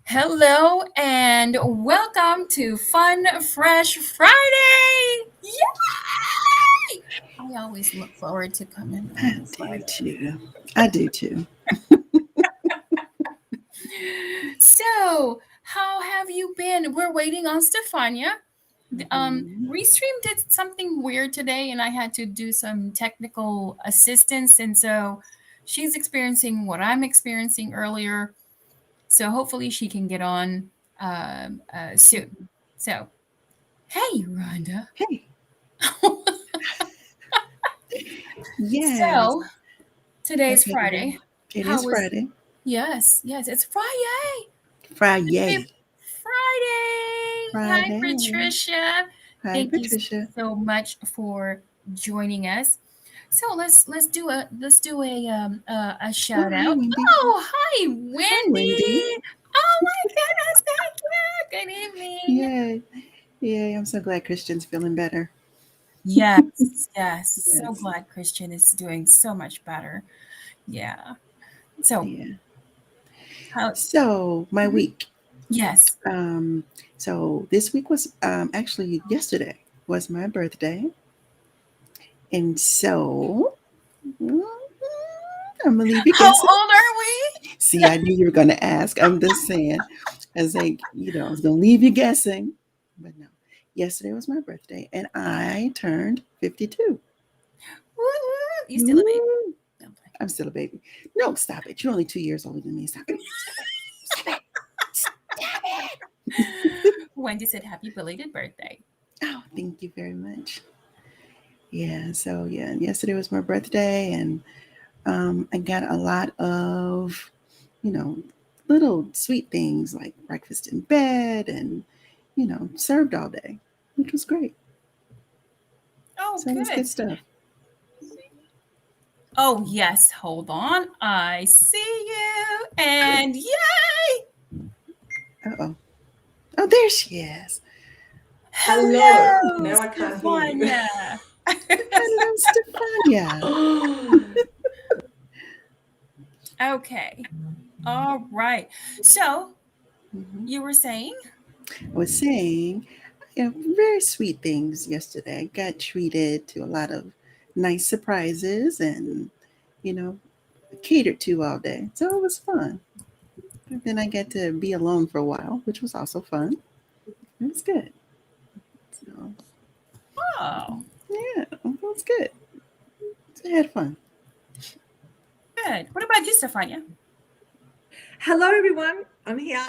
Hello and welcome to Fun Fresh Friday! Yay! I always look forward to coming I on do Friday. too. I do too. So, how have you been? We're waiting on Stefania. Mhm. Restream did something weird today, and I had to do some technical assistance, and so she's experiencing what I'm experiencing earlier. So hopefully she can get on soon. So, hey, Rhonda. Hey, yes. So, today's Okay, Friday. it How is was Friday. Yes, it's Friday. Happy Friday. Friday. Hi, Friday. Patricia. Hi, Thank you Patricia. so much for joining us. So let's do a Oh, shout hi, out. Wendy. Oh, hi, Hi, Wendy. Wendy. Oh my goodness, thank you. Good evening. Yay. Yay. I'm so glad Christian's feeling better. Yes. So Yes. glad Christian is doing so much better. Yeah. So, Yeah. how? So, my Mhm. week. Yes. Um, so this week was actually yesterday was my birthday. And so mm, I'm gonna leave you How guessing. old are we? See, I knew you were going to ask. I'm just saying, I was like, I was going to leave you guessing, but no. Yesterday was my birthday, and I turned 52. Woo, woo. You still a baby? Woo! No, I'm playing. I'm still a baby. No, stop it. You're only 2 years older than me. Stop it. Stop it. Stop it. Wendy said, "Happy belated birthday." Oh, thank you very much. Yeah, so yeah, yesterday was my birthday, and I got a lot of, you know, little sweet things like breakfast in bed and, served all day, which was great. Oh, So it was good good. stuff. Oh, yes. Hold on. I see you. And yay! Uh-oh. Oh, there she is. Hello. Hello, Now I can't hear you. Stefania. Hello, Stefania. Okay. All right. So Mhm. you were saying? I was saying, very sweet things yesterday. I got treated to a lot of nice surprises and, you know, catered to all day. So it was fun. And then I got to be alone for a while, which was also fun. It was good. So, Oh, yeah, it was good. So I had fun. good. What about you, Stefania? Hello, everyone. I'm here.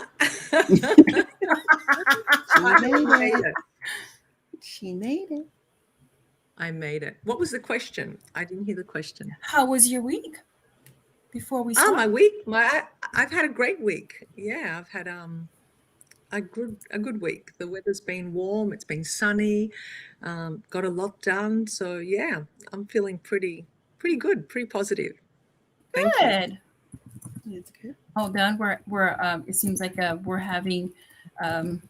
She I made made it. it. She made it. I made it. What was the question? I didn't hear the question. How was your week before we Oh, start? my week. I've had a great week. Yeah, I've had a good week. The weather's been warm. It's been sunny. Got a lot done. So yeah, I'm feeling pretty good. Pretty positive. Thank you. Good. It's good. Hold on. We're it seems like we're having um,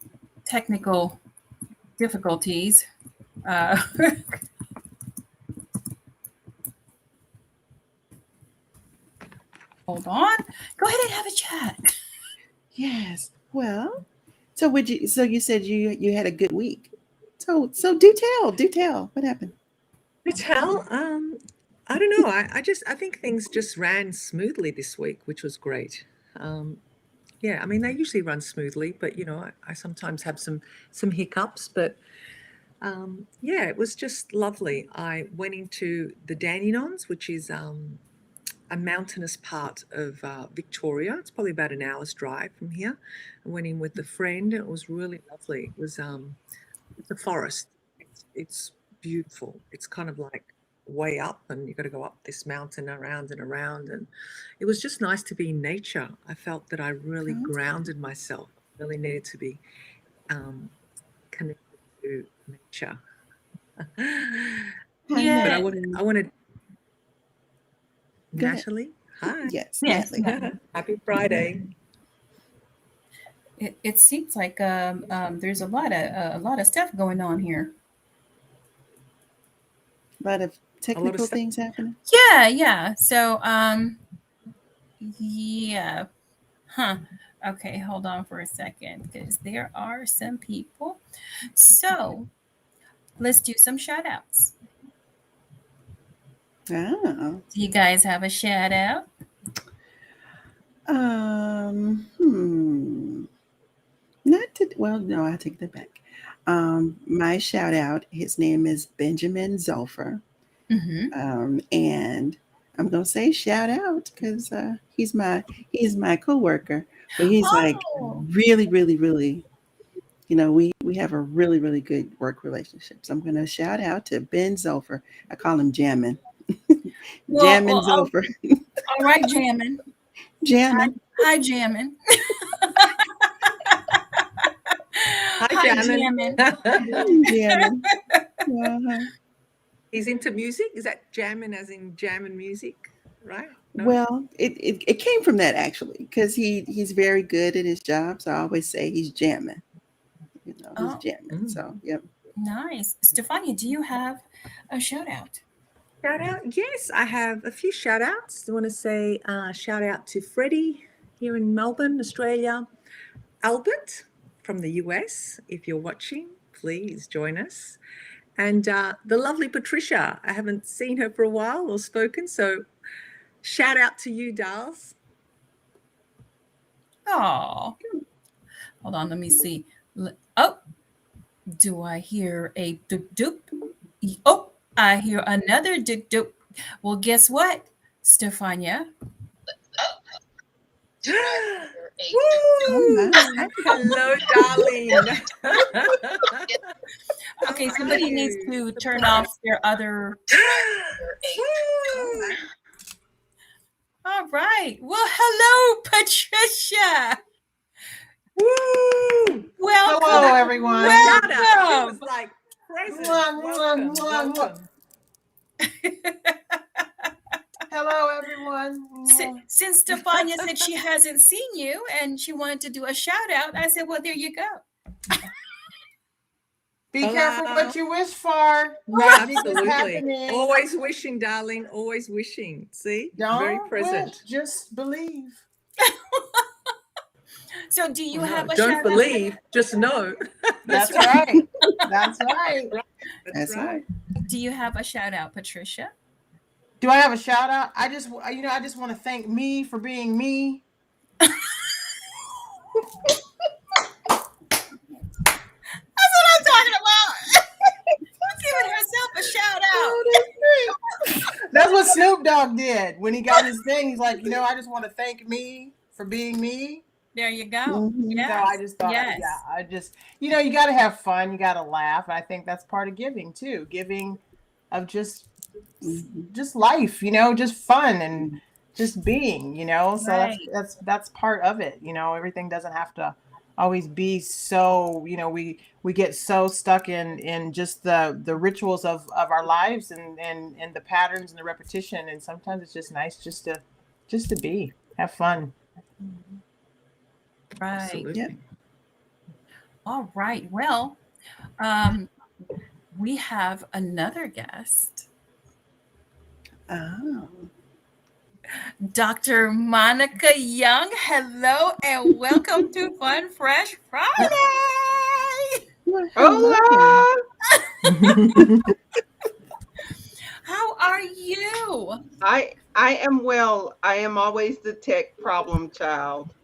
technical difficulties. Uh, hold on. Go ahead and have a chat. Yes. Well, so would you? So you said you had a good week. So do tell. What happened? Patel, I don't know. I think things just ran smoothly this week, which was great. Um, yeah, I mean they usually run smoothly, but I sometimes have some hiccups. But yeah, it was just lovely. I went into the Dandenongs, which is a mountainous part of Victoria. It's probably about an hour's drive from here. I went in with a friend. It was really lovely. It was it's a forest. It's beautiful. It's kind of like way up, and you've got to go up this mountain around and around. And it was just nice to be in nature. I felt that I really Oh, that's good. grounded myself. Really needed to be um, connected to nature. Hi, But I Yeah. wanted, Natalie. I wanted Go ahead. Natalie. Hi, Yes, Yes. Natalie. happy Friday. It seems like there's a lot of stuff going on here. A lot of A lot of technical stuff. things happening. Yeah. So yeah. Huh. Okay, hold on for a second because there are some people. So let's do some shout outs. Oh. Do you guys have a shout out? Hmm. Not to, well, no, I take that back. My shout out, his name is Benjamin Zolfer. Mm-hmm. And I'm gonna say shout out because he's my coworker, but he's like Oh, really, really, really, we have a really, really good work relationship. So I'm gonna shout out to Ben Zolfer. I call him Jammin. Jammin well, Zolfer. all right, Jammin. Hi, Jammin. hi, Jammin. Hi, Hi, Jamin. Jammin. Jammin. Uh-huh. He's into music. Is that jamming as in jamming music? Right? No? Well, it came from that actually, because he's very good at his job. So I always say he's jamming. He's Oh, jamming. Mm. So yep. nice. Stefania, do you have a shout out? Shout out. Yes, I have a few shout outs. I want to say shout out to Freddie here in Melbourne, Australia. Albert from the US. If you're watching, please join us. And the lovely Patricia. I haven't seen her for a while or spoken. So shout out to you, Darls. Oh, hold on. Let me see. Oh, do I hear a doop doop? Oh, I hear another doop doop. Well, guess what, Stefania? Oh Woo! my. Hello, darling. How Okay, are somebody needs you? to turn off their other. Woo! All right. Well, hello, Patricia. Woo! Welcome. Hello, everyone. Shout out. She was Welcome. like present. Mwah, mwah, Welcome, mwah, mwah. welcome. Hello, everyone. Since Stefania said she hasn't seen you and she wanted to do a shout out, I said, well, there you go. Be Hello. careful what you wish for. Magic is Absolutely. happening. Always wishing, darling. Always wishing. See? Very Don't present. wish, just believe. So, do you Oh, no, have a don't shout believe, just know. That's right. That's right. That's right. out? Do you have a shout out, Patricia? Do I have a shout out? I just want to thank me for being me. That's what I'm talking about. Giving herself a shout out. That's what Snoop Dogg did when he got his thing. He's like, I just want to thank me for being me. There you go. Mhm. Yes. So I just thought, yes. I just, you got to have fun. You got to laugh. I think that's part of giving too. Giving of just life, just fun and just being, So Right. that's part of it. Everything doesn't have to always be so, we get so stuck in just the rituals of our lives and the patterns and the repetition. And sometimes it's just nice just to be, have fun. Right. Absolutely. Yep. All right. Well, we have another guest, Oh. Dr. Monica Young. Hello and welcome to Fun Fresh Friday. Well, hello. How are you? I am well. I am always the tech problem child.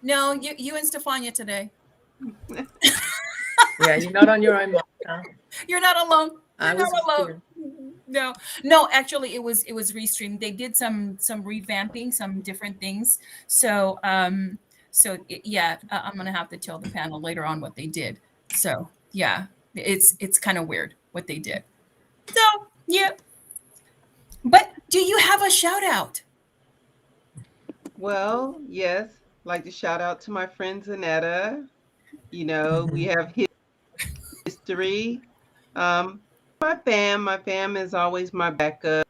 No, you and Stefania today. Yeah, you're not on your own, Monica. You're not alone. I You're was not alone. here. No. Actually, it was restreamed. They did some revamping, some different things. So I'm gonna have to tell the panel later on what they did. So yeah, it's kind of weird what they did. So yeah. But do you have a shout out? Well, yes. Like to shout out to my friend Zanetta. We have history. My fam is always my backup.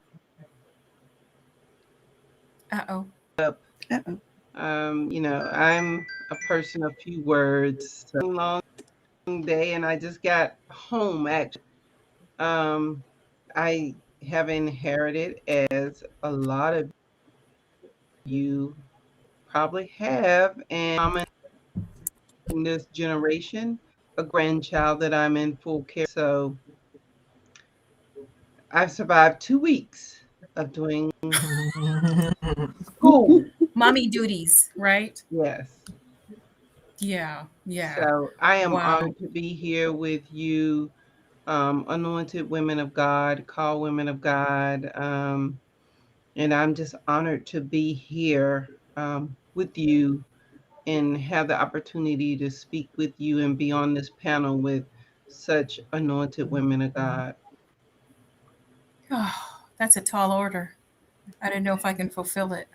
Uh-oh. Uh-oh. I'm a person of few words. So long day, and I just got home. Actually, I have inherited, as a lot of you probably have, and anointing this generation, a grandchild that I'm in full care. So I've survived 2 weeks of doing school. Mommy duties, right? Yes. Yeah, yeah. So I am Wow. honored to be here with you, anointed women of God, call women of God. And I'm just honored to be here with you and have the opportunity to speak with you and be on this panel with such anointed women of God. Oh, that's a tall order. I don't know if I can fulfill it.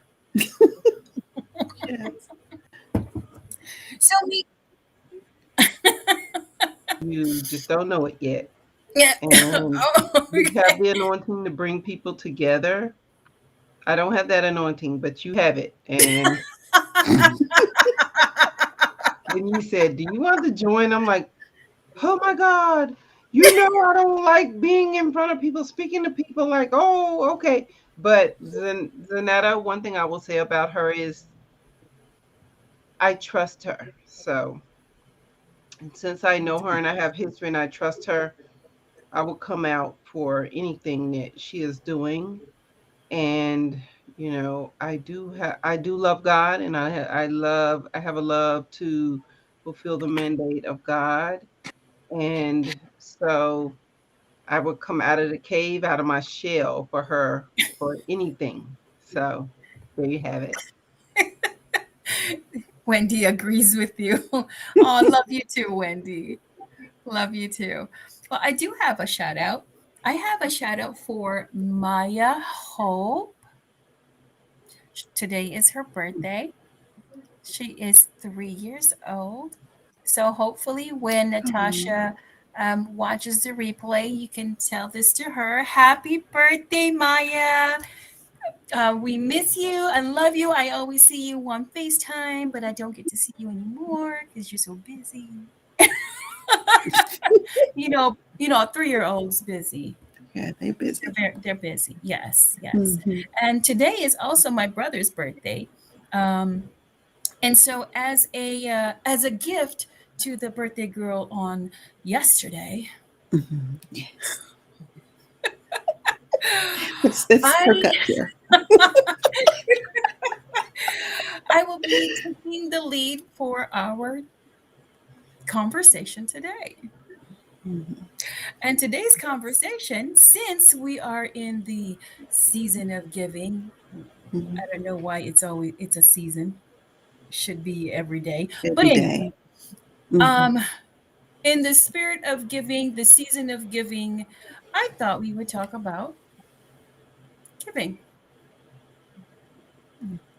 Yes. So we, You just don't know it yet. yeah. And Oh, you have the anointing to bring people together. I don't have that anointing, but you have it. And when you said, "Do you want to join?" I'm like, "Oh my God, I don't like being in front of people, speaking to people like, oh, okay." But Zanetta, one thing I will say about her is I trust her. So since I know her and I have history and I trust her, I will come out for anything that she is doing. And I do love God, and I have a love to fulfill the mandate of God. And so I would come out of the cave, out of my shell for her, for anything. So there you have it. Wendy agrees with you. Oh, I love you too, Wendy. Love you too. Well, I do have a shout out. I have a shout out for Maya Hope. Today is her birthday. She is 3 years old. So hopefully, when Oh, Natasha watches the replay, you can tell this to her. Happy birthday, Maya. We miss you and love you. I always see you on FaceTime, but I don't get to see you anymore because you're so busy. A 3-year-old's busy. yeah, they busy. They're busy. Yes, yes. Hmm. And today is also my brother's birthday. Um, and so as a gift to the birthday girl on yesterday, Hmm. Yes. Let's perk I up here. I will be taking the lead for our conversation today. Mhm. And today's conversation, since we are in the season of giving, Mhm. I don't know why it's a season. Should be every day. But Every day. anyway, Hmm. um, in the spirit of giving, the season of giving, I thought we would talk about giving.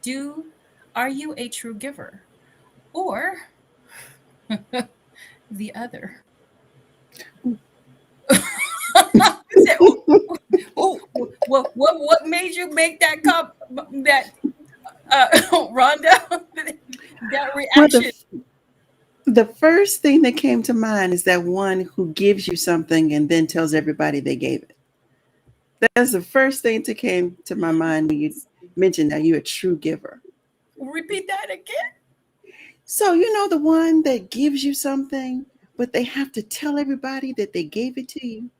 Do Are you a true giver? Or the other? You said, oh, what made you make that Rhonda, that Well, reaction? the first thing that came to mind is that one who gives you something and then tells everybody they gave it. That's the first thing that came to my mind when you mentioned that you're a true giver. Repeat that again. So, the one that gives you something, but they have to tell everybody that they gave it to you.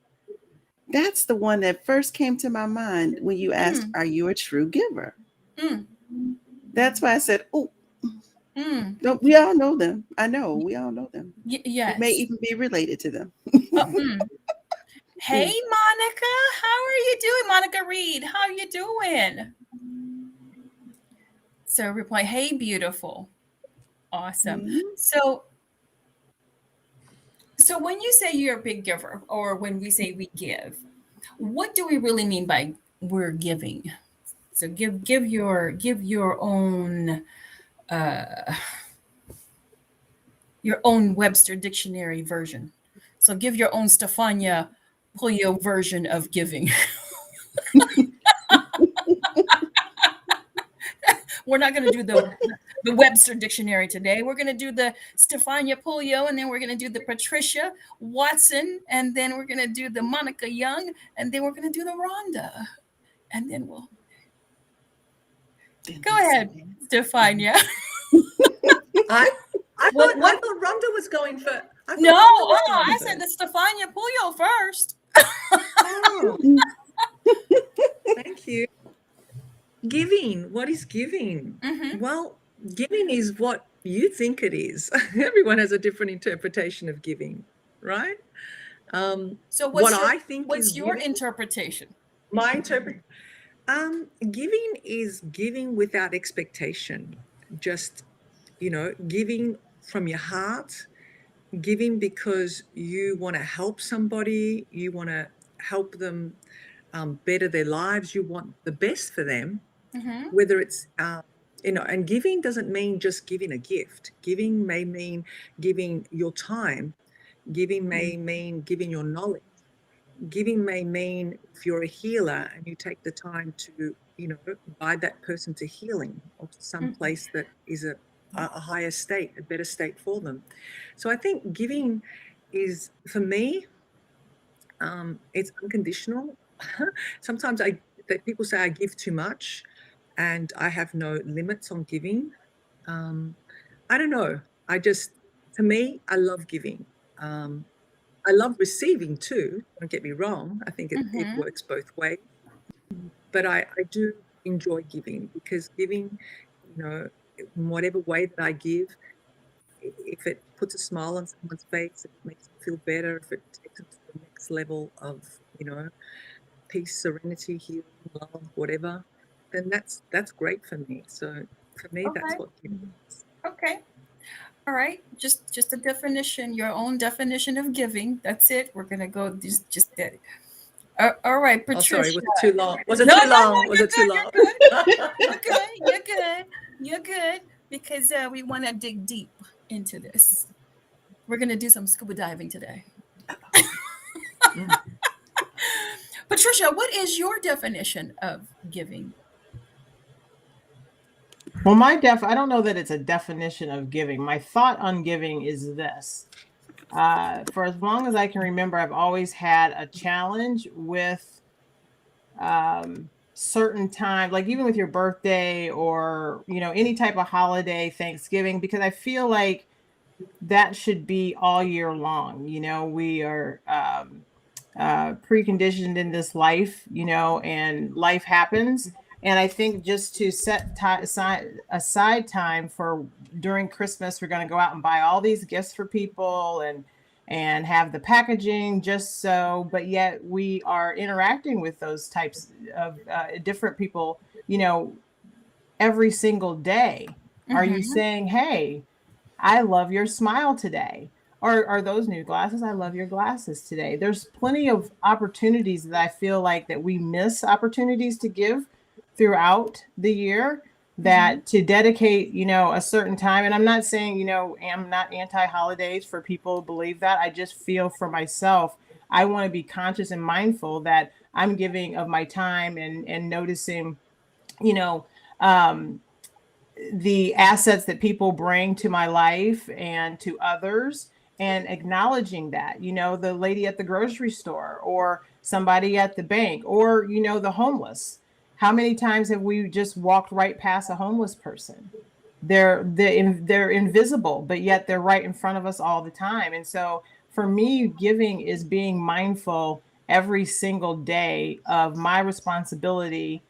That's the one that first came to my mind when you asked, Mm, "Are you a true giver?" mm, That's why I said, "Oh, mm. we all know them. I know we all know them. We may Yes. even be related to them." Mm. Hey, Mm. Monica, how are you doing? Monica Reed, how are you doing? So reply, hey, beautiful. Awesome. Mm. So when you say you're a big giver, or when we say we give, what do we really mean by we're giving? So uh, your own Webster dictionary version. So give your own Stefania Puyo version of giving. We're not going to do the Webster dictionary today. We're going to do the Stefania Puyo, and then we're going to do the Patricia Watson, and then we're going to do the Monica Young, and then we're going to do the Rhonda, and then we'll Then go that's ahead, it. Stefania. I What? I What? thought Rhonda was going for. I No. thought Rhonda was going I said first. the Stefania Puyo first. Oh, thank you. Giving. What is giving? Mm-hmm. Well, giving is what you think it is. Everyone has a different interpretation of giving, right? So What I think is what's your giving, interpretation? my interpret, giving is giving without expectation. Just, giving from your heart, giving because you want to help somebody, you want to help them better their lives, you want the best for them, Mm-hmm. whether it's, and giving doesn't mean just giving a gift. Giving may mean giving your time, giving may mean giving your knowledge. Giving may mean if you're a healer and you take the time to, guide that person to healing or to some place that is a higher state, a better state for them. So I think giving is, for me, it's unconditional. Sometimes that people say I give too much and I have no limits on giving. I don't know. To me, I love giving. I love receiving too. Don't get me wrong. I think it Mm-hmm. works both ways. But I do enjoy giving because giving, in whatever way that I give, if it puts a smile on someone's face, if it makes them feel better, if it takes them to the next level of, peace, serenity, healing, love, whatever, then that's great for me. So for me, that's Okay. what giving is. Okay. All right. Just a definition, your own definition of giving. That's it. We're gonna go just that. All right, Oh, sorry, Patricia. was it too long? Was it No, too no, long? no. Was You're it too good. long? You're good. You're good. You're good. You're good. Because we want to dig deep into this. We're gonna do some scuba diving today. Mm. Patricia, what is your definition of giving? Well, I don't know that it's a definition of giving. My thought on giving is this. For as long as I can remember, I've always had a challenge with certain time, like even with your birthday or, any type of holiday, Thanksgiving, because I feel like that should be all year long. We are preconditioned in this life, and life happens. And I think just to set aside time for during Christmas, we're going to go out and buy all these gifts for people and have the packaging just so, but yet we are interacting with those types of different people, every single day. Are you Mm-hmm. saying, hey, I love your smile today? Or are those new glasses? I love your glasses today. There's plenty of opportunities that I feel like that we miss opportunities to give throughout the year, Mm-hmm. that to dedicate, a certain time. And I'm not saying, I'm not anti-holidays for people who believe that. I just feel for myself, I want to be conscious and mindful that I'm giving of my time and noticing, you know, um, the assets that people bring to my life and to others, and acknowledging that, the lady at the grocery store or somebody at the bank or, the homeless. How many times have we just walked right past a homeless person? They're invisible, but yet they're right in front of us all the time. And so for me, giving is being mindful every single day of my responsibility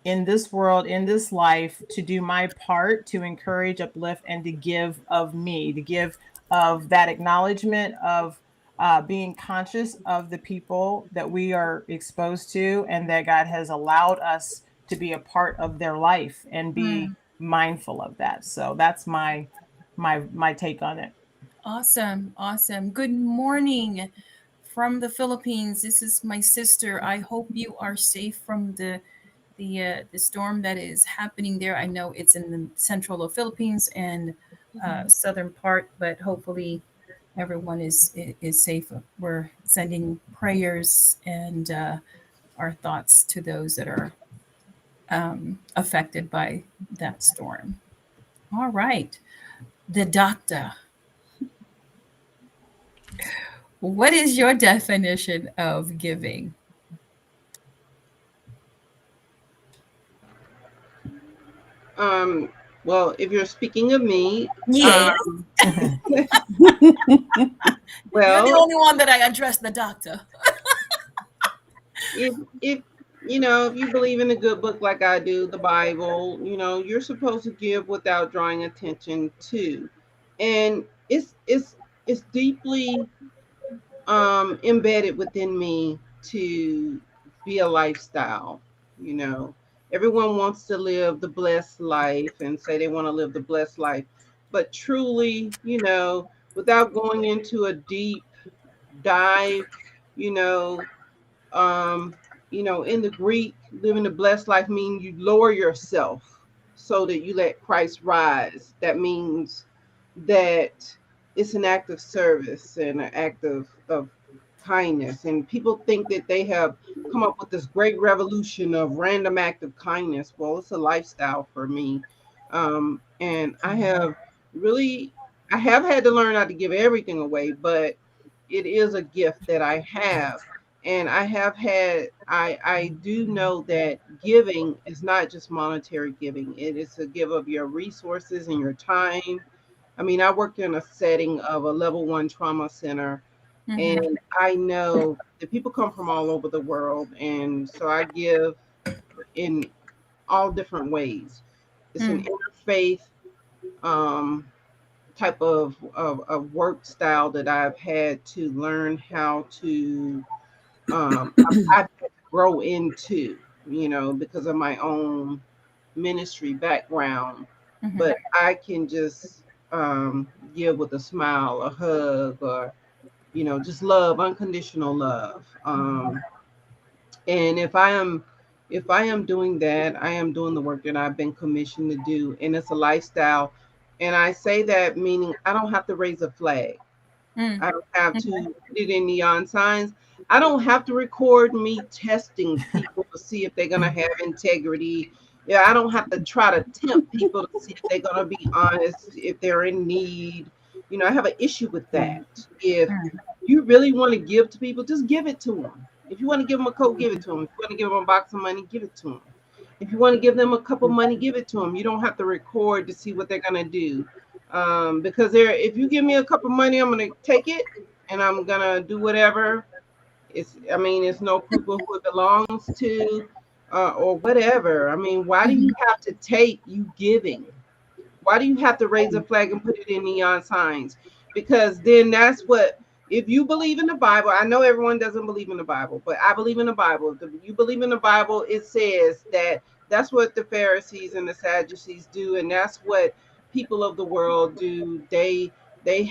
in this world, in this life, to do my part to encourage, uplift, and to give of me, to give of that acknowledgement of being conscious of the people that we are exposed to and that God has allowed us to be a part of their life and be mindful of that. So that's my take on it. Awesome. Awesome. Good morning from the Philippines. This is my sister. I hope you are safe from the storm that is happening there. I know it's in the central of Philippines and southern part, but hopefully everyone is safe. We're sending prayers and our thoughts to those that are affected by that storm. All right, the doctor. What is your definition of giving? Um, Well, if you're speaking of me, Yes, um, you're the well, only one that I addressed the doctor. if if you believe in a good book like I do, the Bible, you're supposed to give without drawing attention to, and it's deeply embedded within me to be a lifestyle. You know, everyone wants to live the blessed life and say they want to live the blessed life, but truly, without going into a deep dive, you know, um, in the Greek, living a blessed life means you lower yourself so that you let Christ rise. That means that it's an act of service and an act of kindness. And people think that they have come up with this great revolution of random act of kindness. Well, it's a lifestyle for me. And really, I have had to learn not to give everything away, but it is a gift that I have. And I do know that giving is not just monetary giving. It is a give of your resources and your time. I mean, I worked in a setting of a level 1 trauma center, Mm-hmm. and I know that people come from all over the world. And so I give in all different ways. It's an interfaith um, type of work style that I've had to learn how to, I've had to grow into, because of my own ministry background. Mm-hmm. But I can just give with a smile, a hug, or just love, unconditional love. And if I am doing that, I am doing the work that I've been commissioned to do, and it's a lifestyle. And I say that meaning I don't have to raise a flag. Mm-hmm. I don't have to put it in neon signs. I don't have to record me testing people to see if they're going to have integrity. Yeah, I don't have to try to tempt people to see if they're going to be honest, if they're in need. I have an issue with that. If you really want to give to people, just give it to them. If you want to give them a coat, give it to them. If you want to give them a box of money, give it to them. If you want to give them a cup of money, give it to them. You don't have to record to see what they're going to do, because if you give me a cup of money, I'm gonna take it and I'm gonna do whatever. I mean, it's no proof of who it belongs to, or whatever. I mean, why do you have to take you giving? Why do you have to raise a flag and put it in neon signs? Because then that's what, if you believe in the Bible, I know everyone doesn't believe in the Bible, but I believe in the Bible. If you believe in the Bible, it says that that's what the Pharisees and the Sadducees do, and that's what people of the world do. They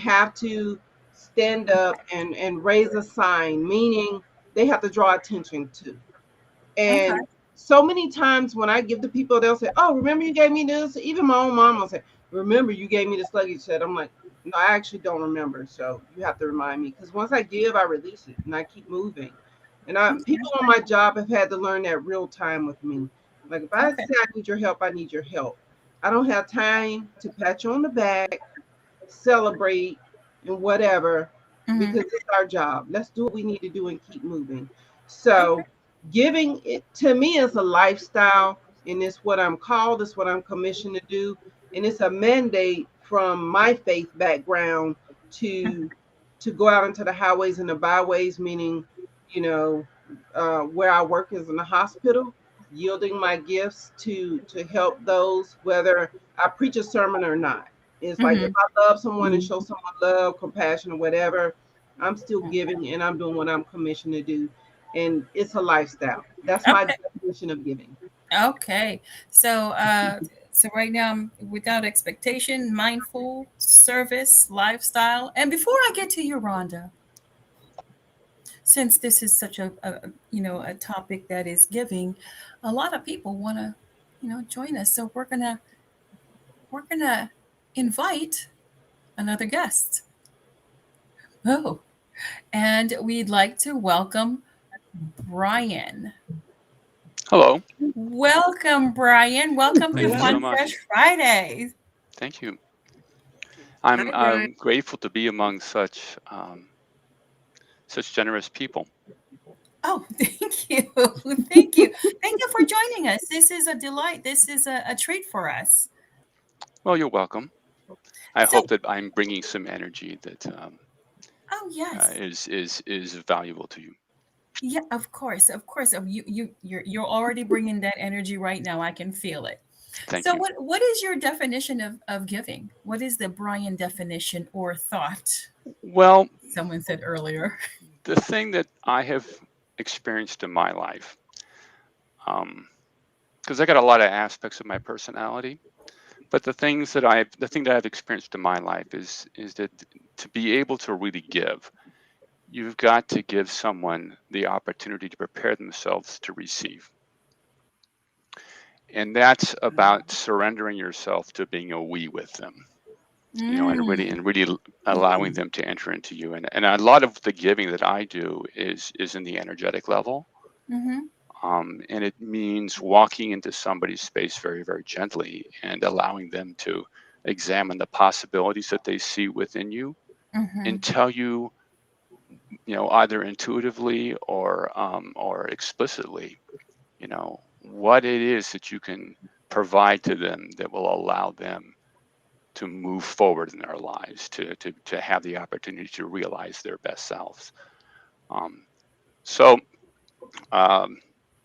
have to stand up and raise a sign, meaning they have to draw attention to. Okay. And so many times when I give to people, they'll say, "Oh, remember you gave me this?" Even my own mom will say, "Remember you gave me this luggage set?" I'm like, "No, I actually don't remember. So you have to remind me." Because once I give, I release it and I keep moving. And people on my job have had to learn that real time with me. Like if I Okay. say I need your help, I need your help. I don't have time to pat you on the back, celebrate, and whatever, Mm-hmm. because it's our job. Let's do what we need to do and keep moving. Okay. So, giving it to me is a lifestyle, and it's what I'm called, it's what I'm commissioned to do, and it's a mandate from my faith background to go out into the highways and the byways, meaning, you know, where I work is in a hospital, yielding my gifts to help those, whether I preach a sermon or not. It's like if Mm-hmm. I love someone and show someone love, compassion, or whatever, I'm still giving and I'm doing what I'm commissioned to do. And it's a lifestyle. That's my Okay. definition of giving. Okay. So, so right now I'm without expectation, mindful, service, lifestyle. And before I get to you, Rhonda, since this is such a topic that is giving, a lot of people want to, join us. So we're gonna invite another guest. Oh, and we'd like to welcome Brian. Hello. Welcome, Brian. Welcome to Thank you so Fun Hello. Fresh much. Fridays. Thank you. Hi, I'm Brian. grateful to be among such generous people. Oh, thank you. Thank you. Thank you for joining us. This is a delight. This is a treat for us. Well, you're welcome. I So, hope that I'm bringing some energy that oh yes, is valuable to you. yeah, of course, of course. You're already bringing that energy right now. I can feel it. Thank So, you. what is your definition of giving? What is the Brian definition or thought? Well, Someone said earlier. the thing that I have experienced in my life, because I got a lot of aspects of my personality, but the thing that I've experienced in my life is that to be able to really give, you've got to give someone the opportunity to prepare themselves to receive. And that's about surrendering yourself to being a we with them, Mm, and really allowing them to enter into you. And a lot of the giving that I do is in the energetic level. mm-hmm, And it means walking into somebody's space very, very gently and allowing them to examine the possibilities that they see within you mm-hmm, and tell you, either intuitively or explicitly, what it is that you can provide to them that will allow them to move forward in their lives, to have the opportunity to realize their best selves. Um, so, um,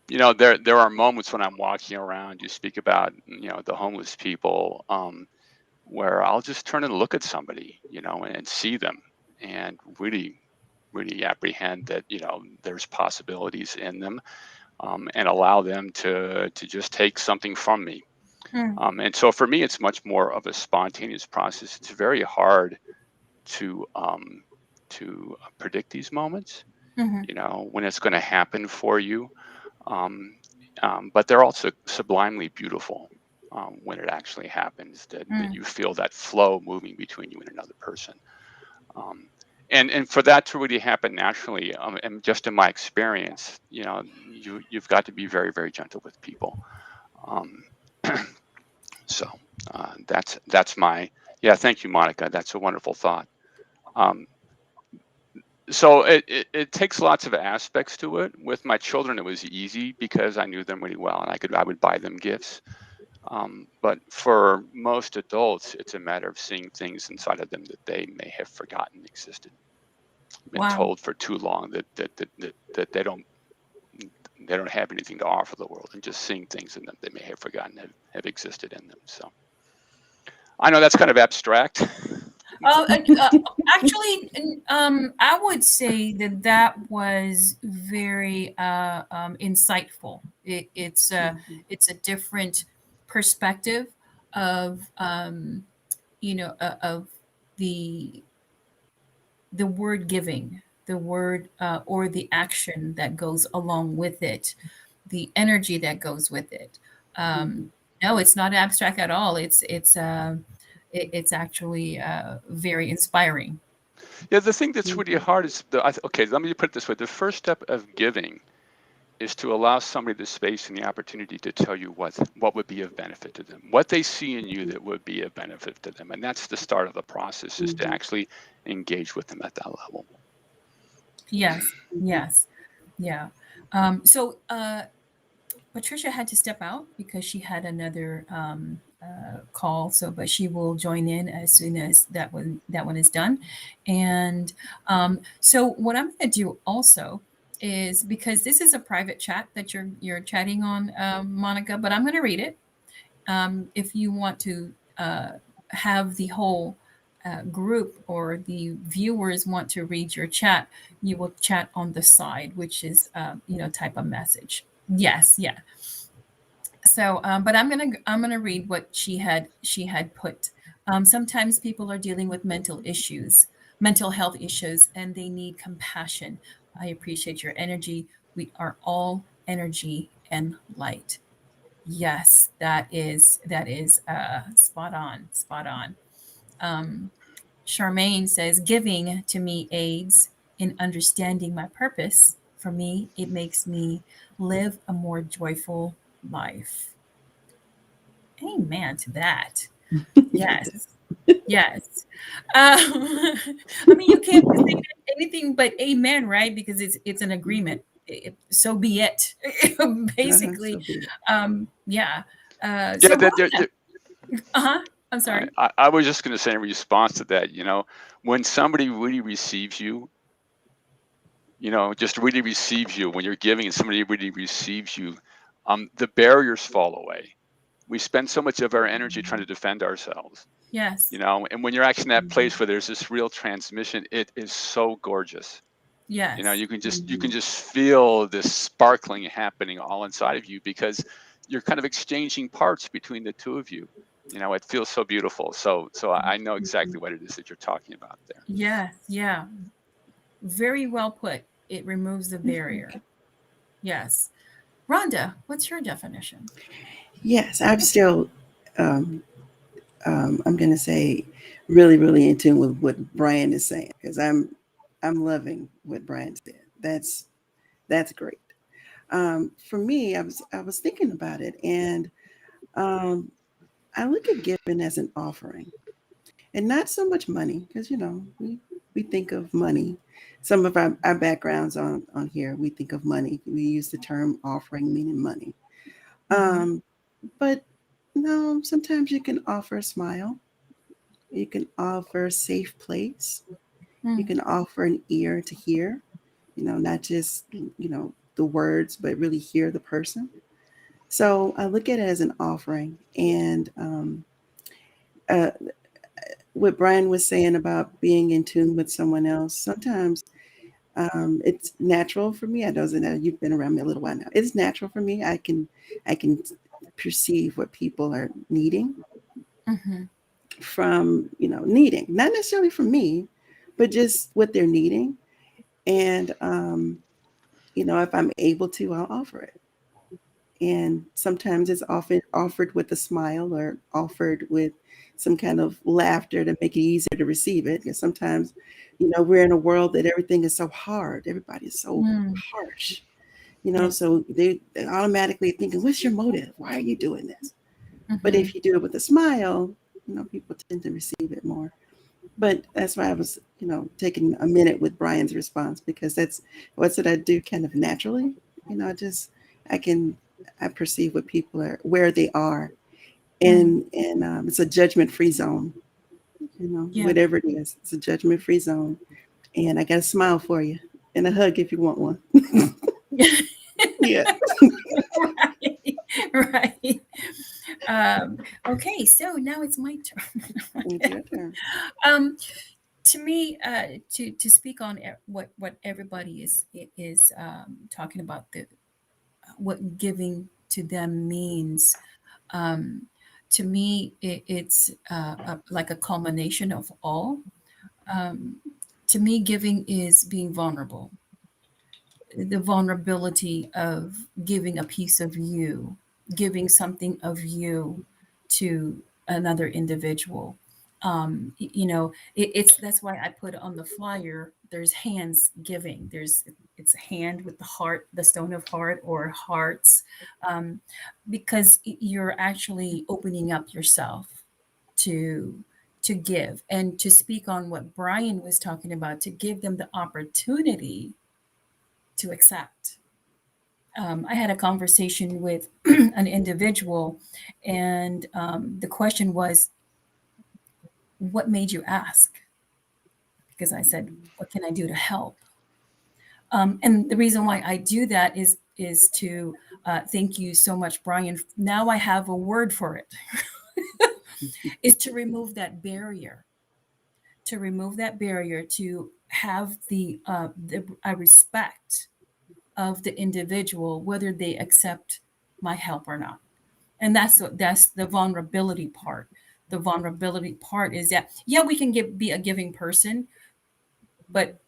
there are moments when I'm walking around. You speak about, the homeless people, where I'll just turn and look at somebody, and see them, and really, really apprehend that, there's possibilities in them, and allow them to just take something from me. mm, And so for me, it's much more of a spontaneous process. It's very hard to predict these moments, mm-hmm, when it's going to happen for you. Um, but they're also sublimely beautiful when it actually happens. That mm, you feel that flow moving between you and another person. Um, and for that to really happen naturally, and just in my experience, you've got to be very, very gentle with people. Um, So that's my yeah. Thank you, Monica. That's a wonderful thought. Um, so it takes lots of aspects to it. With my children, it was easy because I knew them really well, and I would buy them gifts. But for most adults, it's a matter of seeing things inside of them that they may have forgotten existed, been wow. told for too long that they don't have anything to offer the world, and just seeing things in them they may have forgotten have existed in them. So I know that's kind of abstract. Uh, uh, uh, Actually, I would say that that was very insightful. It's a different perspective of of the the word giving, the word or the action that goes along with it, the energy that goes with it. Um, no, it's not abstract at all. It's actually very inspiring. Yeah, the thing that's really hard is okay. Let me put it this way: the first step of giving is to allow somebody the space and the opportunity to tell you what would be of benefit to them, what they see in you that would be of benefit to them, and that's the start of the process, is to actually engage with them at that level. Yes, yes, yeah. So Patricia had to step out because she had another call. So, but she will join in as soon as that one is done. And so, what I'm going to do also is, because this is a private chat that you're chatting on, Monica, but I'm going to read it. If you want to have the whole group or the viewers want to read your chat, you will chat on the side, which is type a message. Yes, yeah. So, but I'm gonna read what she had put. Sometimes people are dealing with mental health issues, and they need compassion. I appreciate your energy. We are all energy and light. Yes, that is spot on, spot on. Um, Charmaine says, giving to me aids in understanding my purpose. For me, it makes me live a more joyful life. Amen to that. Yes. Yes. I mean, you can't say anything but amen, right? Because it's an agreement. So be it. So Basically. be it. Yeah. Yeah, So Rhonda, uh-huh. I'm sorry. I was just going to say in response to that, when somebody really receives you, just really receives you, when you're giving and somebody really receives you, the barriers fall away. We spend so much of our energy trying to defend ourselves, Yes. and when you're actually in that place where there's this real transmission, it is so gorgeous. Yes. You can just feel this sparkling happening all inside of you because you're kind of exchanging parts between the two of you. It feels so beautiful. So I know exactly what it is that you're talking about there. Yes. Yeah. Very well put. It removes the barrier. Yes. Rhonda, what's your definition? Yes, I'm still, um, I'm going to say, really, really in tune with what Brian is saying because I'm loving what Brian said. That's great. For me, I was thinking about it, and um, I look at giving as an offering, and not so much money because we think of money. Some of our backgrounds on here, we think of money. We use the term offering meaning money. Mm-hmm. Um, but no, sometimes you can offer a smile. You can offer a safe place. You Mm. can offer an ear to hear, not just, the words, but really hear the person. So I look at it as an offering. And uh, what Brian was saying about being in tune with someone else, sometimes it's natural for me. I know you've been around me a little while now. It's natural for me. I can perceive what people are needing Mm-hmm. from, needing, not necessarily from me, but just what they're needing. And if I'm able to, I'll offer it. And sometimes it's often offered with a smile or offered with some kind of laughter to make it easier to receive it. Because sometimes, we're in a world that everything is so hard. Everybody is so Mm. harsh, Yes. so they're automatically thinking, what's your motive? Why are you doing this? But Mm-hmm. if you do it with a smile, people tend to receive it more. But that's why I was, taking a minute with Brian's response because that's what's what I do kind of naturally. I can I perceive what people are where they are, Mm. and it's a judgment free zone. Yeah. Whatever it is, it's a judgment free zone. And I got a smile for you and a hug if you want one. Yeah, Right. Right. Okay, so now it's my it's turn. your turn. um, to me, to speak on what everybody is talking about what giving to them means. Um, to me, it's like a culmination of all. Um, to me, giving is being vulnerable, the vulnerability of giving a piece of you, giving something of you to another individual. It's that's why I put on the flyer. There's hands giving. It's a hand with the heart, the stone of heart or hearts, um, because you're actually opening up yourself to give and to speak on what Brian was talking about, to give them the opportunity to accept. I had a conversation with an individual, and the question was, "What made you ask?" Because I said, "What can I do to help?" And the reason why I do that is to thank you so much, Brian. Now I have a word for it. Is to remove that barrier, to remove that barrier, to have the a respect of the individual, whether they accept my help or not. And that's the vulnerability part. The vulnerability part is that yeah, we can be a giving person, but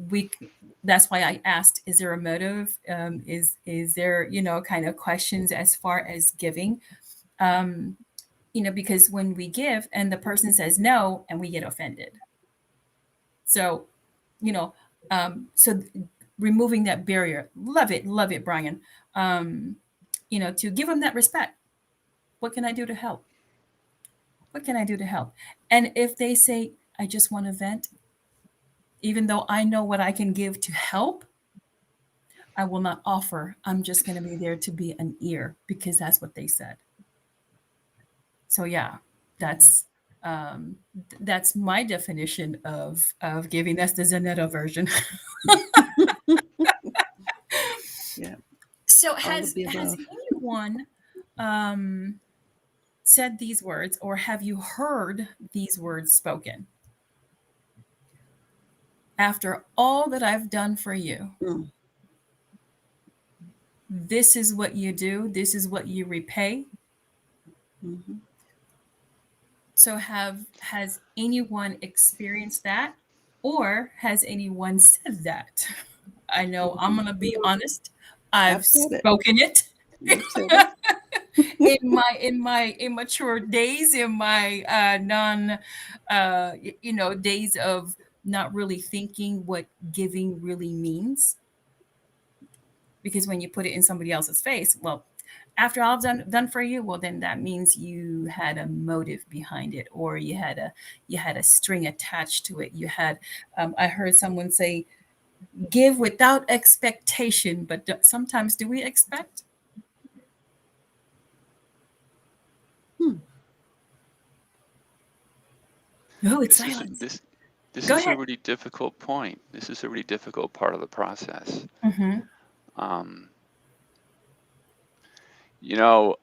we that's why I asked, is there a motive? Is there kind of questions as far as giving? Um, because when we give and the person says no, and we get offended. So, you know, so removing that barrier, love it, Brian. Um, to give them that respect. What can I do to help? What can I do to help? And if they say, I just want to vent, even though I know what I can give to help, I will not offer. I'm just going to be there to be an ear because that's what they said. So yeah, that's That's my definition of giving. That's the Zanetta version. Yeah, So all of the has above. anyone um, said these words, or have you heard these words spoken? After all that I've done for you, Mm, this is what you do. This is what you repay. mhm. So has anyone experienced that, or has anyone said that? I know I'm gonna be honest. I've I've said it. spoken it You've said it. in my immature days, in my non, days of not really thinking what giving really means. Because when you put it in somebody else's face, well, after all I've done for you, well, then that means you had a motive behind it, or you had a string attached to it. You had, I heard someone say, give without expectation, but sometimes do we expect? Hmm. No, it's This is silence. this this Go is a ahead. really difficult point. This is a really difficult part of the process. Mm-hmm. Um, you know,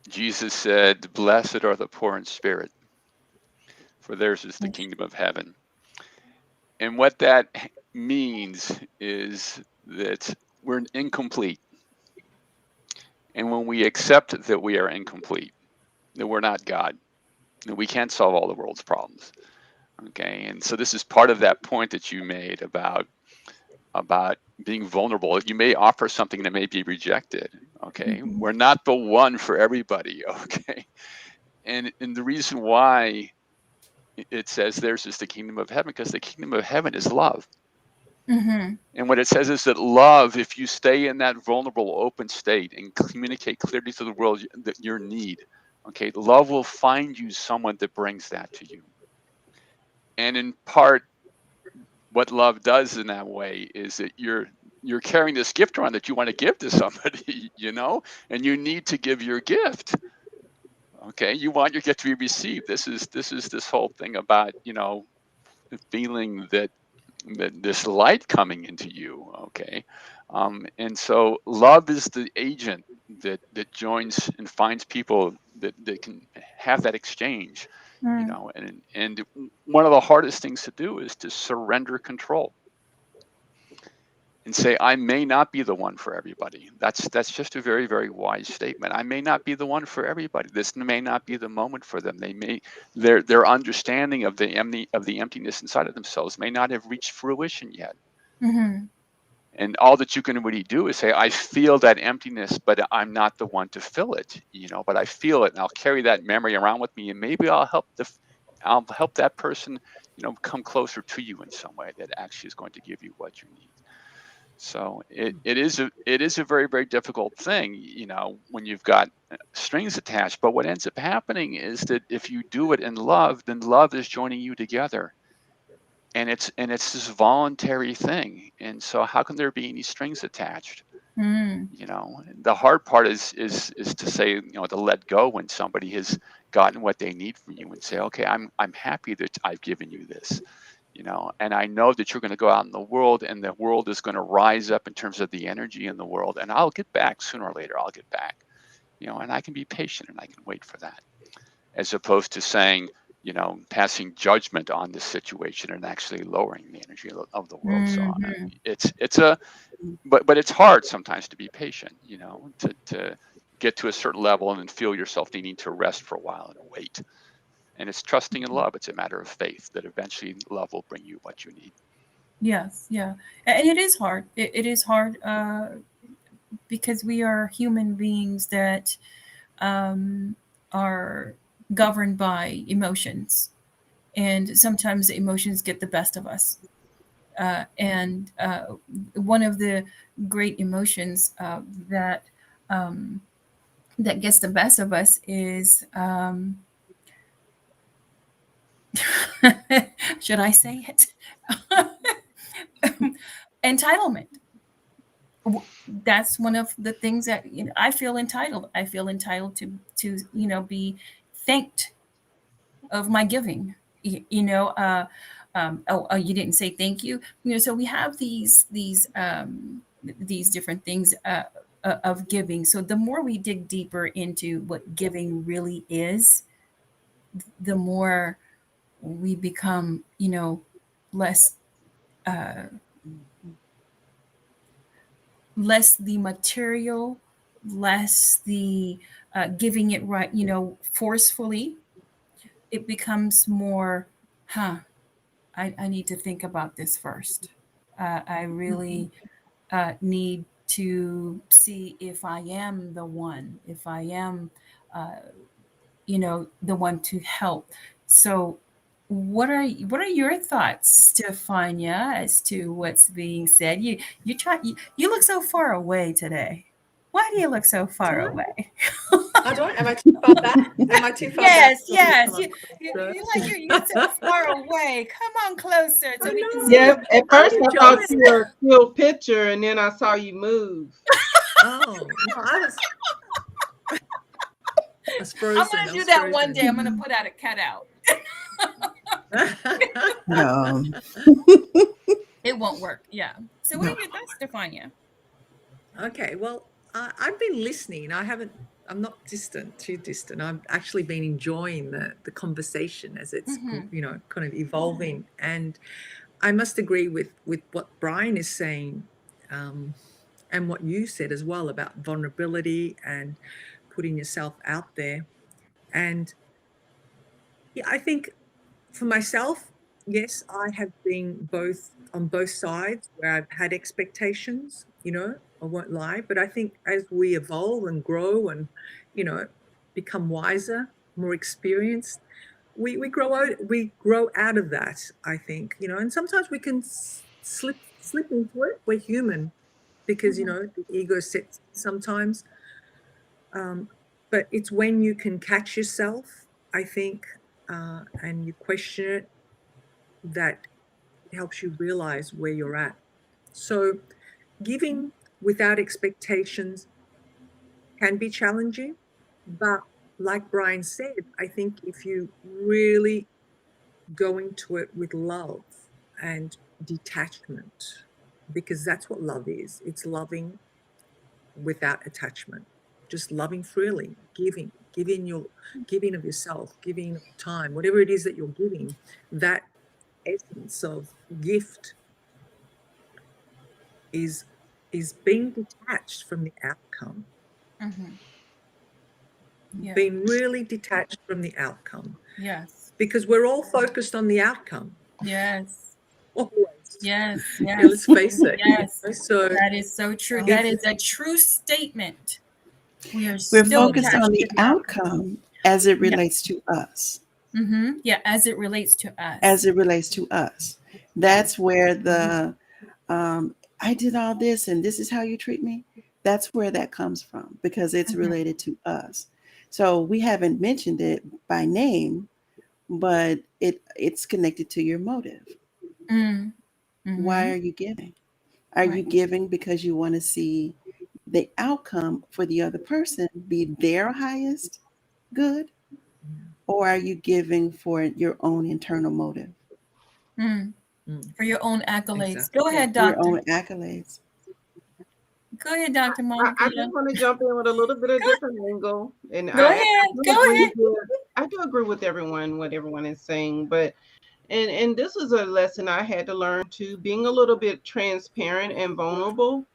Jesus said, "Blessed are the poor in spirit, for theirs is the kingdom of heaven." And what that means is that we're incomplete. And when we accept that we are incomplete, that we're not God, that we can't solve all the world's problems. Okay. And so this is part of that point that you made about being vulnerable. You may offer something that may be rejected. Okay. Mm-hmm. We're not the one for everybody. Okay. And the reason why it says theirs is the kingdom of heaven, because the kingdom of heaven is love. Mm-hmm. And what it says is that love, if you stay in that vulnerable, open state and communicate clearly to the world that your need, okay, love will find you someone that brings that to you. And in part, what love does in that way is that you're carrying this gift around that you want to give to somebody, and you need to give your gift. Okay, you want your gift to be received. This is this whole thing about the feeling that this light coming into you. Okay, and so love is the agent that joins and finds people that can have that exchange. And one of the hardest things to do is to surrender control and say, I may not be the one for everybody. That's just a very, very wise statement. I may not be the one for everybody. This may not be the moment for them. Their understanding of the emptiness inside of themselves may not have reached fruition yet. Mm-hmm. And all that you can really do is say, I feel that emptiness, but I'm not the one to fill it, but I feel it, and I'll carry that memory around with me, and maybe I'll help that person, come closer to you in some way that actually is going to give you what you need. So it is a very, very difficult thing, when you've got strings attached. But what ends up happening is that if you do it in love, then love is joining you together, and it's this voluntary thing. And so how can there be any strings attached? Mm-hmm. The hard part is to say, to let go when somebody has gotten what they need from you, and say, okay, I'm happy that I've given you this. And I know that you're going to go out in the world, and the world is going to rise up in terms of the energy in the world, and I'll get back sooner or later. I'll get back, and I can be patient and I can wait for that, as opposed to saying, passing judgment on this situation and actually lowering the energy of the world. So Mm-hmm. but it's hard sometimes to be patient, to get to a certain level and then feel yourself needing to rest for a while and wait. And it's trusting in love. It's a matter of faith that eventually love will bring you what you need. Yes, yeah, and it is hard. It is hard because we are human beings that are governed by emotions, and sometimes the emotions get the best of us. And one of the great emotions um, that gets the best of us is should I say it? Entitlement. That's one of the things that, I feel entitled. I feel entitled to be thanked of my giving. Oh, you didn't say thank you. So we have these different things of giving. So the more we dig deeper into what giving really is, the more we become, less less the material, less the giving it right, forcefully. It becomes more, huh, I need to think about this first. I really need to see if I am the one, if I am, the one to help. So, what are your thoughts, Stefania, as to what's being said? You look so far away today. Why do you look so Do far I? away? I don't. Am I too far back? Am I too far back? Yes, Do you want me to yes. come You, up you, closer? you're like you're so far away. Come on closer I so we can see know. Yes, your at I'm first I thought enjoying you it. were a still picture, and then I saw you move. Oh no, I was I'm frozen. gonna I do was that one day. frozen. I'm gonna put out a cutout. No, It won't work. Yeah. So what no. are your thoughts, Stefania? Okay, well, I've been listening. I'm not distant, too distant. I've actually been enjoying the conversation as it's, Mm-hmm. kind of evolving. And I must agree with what Brian is saying, um, and what you said as well about vulnerability and putting yourself out there. And yeah, I think for myself, yes, I have been both on both sides where I've had expectations, I won't lie. But I think as we evolve and grow and, you know, become wiser, more experienced, we grow out of that, I think, and sometimes we can slip into it. We're human because, Mm-hmm. the ego sets sometimes. Um, but it's when you can catch yourself, I think, and you question it, that it helps you realize where you're at. So, giving without expectations can be challenging, but like Brian said, I think if you really go into it with love and detachment, because that's what love is, it's loving without attachment, just loving freely, giving of yourself, giving of time, whatever it is that you're giving, that essence of gift is is being detached from the outcome, Mm-hmm. Yeah. being really detached from the outcome, Yes. because we're all focused on the outcome Yes. always. Yes. Yeah, let's Yes. face it. Yes. So That is so true. That it's is a true statement. We are We're still focused attached on to the the outcome. outcome as it Yeah. relates to us. Mm-hmm. Yeah. As it relates to As us. it relates to us. That's where the I did all this and this is how you treat me. That's where that comes from because it's Mm-hmm. related to us. So we haven't mentioned it by name, but it's connected to your motive. Mm-hmm. Why are you giving? Are Right. you giving because you want to see the outcome for the other person be their highest good? Or are you giving for your own internal motive, Mm. mm, For your own accolades. exactly. Go ahead, your doctor. own accolades? Go ahead, Dr. I just Montevita. want to jump in with a little bit of different angle, and Go I ahead. do Go agree ahead. with everyone what everyone is saying, but and this is a lesson I had to learn too, being a little bit transparent and vulnerable.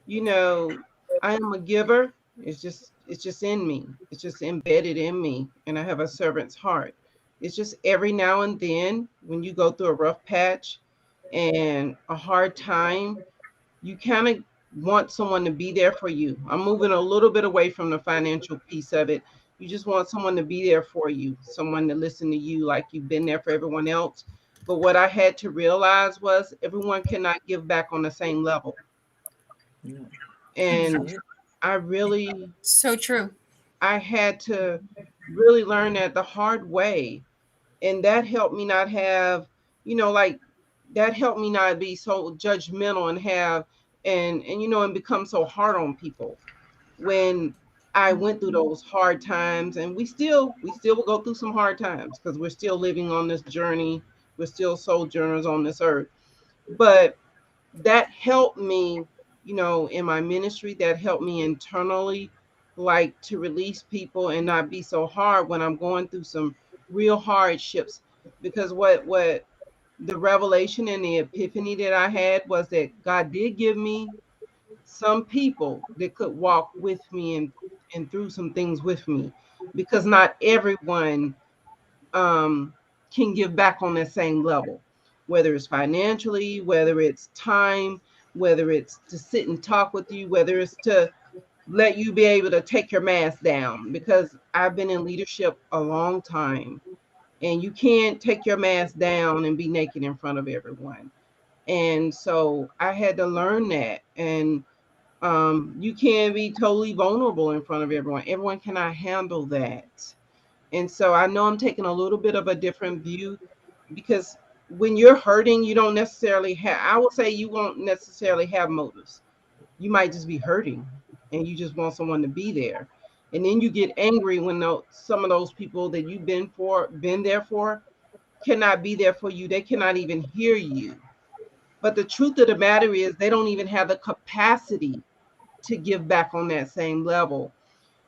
You know, I am a giver. It's just in me. It's just embedded in me, and I have a servant's heart. It's just every now and then when you go through a rough patch and a hard time, you kind of want someone to be there for you. I'm moving a little bit away from the financial piece of it. You just want someone to be there for you, someone to listen to you like you've been there for everyone else. But what I had to realize was everyone cannot give back on the same level. No, And absolutely. I really, So true. I had to really learn that the hard way. And that helped me not have, like, that helped me not be so judgmental and have and become so hard on people when I went through those hard times, and we still will go through some hard times because we're still living on this journey. We're still sojourners on this earth. But that helped me, in my ministry, that helped me internally, like to release people and not be so hard when I'm going through some real hardships. Because what the revelation and the epiphany that I had was that God did give me some people that could walk with me and through some things with me, because not everyone um can give back on that same level, whether it's financially, whether it's time, whether it's to sit and talk with you, whether it's to let you be able to take your mask down, because I've been in leadership a long time, and you can't take your mask down and be naked in front of everyone. And so I had to learn that. And you can be totally vulnerable in front of everyone. Everyone cannot handle that. And so I know I'm taking a little bit of a different view, because when you're hurting, you don't necessarily have, I would say you won't necessarily have motives. You might just be hurting and you just want someone to be there. And then you get angry when some of those people that you've been there for, cannot be there for you. They cannot even hear you. But the truth of the matter is, they don't even have the capacity to give back on that same level.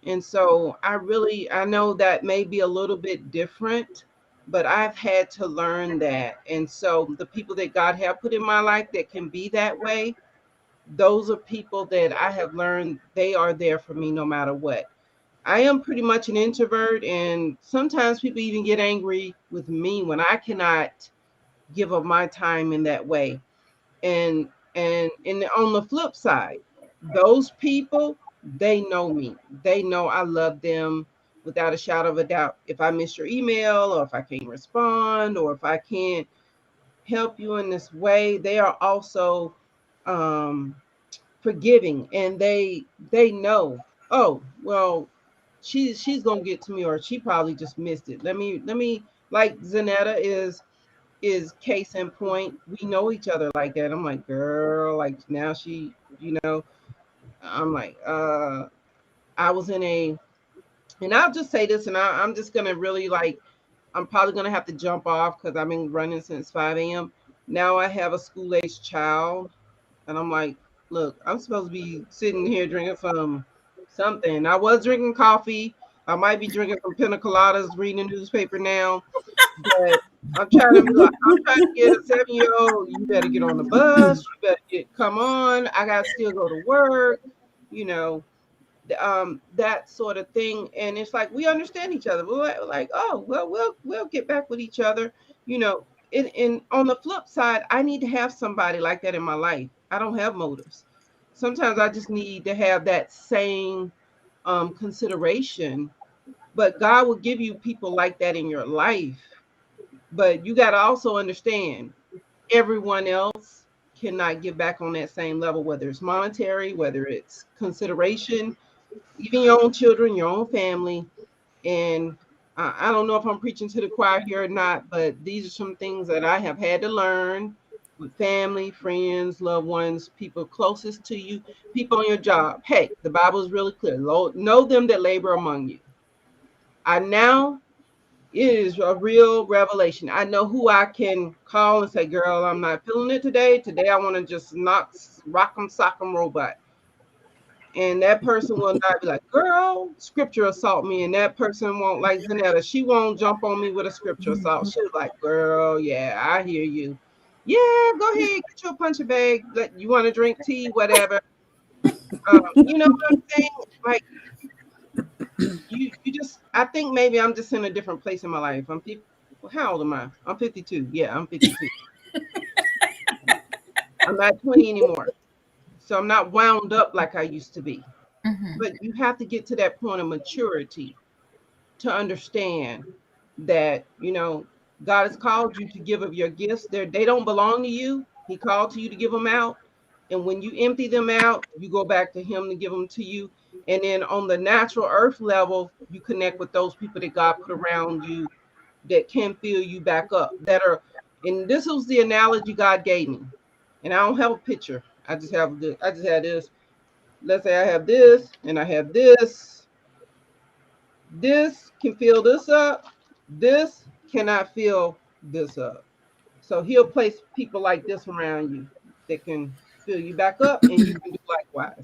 And so I know that may be a little bit different, but I've had to learn that. And so the people that God have put in my life that can be that way, those are people that I have learned they are there for me no matter what. I am pretty much an introvert, and sometimes people even get angry with me when I cannot give up my time in that way. And on the flip side, those people, they know me. They know I love them without a shadow of a doubt. If I miss your email, or if I can't respond, or if I can't help you in this way, they are also um forgiving, and they know, oh well, she's gonna get to me, or she probably just missed it. Let me, like Zanetta is case in point. We know each other like that. I'm like, girl, like now I'm like, I was in a, and I'll just say this, and I'm just gonna really like, I'm probably gonna have to jump off because I've been running since 5 a.m. Now I have a school age child, and I'm like, look, I'm supposed to be sitting here drinking something. I was drinking coffee. I might be drinking some pina coladas, reading the newspaper now. But I'm trying to get a 7 year old. You better get on the bus. You better come on. I gotta still go to work. You know, that sort of thing. And it's like we understand each other. We're like, oh well, we'll get back with each other. You know, and on the flip side, I need to have somebody like that in my life. I don't have motives. Sometimes I just need to have that same consideration. But God will give you people like that in your life. But you got to also understand, everyone else cannot get back on that same level, whether it's monetary, whether it's consideration, even your own children, your own family. And I don't know if I'm preaching to the choir here or not, but these are some things that I have had to learn with family, friends, loved ones, people closest to you, people on your job. Hey, the Bible is really clear. Know them that labor among you. I now, it is a real revelation. I know who I can call and say, girl, I'm not feeling it today. Today I want to just rock 'em, sock 'em robot. And that person will not be like, girl, scripture assault me. And that person won't, like Zanetta, she won't jump on me with a scripture assault. She's like, girl, yeah, I hear you. Yeah, go ahead, get you a punch bag. You want to drink tea, whatever. You know what I'm saying? Like, you just, I think maybe I'm just in a different place in my life. How old am I? I'm 52. Yeah, I'm 52. I'm not 20 anymore. So I'm not wound up like I used to be. Mhm. But you have to get to that point of maturity to understand that, God has called you to give of your gifts. They don't belong to you. He called to you to give them out. And when you empty them out, you go back to him to give them to you. And then on the natural earth level, you connect with those people that God put around you that can fill you back up, that are, and this was the analogy God gave me. And I don't have a picture. I just have this. I just had this. Let's say I have this and I have this. This can fill this up. This cannot fill this up. So he'll place people like this around you that can fill you back up, and you can do likewise.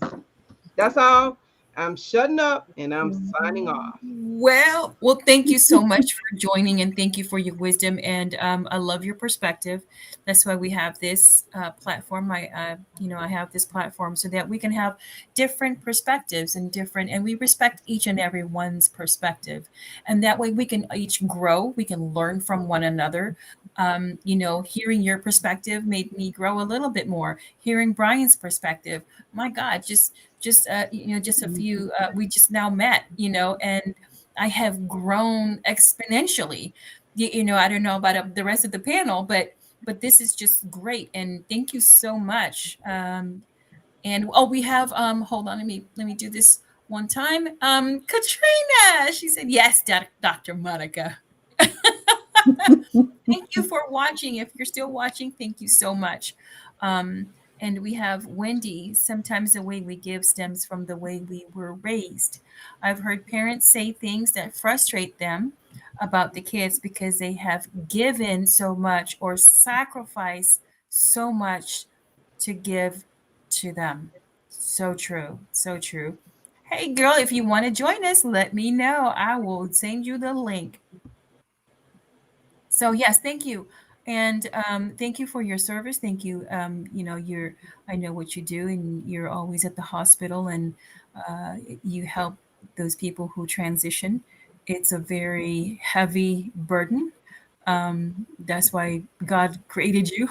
That's all. I'm shutting up and I'm signing off. Well, thank you so much for joining and thank you for your wisdom. And I love your perspective. That's why we have this platform. I have this platform so that we can have different perspectives and we respect each and every one's perspective. And that way we can each grow. We can learn from one another. Hearing your perspective made me grow a little bit more. Hearing Brian's perspective, my God, just a few we just now met, and I have grown exponentially. I don't know about the rest of the panel, but this is just great, and thank you so much. And we have hold on, let me do this one time. Katrina, she said yes, Dr. Monica. Thank you for watching. If you're still watching, thank you so much. And we have Wendy. Sometimes the way we give stems from the way we were raised. I've heard parents say things that frustrate them about the kids because they have given so much or sacrificed so much to give to them. So true. So true. Hey, girl, if you want to join us, let me know. I will send you the link. So yes, thank you, and thank you for your service. Thank you. I know what you do, and you're always at the hospital, and you help those people who transition. It's a very heavy burden. That's why God created you,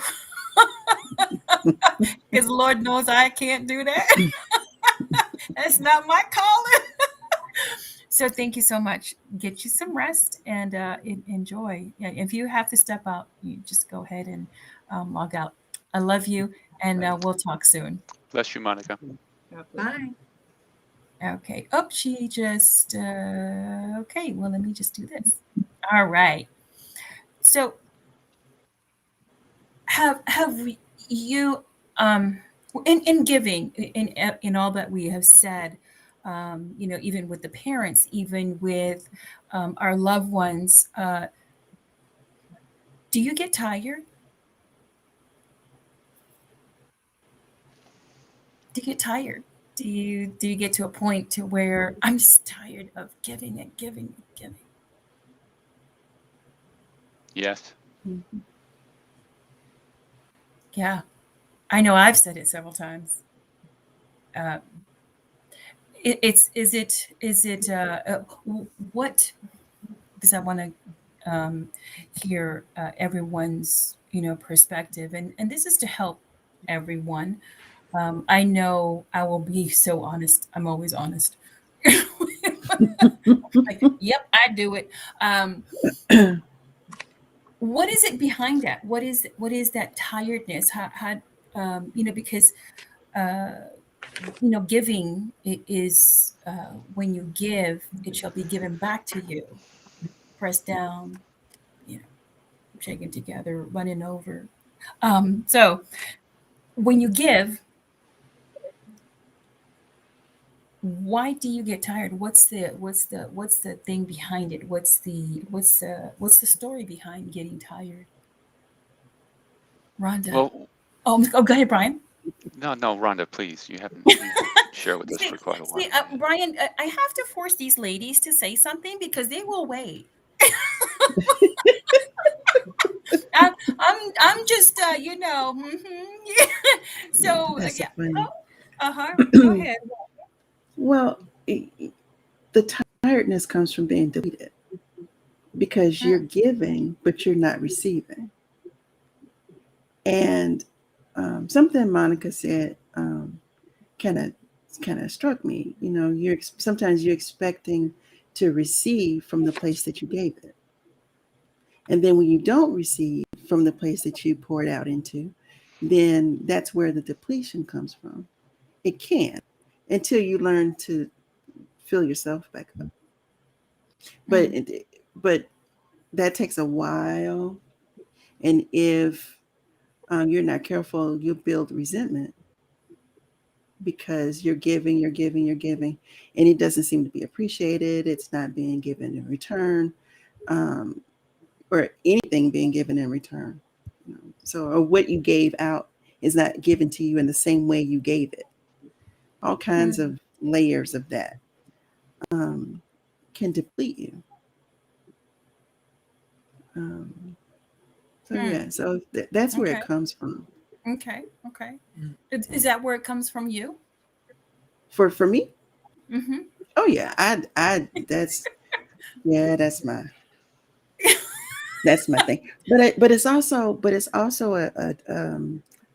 because Lord knows I can't do that. That's not my calling. So thank you so much. Get you some rest and enjoy. Yeah, if you have to step out, you just go ahead and log out. I love you, and we'll talk soon. Bless you, Monica. Bye. Okay. Oh, she just. Okay. Well, let me just do this. All right. So have you in giving in all that we have said, even with the parents, even with our loved ones, do you get tired? Do you get tired? Do you get to a point to where I'm just tired of giving and giving and giving? Yes. Yeah, I know I've said it several times. Uh, it's is it what, because I want to hear everyone's perspective, and this is to help everyone. I know I will be so honest. I'm always honest. Like, yep, I do it. What is it behind that? What is that tiredness? How because giving is when you give, it shall be given back to you, pressed down, you know, shaken together, running over. So when you give, why do you get tired? What's the thing behind it? What's the story behind getting tired? Rhonda. Well, Oh, go ahead, Brian. no, Rhonda, please. You've shared with us See, for quite a while. Brian, I have to force these ladies to say something because they will wait. I'm just yeah. So That's so yeah. funny. Uh-huh. Go ahead. Well, the tiredness comes from being depleted because you're Mm, giving, but you're not receiving. And something Monica said kind of struck me. Sometimes you're expecting to receive from the place that you gave it, and then when you don't receive from the place that you poured out into, then that's where the depletion comes from. It can, until you learn to fill yourself back up. But mm, but that takes a while, and if you're not careful, you'll build resentment because you're giving, you're giving, you're giving, and it doesn't seem to be appreciated. It's not being given in return, um, or anything being given in return. So, or what you gave out is not given to you in the same way you gave it. All kinds of layers of that um, can deplete you. Um, so yeah, so that's where it Okay. comes from. Okay. Is that where it comes from you? For me, Mm-hmm. oh yeah, that's my thing. But it's also a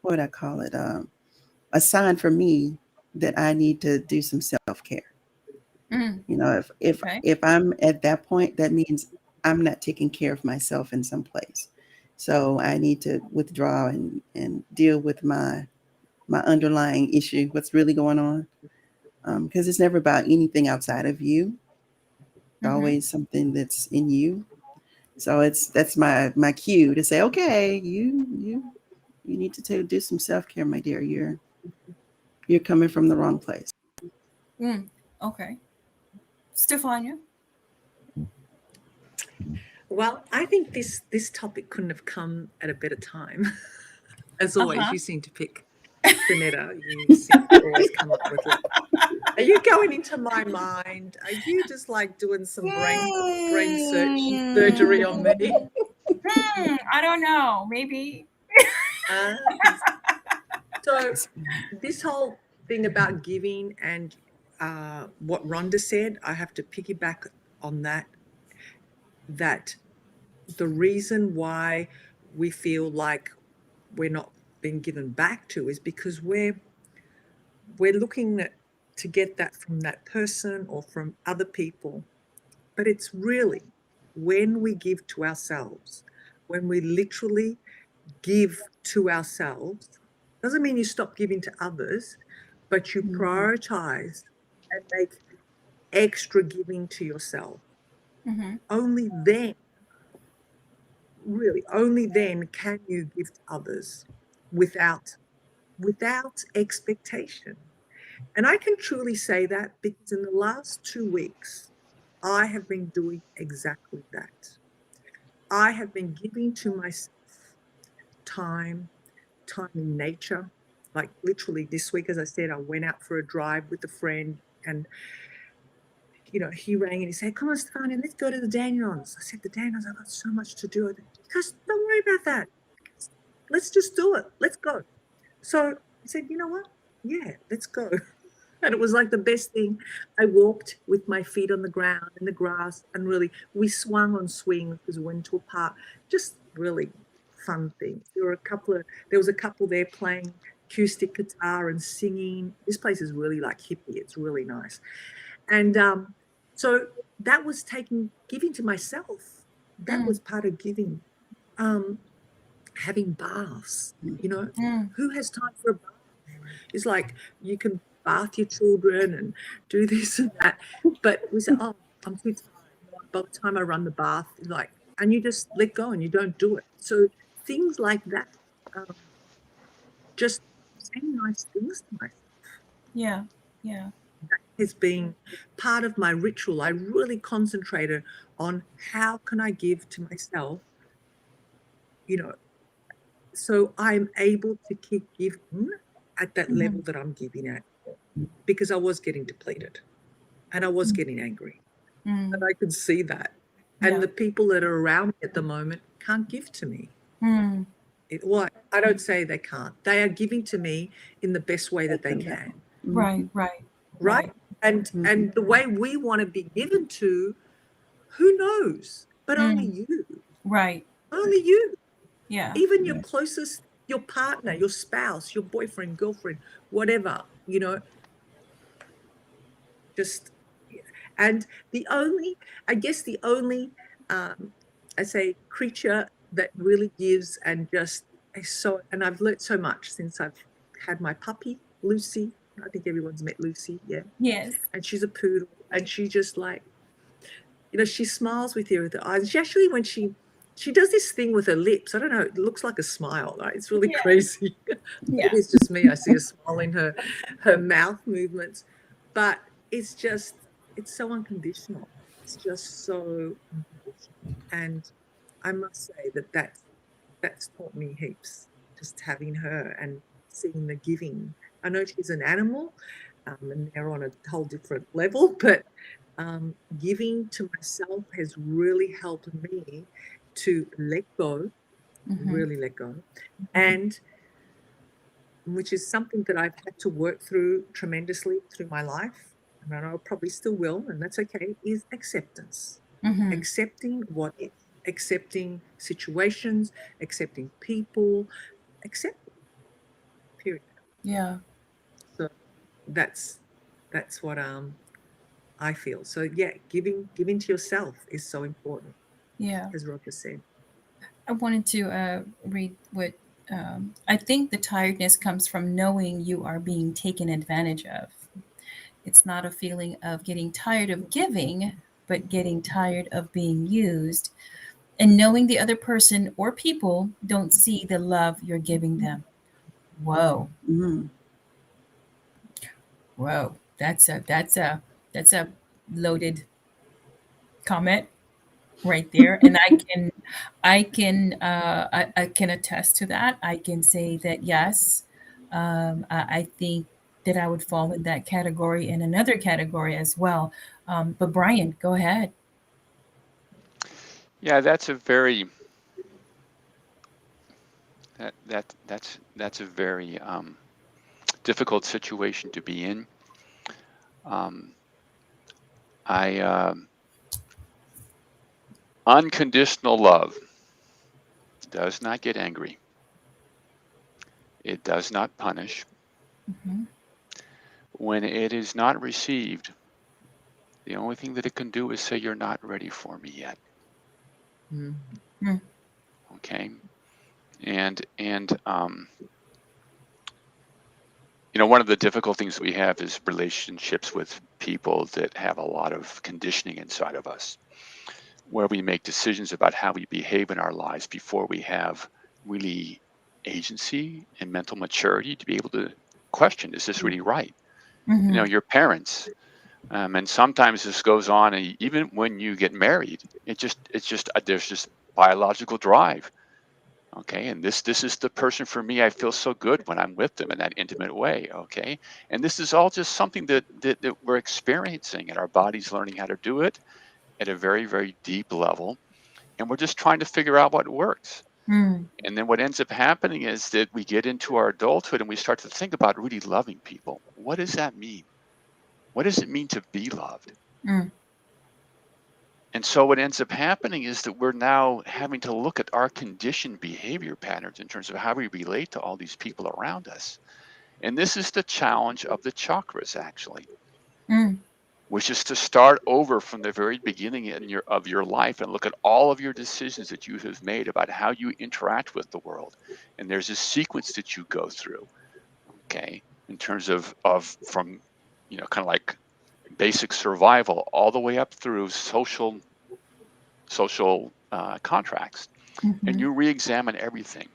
what would I call it? A sign for me that I need to do some self care. You know, Okay. if I'm at that point, that means I'm not taking care of myself in some place. So I need to withdraw and deal with my underlying issue, what's really going on. Because it's never about anything outside of you. It's Mm-hmm. always something that's in you. So that's my cue to say, okay, you need to do some self care, my dear. You're coming from the wrong place. Okay. Stefania? Well, I think this topic couldn't have come at a better time. As always, you seem to pick, Donetta, you seem to always come up with like, are you going into my mind? Are you just like doing some brain surgery on me? I don't know. Maybe. Uh, so this whole thing about giving and what Rhonda said, I have to piggyback on that the reason why we feel like we're not being given back to is because we're looking to get that from that person or from other people. But it's really when we give to ourselves, when we literally give to ourselves, doesn't mean you stop giving to others, but you prioritize and make extra giving to yourself. Mm-hmm. Only then, really, only then can you give to others without expectation. And I can truly say that because in the last 2 weeks, I have been doing exactly that. I have been giving to myself time in nature. Like literally this week, as I said, I went out for a drive with a friend and, he rang and he said, come on, Stefania, let's go to the Daniels. I said, the Daniels, I've got so much to do. Because don't worry about that. Let's just do it. Let's go. So I said, you know what? Yeah, let's go. And it was like the best thing. I walked with my feet on the ground in the grass and really, we swung on swings because we went to a park. Just really fun things. There was a couple there playing acoustic guitar and singing. This place is really like hippie. It's really nice. And so that was giving to myself. That was part of giving. Having baths, who has time for a bath? It's like you can bath your children and do this and that, but we say, oh, I'm too tired. By the time I run the bath, and you just let go and you don't do it. So things like that, just saying nice things to myself. Yeah. That has been part of my ritual. I really concentrated on how can I give to myself, so I'm able to keep giving at that level that I'm giving at, because I was getting depleted and I was getting angry and I could see that. And the people that are around me at the moment can't give to me. I don't say they can't. They are giving to me in the best way that they can. Right. And the way we want to be given to, who knows? But only you. Right. Only you. Yeah. Even your closest, your partner, your spouse, your boyfriend, girlfriend, whatever, just, and I guess the only, I say, creature that really gives and just is so, and I've learnt so much since I've had my puppy, Lucy. I think everyone's met Lucy, yeah. Yes. And she's a poodle, and she just like, she smiles with her eyes. She actually, when she she does this thing with her lips. I don't know. It looks like a smile. Right? It's really Yeah. crazy. Yeah. Maybe it's just me. I see a smile in her mouth movements, but it's so unconditional. It's just so unconditional, and I must say that's taught me heaps. Just having her and seeing the giving. I know she's an animal, and they're on a whole different level, but giving to myself has really helped me to let go, really let go, and which is something that I've had to work through tremendously through my life, and I know I probably still will, and that's okay, is acceptance. Accepting what is, accepting situations, accepting people, accepting, period. Yeah. So that's what I feel. So yeah, giving to yourself is so important, Yeah. as Roger said. I wanted to read what I think the tiredness comes from knowing you are being taken advantage of. It's not a feeling of getting tired of giving, but getting tired of being used and knowing the other person or people don't see the love you're giving them. Whoa. Mm. Whoa. That's a loaded comment right there. And I can attest to that. I can say that yes, I think that I would fall in that category and another category as well. But Brian, go ahead. Yeah, that's a very that's a very difficult situation to be in. Um, I Unconditional love does not get angry. It does not punish. Hmm. When it is not received, the only thing that it can do is say, "You're not ready for me yet." Mm. Mm. Okay, and one of the difficult things we have is relationships with people that have a lot of conditioning inside of us, where we make decisions about how we behave in our lives before we have really agency and mental maturity to be able to question, is this really right? Hmm. Your parents, and sometimes this goes on, and even when you get married, it's just there's just biological drive. Okay, and this is the person for me. I feel so good when I'm with them in that intimate way. Okay, and this is all just something that we're experiencing, and our body's learning how to do it at a very, very deep level, and we're just trying to figure out what works. Mm. And then what ends up happening is that we get into our adulthood and we start to think about really loving people. What does that mean? What does it mean to be loved? Mm. And so what ends up happening is that we're now having to look at our conditioned behavior patterns in terms of how we relate to all these people around us. And this is the challenge of the chakras, actually, Mm. which is to start over from the very beginning of your life and look at all of your decisions that you have made about how you interact with the world. And there's a sequence that you go through, okay, in terms of from kind of like basic survival all the way up through social contracts, and Hmm. you re-examine everything.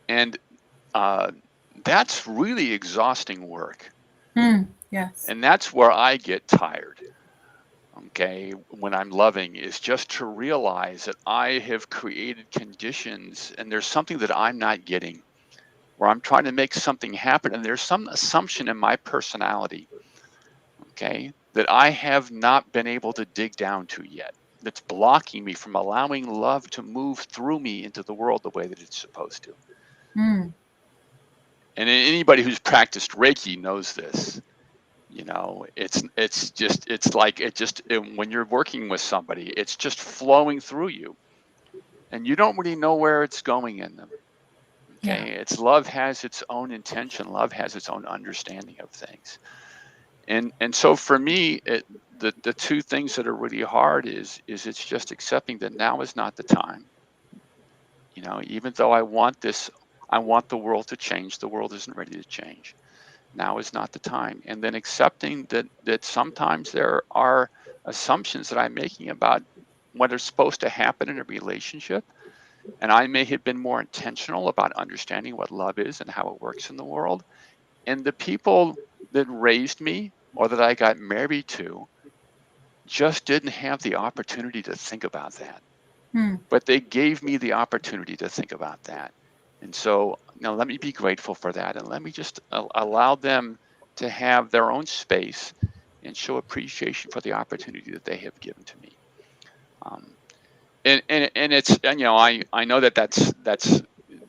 And uh, that's really exhausting work, Mm. Yes. and that's where I get tired. Okay, when I'm loving, is just to realize that I have created conditions and there's something that I'm not getting, where I'm trying to make something happen and there's some assumption in my personality, okay, that I have not been able to dig down to yet, that's blocking me from allowing love to move through me into the world the way that it's supposed to. Mm. And anybody who's practiced Reiki knows this. It's like when you're working with somebody, it's just flowing through you and you don't really know where it's going in them. Yeah. Okay, it's love has its own intention, love has its own understanding of things. And so for me, the two things that are really hard is it's just accepting that now is not the time. Even though I want the world to change, the world isn't ready to change. Now is not the time. And then accepting that sometimes there are assumptions that I'm making about what is supposed to happen in a relationship. And I may have been more intentional about understanding what love is and how it works in the world. And the people that raised me or that I got married to just didn't have the opportunity to think about that. Hmm. But they gave me the opportunity to think about that. And so now let me be grateful for that. And let me just allow them to have their own space and show appreciation for the opportunity that they have given to me. Um, and it's, and I know that's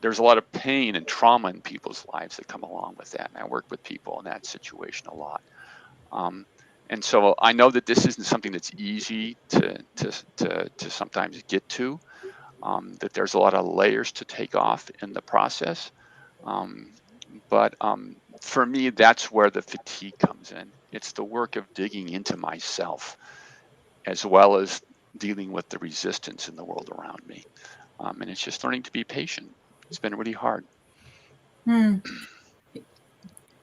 there's a lot of pain and trauma in people's lives that come along with that. And I work with people in that situation a lot. Um, and so I know that this isn't something that's easy to sometimes get to. That there's a lot of layers to take off in the process. Um, but for me, that's where the fatigue comes in. It's the work of digging into myself, as well as dealing with the resistance in the world around me. And it's just learning to be patient. It's been really hard. Hmm.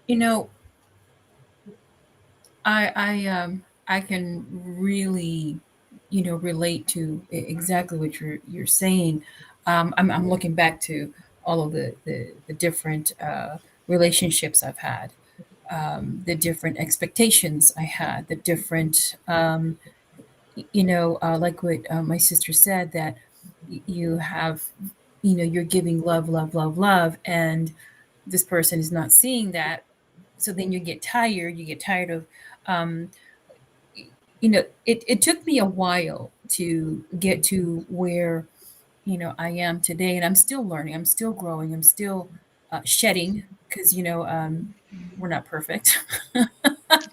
You know, I can really, relate to exactly what you're saying. I'm looking back to all of the different relationships I've had, the different expectations I had, the different, like what my sister said, that you have, you're giving love, love, love, love, and this person is not seeing that. So then you get tired of, um, it took me a while to get to where, I am today, and I'm still learning, I'm still growing, I'm still shedding, because, we're not perfect.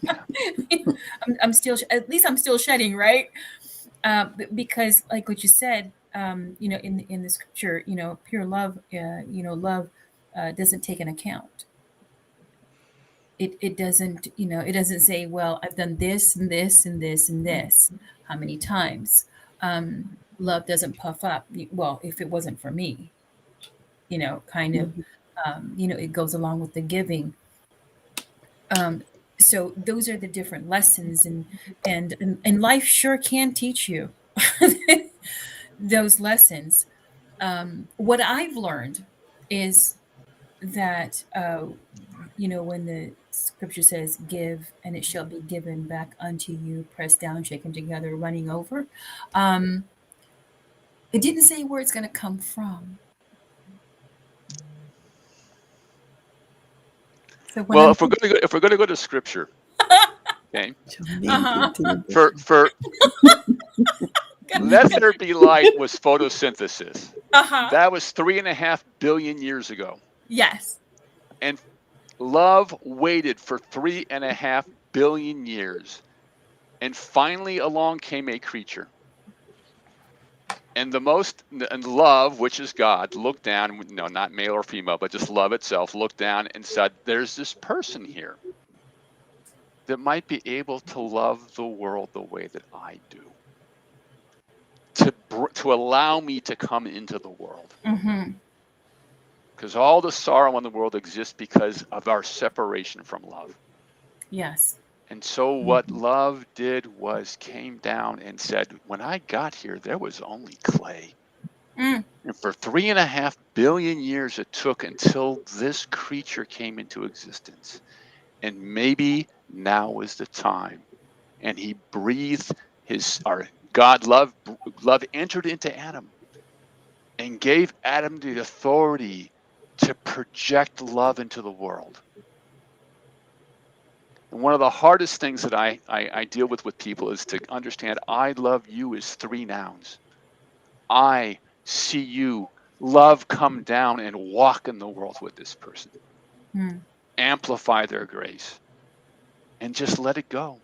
Yeah. I'm still, at least I'm still shedding, right? Because like what you said, in the scripture, pure love, love doesn't take an account. It doesn't, it doesn't say, well, I've done this and this and this and this, how many times. Love doesn't puff up. Well, if it wasn't for me, kind of, Mhm. it goes along with the giving. um, so those are the different lessons, and life sure can teach you those lessons. What I've learned is that, when the scripture says, give and it shall be given back unto you, pressed down, shaken together, running over, um, it didn't say where it's going to come from. So when Well, I'm, if we're going to go to scripture, okay, Shall make uh-huh. into a bosom. for let there be light was photosynthesis. Uh-huh. That was 3.5 billion years ago. Yes. And love waited for 3.5 billion years. And finally along came a creature. And love, which is God, looked down, no, not male or female, but just love itself, looked down and said, there's this person here that might be able to love the world the way that I do. To allow me to come into the world. Mm-hmm. Because all the sorrow in the world exists because of our separation from love. Yes. And so what love did was came down and said, when I got here, there was only clay. Mm. And for 3.5 billion years, it took until this creature came into existence. And maybe now is the time. And he breathed God, love entered into Adam and gave Adam the authority to project love into the world. And one of the hardest things that I deal with people is to understand I love you is 3 nouns. I see you, love come down and walk in the world with this person. Mm. Amplify their grace and just let it go.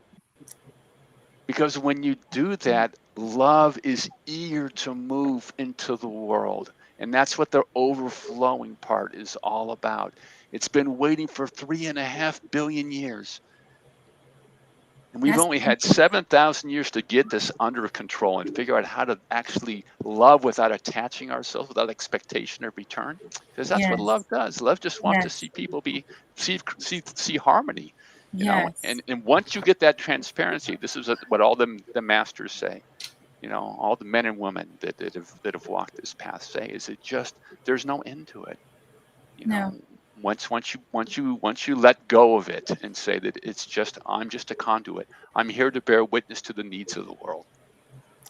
Because when you do that, love is eager to move into the world. And that's what the overflowing part is all about. It's been waiting for 3.5 billion years. And we've That's only had 7,000 years to get this under control and figure out how to actually love without attaching ourselves, without expectation of return. Because that's what yes. love does. Love just wants to Yes. see people see harmony, Yes. And once you get that transparency, this is what all the masters say. all the men and women that have walked this path say, is it just, there's no end to it. No. Once you let go of it and say that I'm just a conduit. I'm here to bear witness to the needs of the world.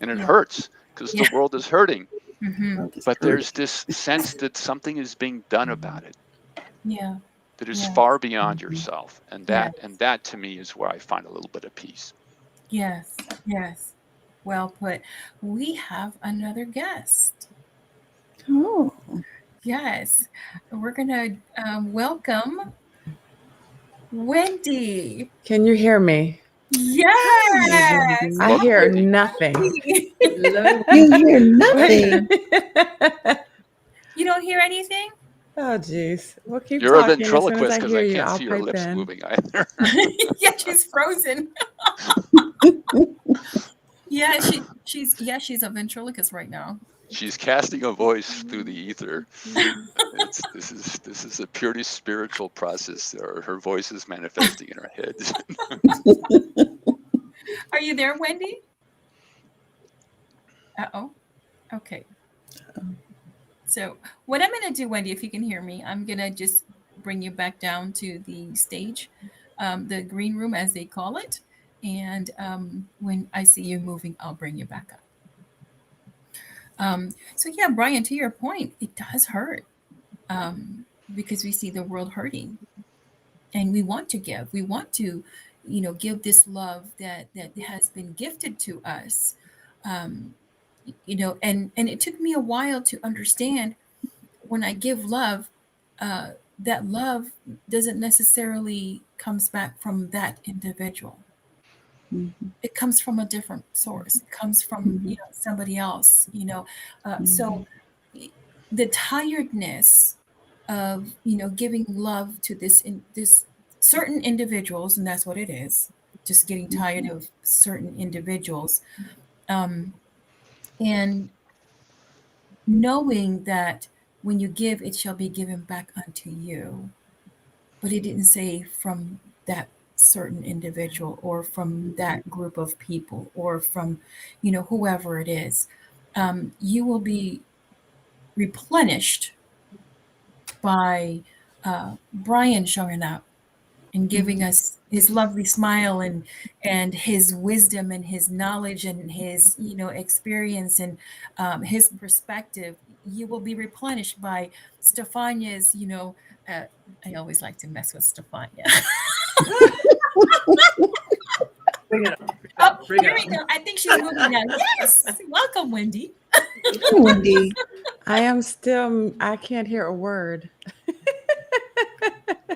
And it hurts because the world is hurting. Mm-hmm. But there's this sense that something is being done about it. Yeah. That is Yeah. far beyond yourself. And Yes. that to me is where I find a little bit of peace. Yes. Yes. Well put. We have another guest. Oh, Yes. We're going to welcome Wendy. Can you hear me? Yes. I Welcome, hear Wendy. nothing. Hello. you hear nothing. You don't hear anything? Oh, geez. We'll keep You're a talking. As soon as ventriloquist I because hear I you, can't I'll see your pipe lips in. moving either. Yeah, she's frozen. Yeah, she's a ventriloquist right now. She's casting a voice through the ether. This is a purely spiritual process. Her voice is manifesting in her head. Are you there, Wendy? Uh-oh. Okay. So what I'm going to do, Wendy, if you can hear me, I'm going to just bring you back down to the stage, the green room, as they call it. And when I see you moving, I'll bring you back up. So yeah, Brian, to your point, it does hurt because we see the world hurting, and we want to give. We want to, give this love that has been gifted to us. And it took me a while to understand when I give love, that love doesn't necessarily comes back from that individual. Mhm. It comes from a different source. It comes from somebody else. So the tiredness of giving love to this certain individuals, and that's what it is. Just getting tired of certain individuals, and knowing that when you give, it shall be given back unto you. But he didn't say from that certain individual or from that group of people or from, whoever it is. You will be replenished by Brian showing up and giving us his lovely smile and his wisdom and his knowledge and his experience and his perspective. You will be replenished by Stefania's. I always like to mess with Stefania. Bring it up. Oh, Bring here it we up. go. I think she's moving now. Yes, welcome, Wendy. Hey, Wendy. I can't hear a word.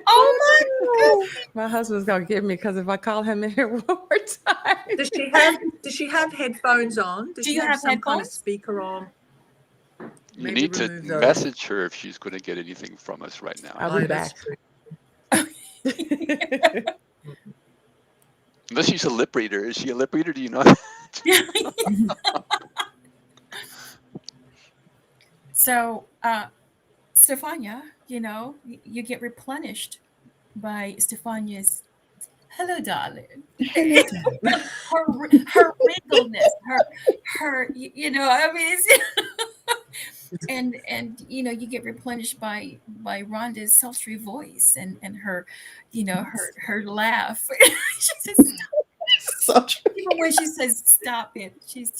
Oh my goodness. My husband's going to get me because if I call him in here one more time. Does she have headphones on? Does Do she you have some kind of headphones? speaker on? You Maybe need to remove those. message her if she's going to get anything from us right now. I'll be that's back. true. Unless she's a lip reader. Is she a lip reader? Do you know that? So, Stefania, you get replenished by Stefania's hello, darling. Hello, darling. her wriggleness, her, I mean, and you get replenished by Rhonda's sultry voice and her, her laugh. She says, So true. even when she says stop it, she's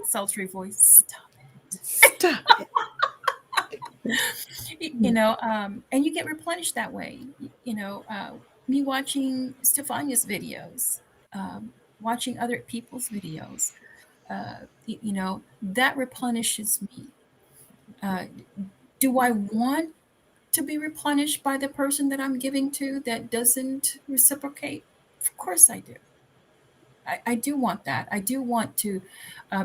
sultry voice, stop it. Stop it. And you get replenished that way. Me watching Stefania's videos, watching other people's videos, that replenishes me. Do I want to be replenished by the person that I'm giving to that doesn't reciprocate? Of course I do. I do want that. I do want to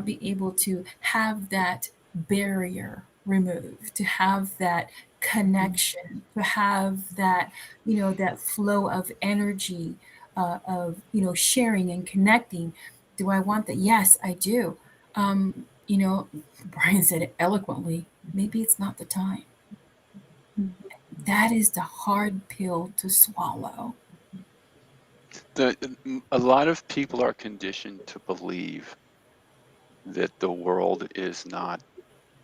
be able to have that barrier removed, to have that connection, to have that, that flow of energy, of, sharing and connecting. Do I want that? Yes, I do. Brian said it eloquently. Maybe it's not the time. That is the hard pill to swallow. A lot of people are conditioned to believe that the world is not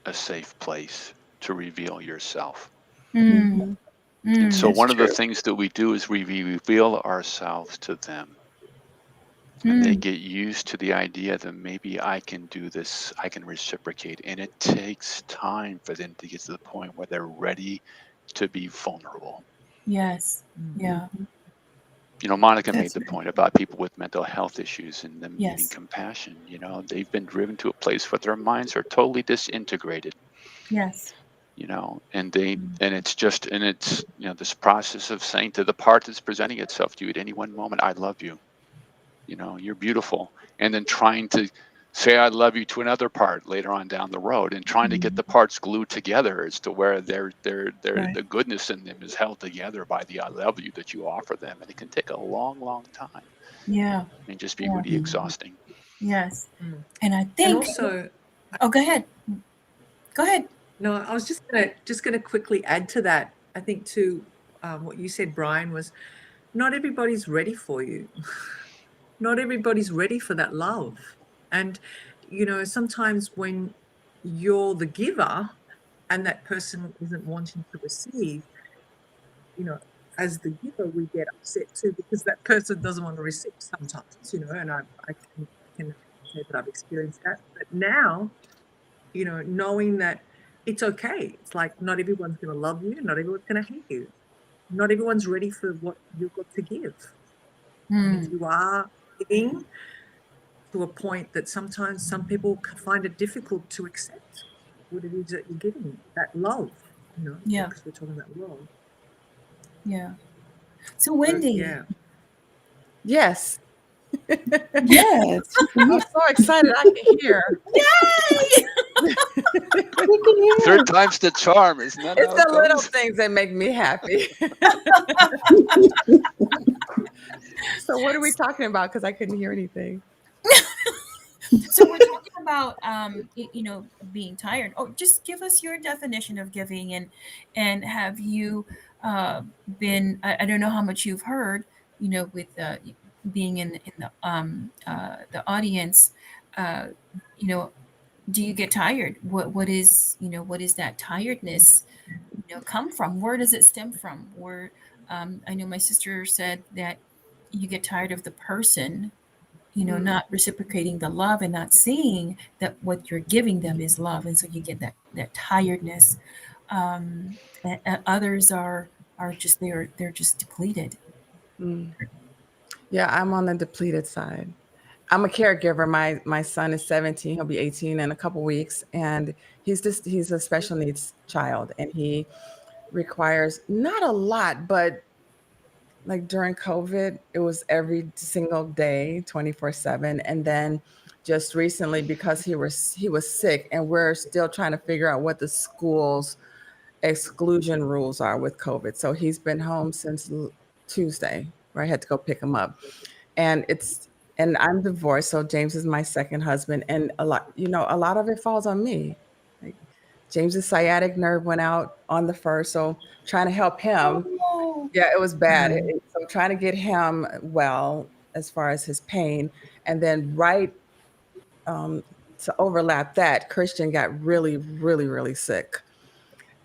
a safe place to reveal yourself. Mm, And so That's one of the true. things that we do is we reveal ourselves to them. And they mm, get used to the idea that maybe I can do this, I can reciprocate. And it takes time for them to get to the point where they're ready to be vulnerable. yes. Yeah. Monica made That's the right. point about people with mental health issues and them needing Yes. compassion. They've been driven to a place where their minds are totally disintegrated, Yes. and it's this process of saying to the part that's presenting itself to you at any one moment, I love you. You're beautiful. And then trying to say I love you to another part later on down the road, and trying to get the parts glued together as to where Right. the goodness in them is held together by the I love you that you offer them. And it can take a long, long time Yeah. and just be Yeah. really exhausting. Yes. Mm. And I And think, also, oh, go ahead. Go ahead. no, I was just gonna quickly add to that. I think to what you said, Brian, was not everybody's ready for you. Not everybody's ready for that love. And sometimes when you're the giver and that person isn't wanting to receive, you know, as the giver, we get upset too because that person doesn't want to receive sometimes, and I can say that I've experienced that. But now, knowing that it's okay. It's like not everyone's going to love you, not everyone's going to hate you. Not everyone's ready for what you've got to give. And if Mm, you are giving to a point that sometimes some people find it difficult to accept what it is that you're giving, that love, yeah. because we're talking about love. Yeah. So, So, Wendy. yeah. Yes. Yes, you can I'm hear. so excited I can hear. Yay! We can hear. Third time's the charm, isn't that It's how it the little goes? things that make me happy. So what are we talking about? Because I couldn't hear anything. So we're talking about being tired. Oh, just give us your definition of giving, and have you uh been, I don't know how much you've heard, with being in the audience, uh you know do you get tired? What is that tiredness come from? Where does it stem from? Where I know my sister said that you get tired of the person not reciprocating the love and not seeing that what you're giving them is love, and so you get that tiredness. Others are just they're just depleted. Mm. Yeah, I'm on the depleted side. I'm a caregiver. My son is 17. He'll be 18 in a couple weeks, and he's a special needs child, and he requires not a lot, but like during COVID, it was every single day, 24/7. And then just recently, because he was sick, and we're still trying to figure out what the school's exclusion rules are with COVID. So he's been home since Tuesday, where I had to go pick him up. And I'm divorced, so James is my second husband, and a lot of it falls on me. Like James's sciatic nerve went out on the first, so trying to help him. Oh. Yeah, it was bad. So trying to get him well as far as his pain, and then right um, to overlap that, Christian got really, really, really sick.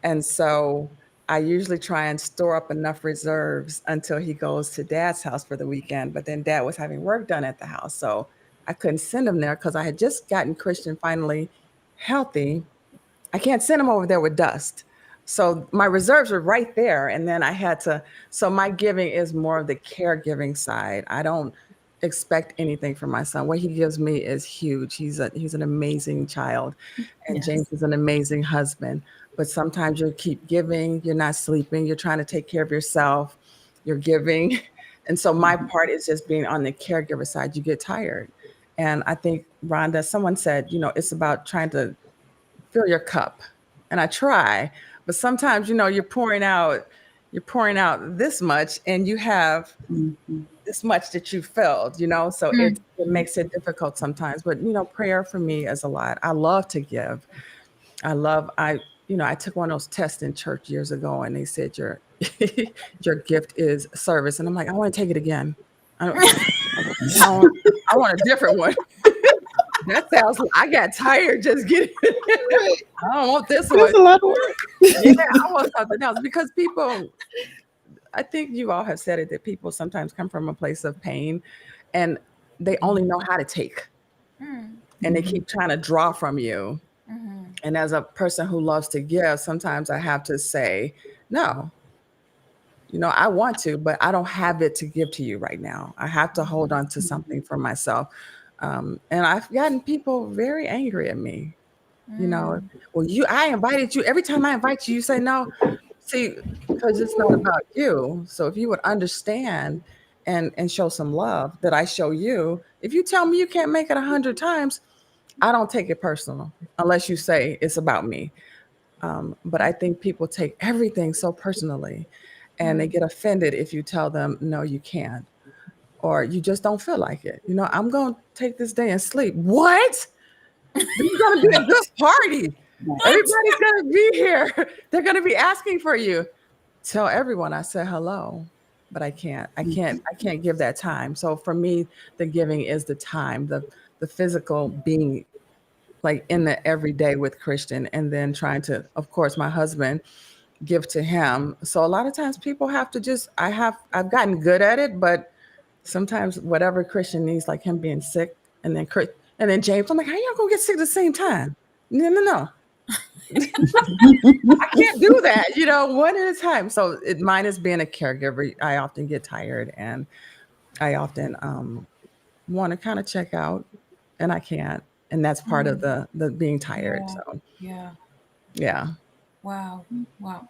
And so I usually try and store up enough reserves until he goes to dad's house for the weekend. But then dad was having work done at the house. So I couldn't send him there because I had just gotten Christian finally healthy. I can't send him over there with dust. So my reserves were right there. And then I had to, so my giving is more of the caregiving side. I don't expect anything from my son. What he gives me is huge. He's an amazing child. And James Yes. is an amazing husband. But sometimes you keep giving, you're not sleeping, you're trying to take care of yourself, you're giving. And so my part is just being on the caregiver side. You get tired. And I think, Rhonda, someone said, it's about trying to fill your cup. And I try, but sometimes, you're pouring out this much and you have Mhm. this much that you filled, so Mm. it makes it difficult sometimes. But, prayer for me is a lot. I love to give. I took one of those tests in church years ago and they said your gift is service. And I'm like, I want to take it again. I don't, I want a different one. That sounds. I got tired just getting. Right. I don't want this one. That's a lot of work. Yeah, I want something else because people. I think you all have said it that people sometimes come from a place of pain, and they only know how to take, Mm, and they keep trying to draw from you. mhm, And as a person who loves to give, sometimes I have to say, no, I want to, but I don't have it to give to you right now. I have to hold on to something for myself. And I've gotten people very angry at me. mm, Well, I invited you. Every time I invite you, you say no. See, because it's not about you. So if you would understand and show some love that I show you, if you tell me you can't make it 100 times, I don't take it personal unless you say it's about me. But I think people take everything so personally and they mm. get offended if you tell them, no, you can't, or you just don't feel like it. I'm going to take this day and sleep. What? This is going to be a good party. What? Everybody's going to be here. They're going to be asking for you. Tell everyone I said hello, but I can't. I can't give that time. So for me, the giving is the time, the physical being like in the everyday with Christian, and then trying to, of course, my husband give to him. So a lot of times people have to I've gotten good at it, but sometimes whatever Christian needs, like him being sick, and then James, I'm like, how y'all gonna get sick at the same time? No. I can't do that, one at a time. So mine is being a caregiver. I often get tired and I often want to kind of check out and I can't. And that's part of the being tired. Yeah. So Yeah. yeah. Wow. Wow.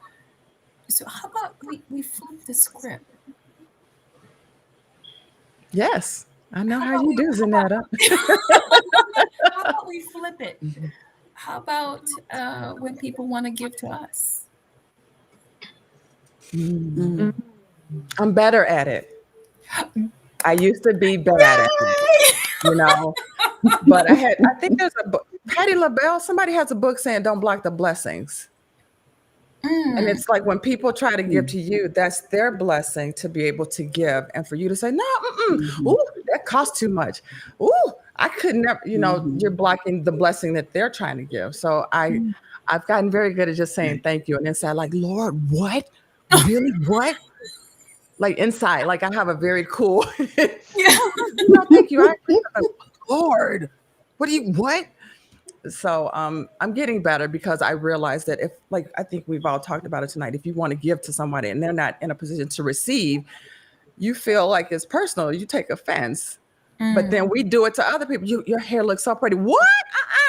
So how about we flip the script? Yes. I know how about you we- do, Zanetta. How about we flip it? How about when people want to give to us? I'm better at it. I used to be bad at it, but I think there's a book, Patti LaBelle, somebody has a book saying don't block the blessings. And it's like when people try to give to you, that's their blessing to be able to give. And for you to say, no, ooh, that costs too much. Ooh, I could never, you're blocking the blessing that they're trying to give. So I've gotten very good at just saying thank you. And inside, like, Lord, what? Really? What? Like inside, like I have a very cool, Yeah. thank you. Lord, what? So I'm getting better because I realize that I think we've all talked about it tonight, if you want to give to somebody and they're not in a position to receive, you feel like it's personal, you take offense. But then we do it to other people. Your hair looks so pretty. What?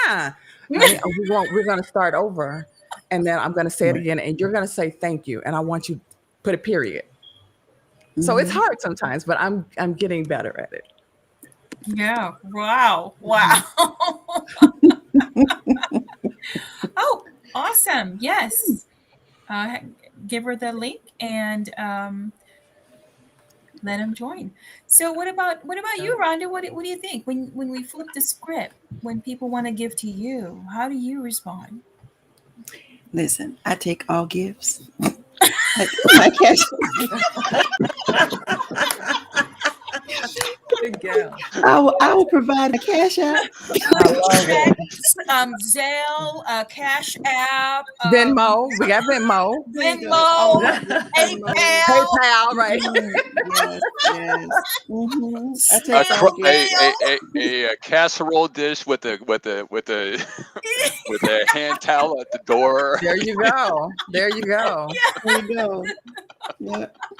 Honey, we're going to start over. And then I'm going to say it again. And you're going to say thank you. And I want you to put a period. So it's hard sometimes, but I'm getting better at it. Yeah. Wow. Oh, awesome. Yes. Give her the link and let him join. So what about you, Rhonda? What do you think when we flip the script, when people want to give to you, how do you respond? Listen, I take all gifts. My cash. Good girl. I will provide a cash app. Zelle, Cash App, Venmo. We got Venmo. PayPal, right? Yes. I A, take all gifts. a casserole dish with a with a hand towel at the door. There you go. There you go.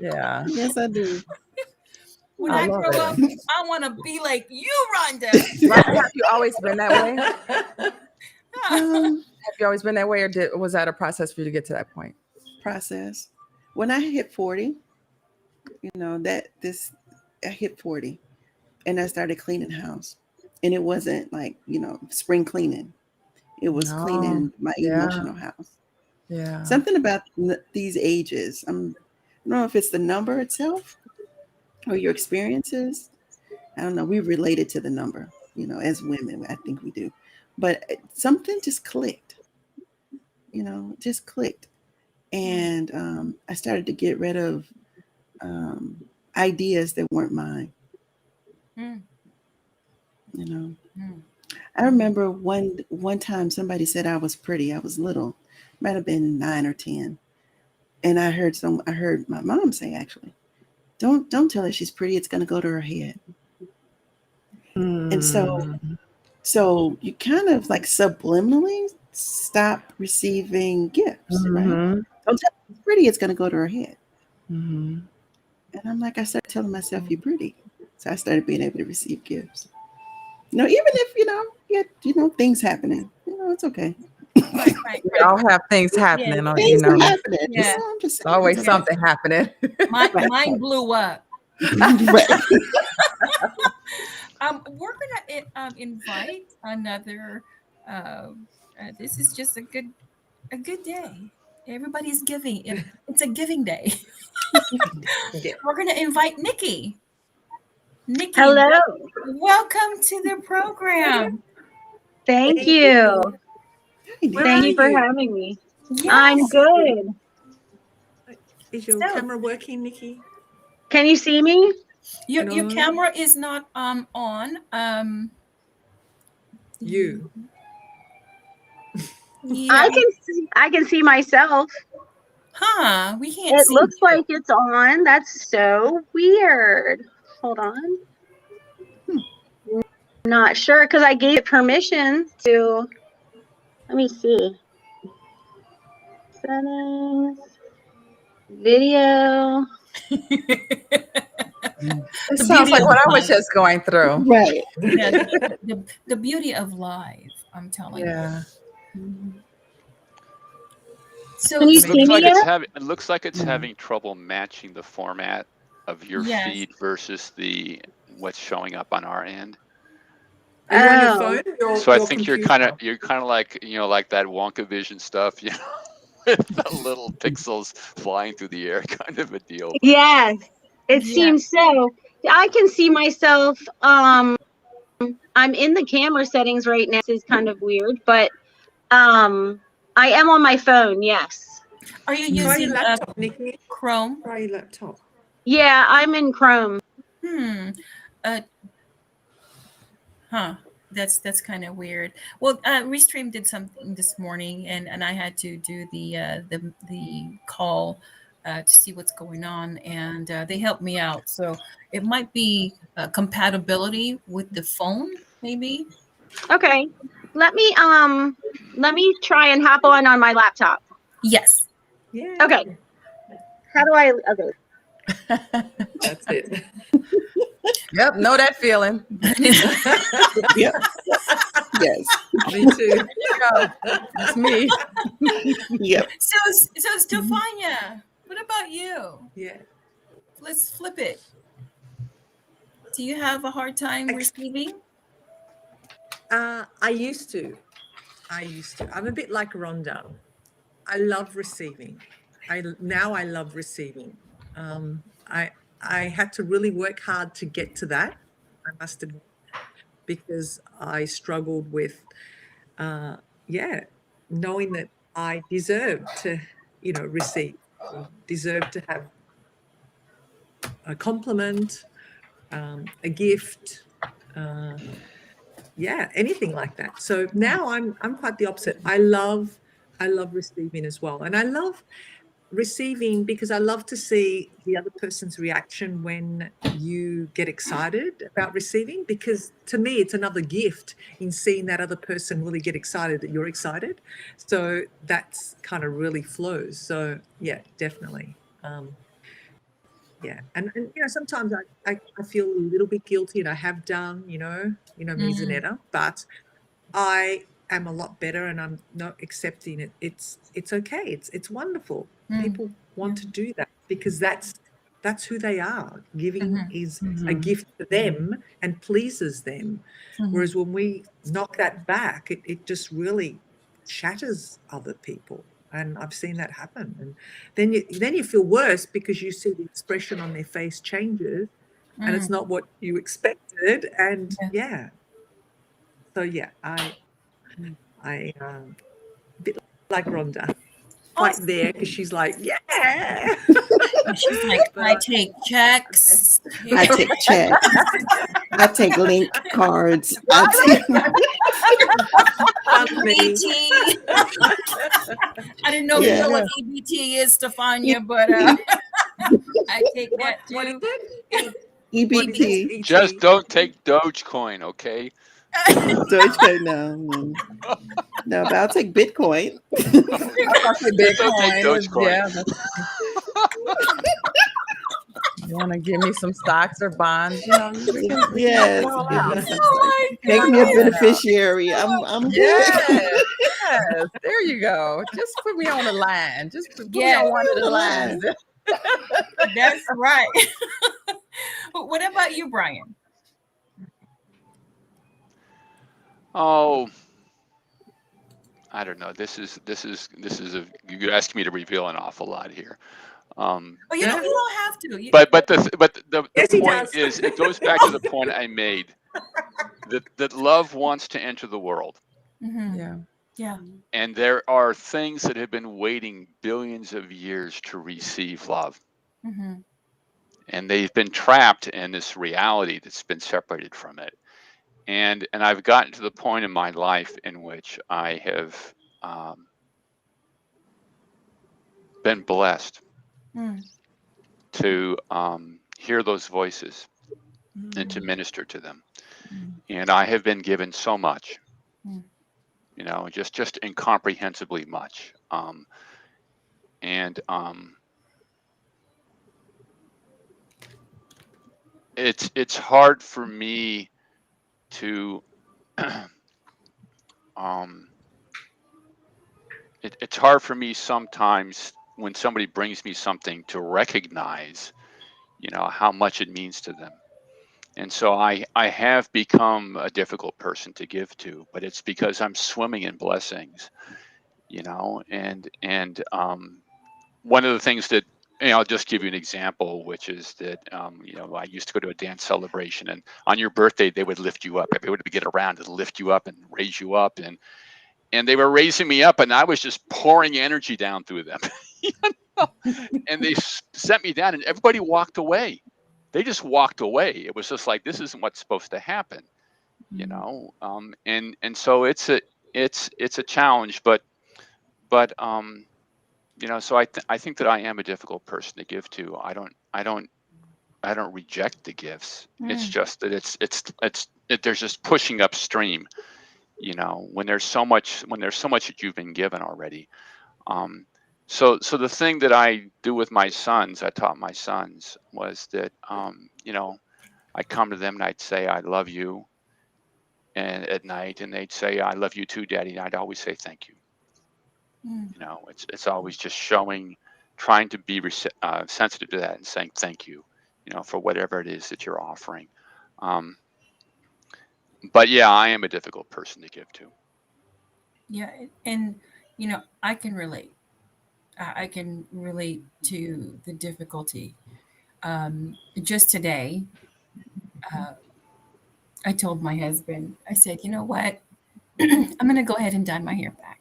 Yeah. Yes, I do. When I grow up, I want to be like you, Rhonda. Rhonda, have you always been that way? Have you always been that way, or was that a process for you to get to that point? Process. When I hit 40, I hit 40, and I started cleaning house, and it wasn't like spring cleaning. It was cleaning my emotional house. Yeah. Something about these ages. I don't know if it's the number itself or your experiences. I don't know. We related to the number, as women. I think we do. But something just clicked, just clicked. And I started to get rid of ideas that weren't mine. I remember one time somebody said I was pretty. I was little, might have been 9 or 10, and I heard my mom say actually, don't tell her she's pretty. It's gonna go to her head. And so you kind of like subliminally stop receiving gifts, right? Mhm. Don't tell her she's pretty. It's gonna go to her head. Mhm. And I'm like, I started telling myself you're pretty, so I started being able to receive gifts. Even if things happening, it's okay. Right, right, We right. all have things Yeah, happening, or Things are happening. Yeah. I'm just it's always saying. something happening. Mine blew up. Right. We're gonna invite another. This is just a good day. Everybody's giving. It's a giving day. Yeah. We're gonna invite Nikki. Nikki, Hello. welcome to the program. Thank Hey, you. Where Thank are you for you? having me. Yes. I'm good. Is your So- camera working, Nikki? Can you see me? Your No. camera is not on. You. Yeah. I can see myself. Huh? We can't It see. looks you. like it's on. That's so weird. Hold on. Not sure because I gave it permission to. Let me see. Settings. Video. It Sounds sounds like of what I was life. just going through. right. Yeah, the beauty of live. I'm telling you. Yeah. So Can you It see looks me like yet? it's having trouble matching the format of your Yes. feed versus what's showing up on our end. Are you on your Oh. phone? Or So I your think computer? you're kind of like like that Wonka Vision stuff, with the little pixels flying through the air, kind of a deal. But Yes. It Yeah. seems so. I can see myself. I'm in the camera settings right now. This is kind of weird, but I am on my phone. Yes. Are you Try using your laptop, Nikki. Chrome? Try your laptop. Yeah, I'm in Chrome. Uh, huh. That's kind of weird. Well, Restream did something this morning, and I had to do the call to see what's going on, and they helped me out. So it might be compatibility with the phone, maybe. Okay. Let me try and hop on my laptop. Yes. Yeah. Okay. How do I okay. That's it. Yep. Know that feeling. Yep. Yes. Me too. There you go. That's me. Yep. So Stefania, what about you? Yeah. Let's flip it. Do you have a hard time Ex- receiving? I used to. I'm a bit like Rhonda. I love receiving. Now I love receiving. I had to really work hard to get to that. I must admit, because I struggled with, knowing that I deserved to, receive, deserved to have a compliment, a gift, anything like that. So now I'm quite the opposite. I love receiving as well, and I love receiving because I love to see the other person's reaction when you get excited about receiving, because to me it's another gift in seeing that other person really get excited that you're excited. So that's kind of really flows. So yeah, definitely. And sometimes I feel a little bit guilty, and I have done, me, Zanetta, but I am a lot better, and I'm not accepting it. It's okay. It's wonderful. People want to do that because that's who they are. Giving is a gift to them and pleases them. Whereas when we knock that back, it just really shatters other people. And I've seen that happen. And then you feel worse because you see the expression on their face changes, and it's not what you expected. And so I a bit like Rhonda, quite Awesome. there, because she's like, yeah. She's like, I take checks. I take checks. I take link cards. I Funny. EBT. I didn't know if you Yeah. know what EBT is, Stefania, but I take that What is too. it? What is EBT. ET? Just don't take Dogecoin, okay? Dogecoin, no. No, but I'll take Bitcoin. I was about to say Just don't take Bitcoin. Dogecoin. Yeah. You want to give me some stocks or bonds? We can work it Yes, all give out. me some. Oh my We can Make work me a all that goodness. out. beneficiary. I'm good. Yes, yes. There you go. Just put me on the line. Just put me Yes, on one of the The lines. line. that's right. What about you, Brian? Oh, I don't know. You're asking me to reveal an awful lot here. Um, Oh, Yeah. you don't have to. but the Yes, he point does. is, it goes back to the point I made that love wants to enter the world, Mhm. Yeah. Yeah. and there are things that have been waiting billions of years to receive love, Mhm. and they've been trapped in this reality that's been separated from it. And I've gotten to the point in my life in which I have um, been blessed Mm. to hear those voices and to Mm. minister to them. Mm. And I have been given so much, Mm. just incomprehensibly much. And it's hard for me to um, it's hard for me sometimes when somebody brings me something to recognize, how much it means to them. And so I have become a difficult person to give to, but it's because I'm swimming in blessings, and one of the things that, I'll just give you an example, which is that, I used to go to a dance celebration, and on your birthday, they would lift you up. Everybody would get around and lift you up and raise you up. And they were raising me up, and I was just pouring energy down through them. you know? And they sent me down, and everybody walked away. They just walked away. It was just like, this isn't what's supposed to happen, and so it's a challenge, but so I think that I am a difficult person to give to. I don't reject the gifts. It's Mm. just that there's just pushing upstream, when there's so much that you've been given already. So the thing that I do with my sons, I taught my sons, was that, I'd come to them and I'd say, I love you, and at night, and they'd say, I love you too, Daddy. And I'd always say thank you. Mm. It's always just trying to be sensitive to that and saying thank you, for whatever it is that you're offering. Um, but yeah, I am a difficult person to give to. Yeah, and I can relate. I can relate to the difficulty. Just today, uh, I told my husband, I said, you know what? I'm going to go ahead and dye my hair back.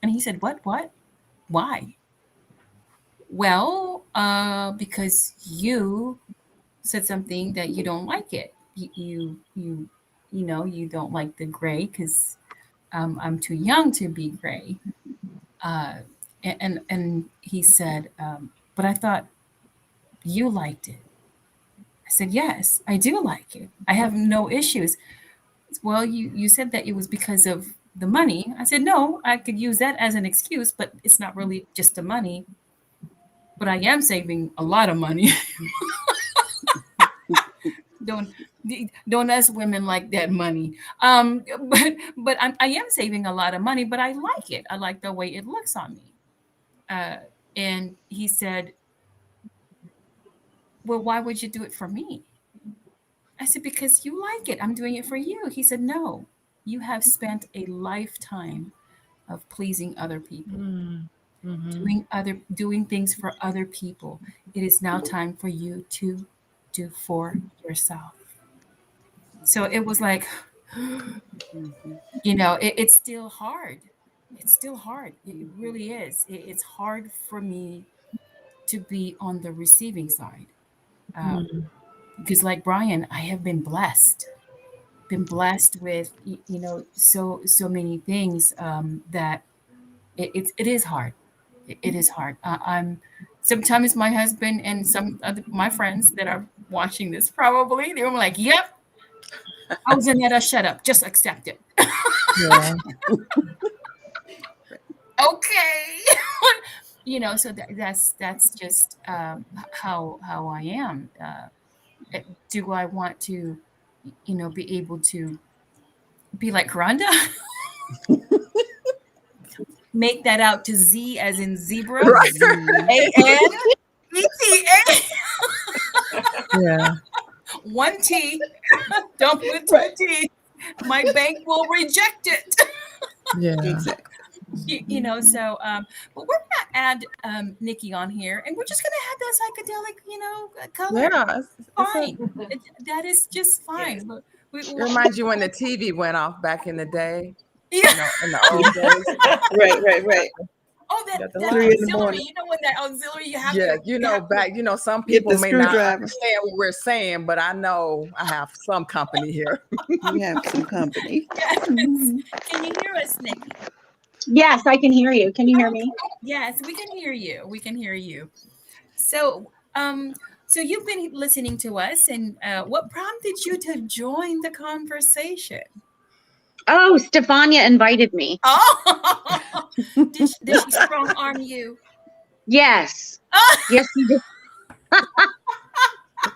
And he said, what? What? Why? Well, because you said something that you don't like it. You don't like the gray because I'm too young to be gray. Uh, and he said, but I thought you liked it. I said, yes, I do like it. I have no issues. Well, you said that it was because of the money. I said, no, I could use that as an excuse, but it's not really just the money. But I am saving a lot of money. don't don't us women like that money. But I am saving a lot of money, but I like it. I like the way it looks on me. Uh, and he said, well, why would you do it for me? I said, because you like it. I'm doing it for you. He said, no, you have spent a lifetime of pleasing other people, Mm. Mhm. doing things for other people. It is now time for you to do for yourself. So it was like, Mhm. it's still hard. It's still hard. It really is. It's hard for me to be on the receiving side. Um, Mm. because, like Brian, I have been blessed. been blessed with so many things that it is hard. It is hard. I'm sometimes my husband and some other my friends that are watching this probably they were like, "Yep, I was in that. Shut up, just accept it." Yeah. Okay. So that's just how I am. Do I want to be able to be like Rhonda? Make that out to Z as in zebra. Right. ANETA. Yeah. One T. Don't put two T's. My bank will reject it. Yeah. Exactly. But we're gonna add Nikki on here, and we're just gonna have that psychedelic, color. Yeah. Fine. That is just fine. Yes. But It reminds you when the TV went off back in the day. yeah. In the old days. Right. Oh, that Got the that 3 in the auxiliary. morning. When that auxiliary you have Yeah, to. You have to, some Get people the may not screwdriver. understand what we're saying, but I know I have some company here. You have some company. yes. Mhm. Can you hear us, Nikki? Yes, I can hear you. Can you hear me? Yes, we can hear you. We can hear you. So, so you've been listening to us, and what prompted you to join the conversation? Oh, Stefania invited me. Oh, did she strong arm you? Yes. Yes, she did.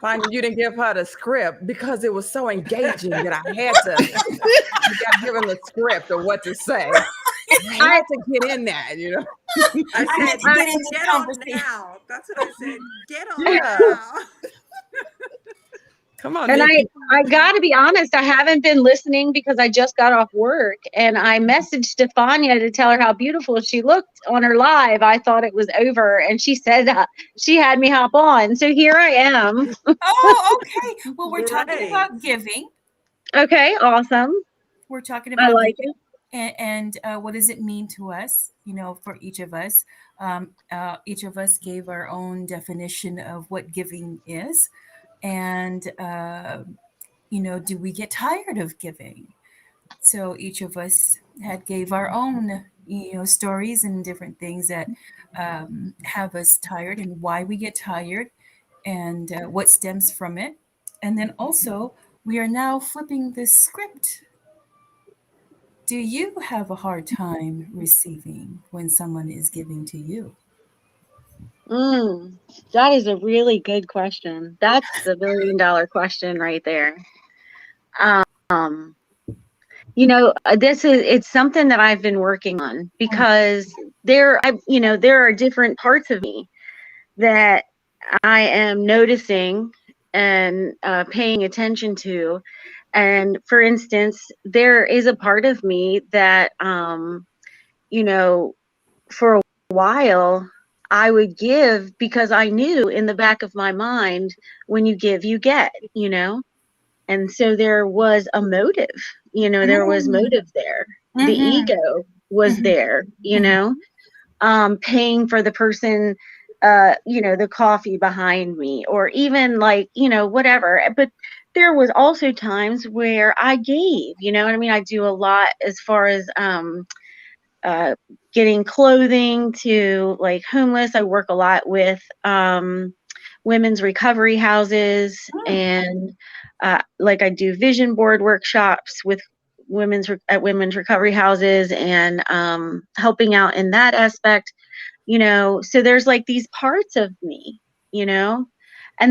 Fine, you didn't give her the script because it was so engaging that I had to. You got to give him the script of what to say. I had to get in that, I I had said, to get in this get on conversation. now. That's what I said. Get on Yeah. now. Come on, And Nikki. I got to be honest, I haven't been listening because I just got off work, and I messaged Stefania to tell her how beautiful she looked on her live. I thought it was over, and she said she had me hop on. So here I am. Oh, okay. Well, we're talking Great. about giving. Okay, awesome. We're talking I about like giving. it. And what does it mean to us, for each of us? Each of us gave our own definition of what giving is. And, do we get tired of giving? So each of us gave our own, stories and different things that have us tired and why we get tired and what stems from it. And then also, we are now flipping this script. Do you have a hard time receiving when someone is giving to you? That is a really good question. That's the $1 billion question right there. Um, it's something that I've been working on because there are different parts of me that I am noticing and paying attention to. And for instance, there is a part of me that, for a while, I would give because I knew in the back of my mind, when you give, you get, And so there was a motive, there was motive there. The ego was there, paying for the person, the coffee behind me, or even whatever. But there was also times where I gave, you know what I mean? I do a lot as far as getting clothing to like homeless. I work a lot with women's recovery houses, and I do vision board workshops with women's recovery houses, and helping out in that aspect. So there's like these parts of me, and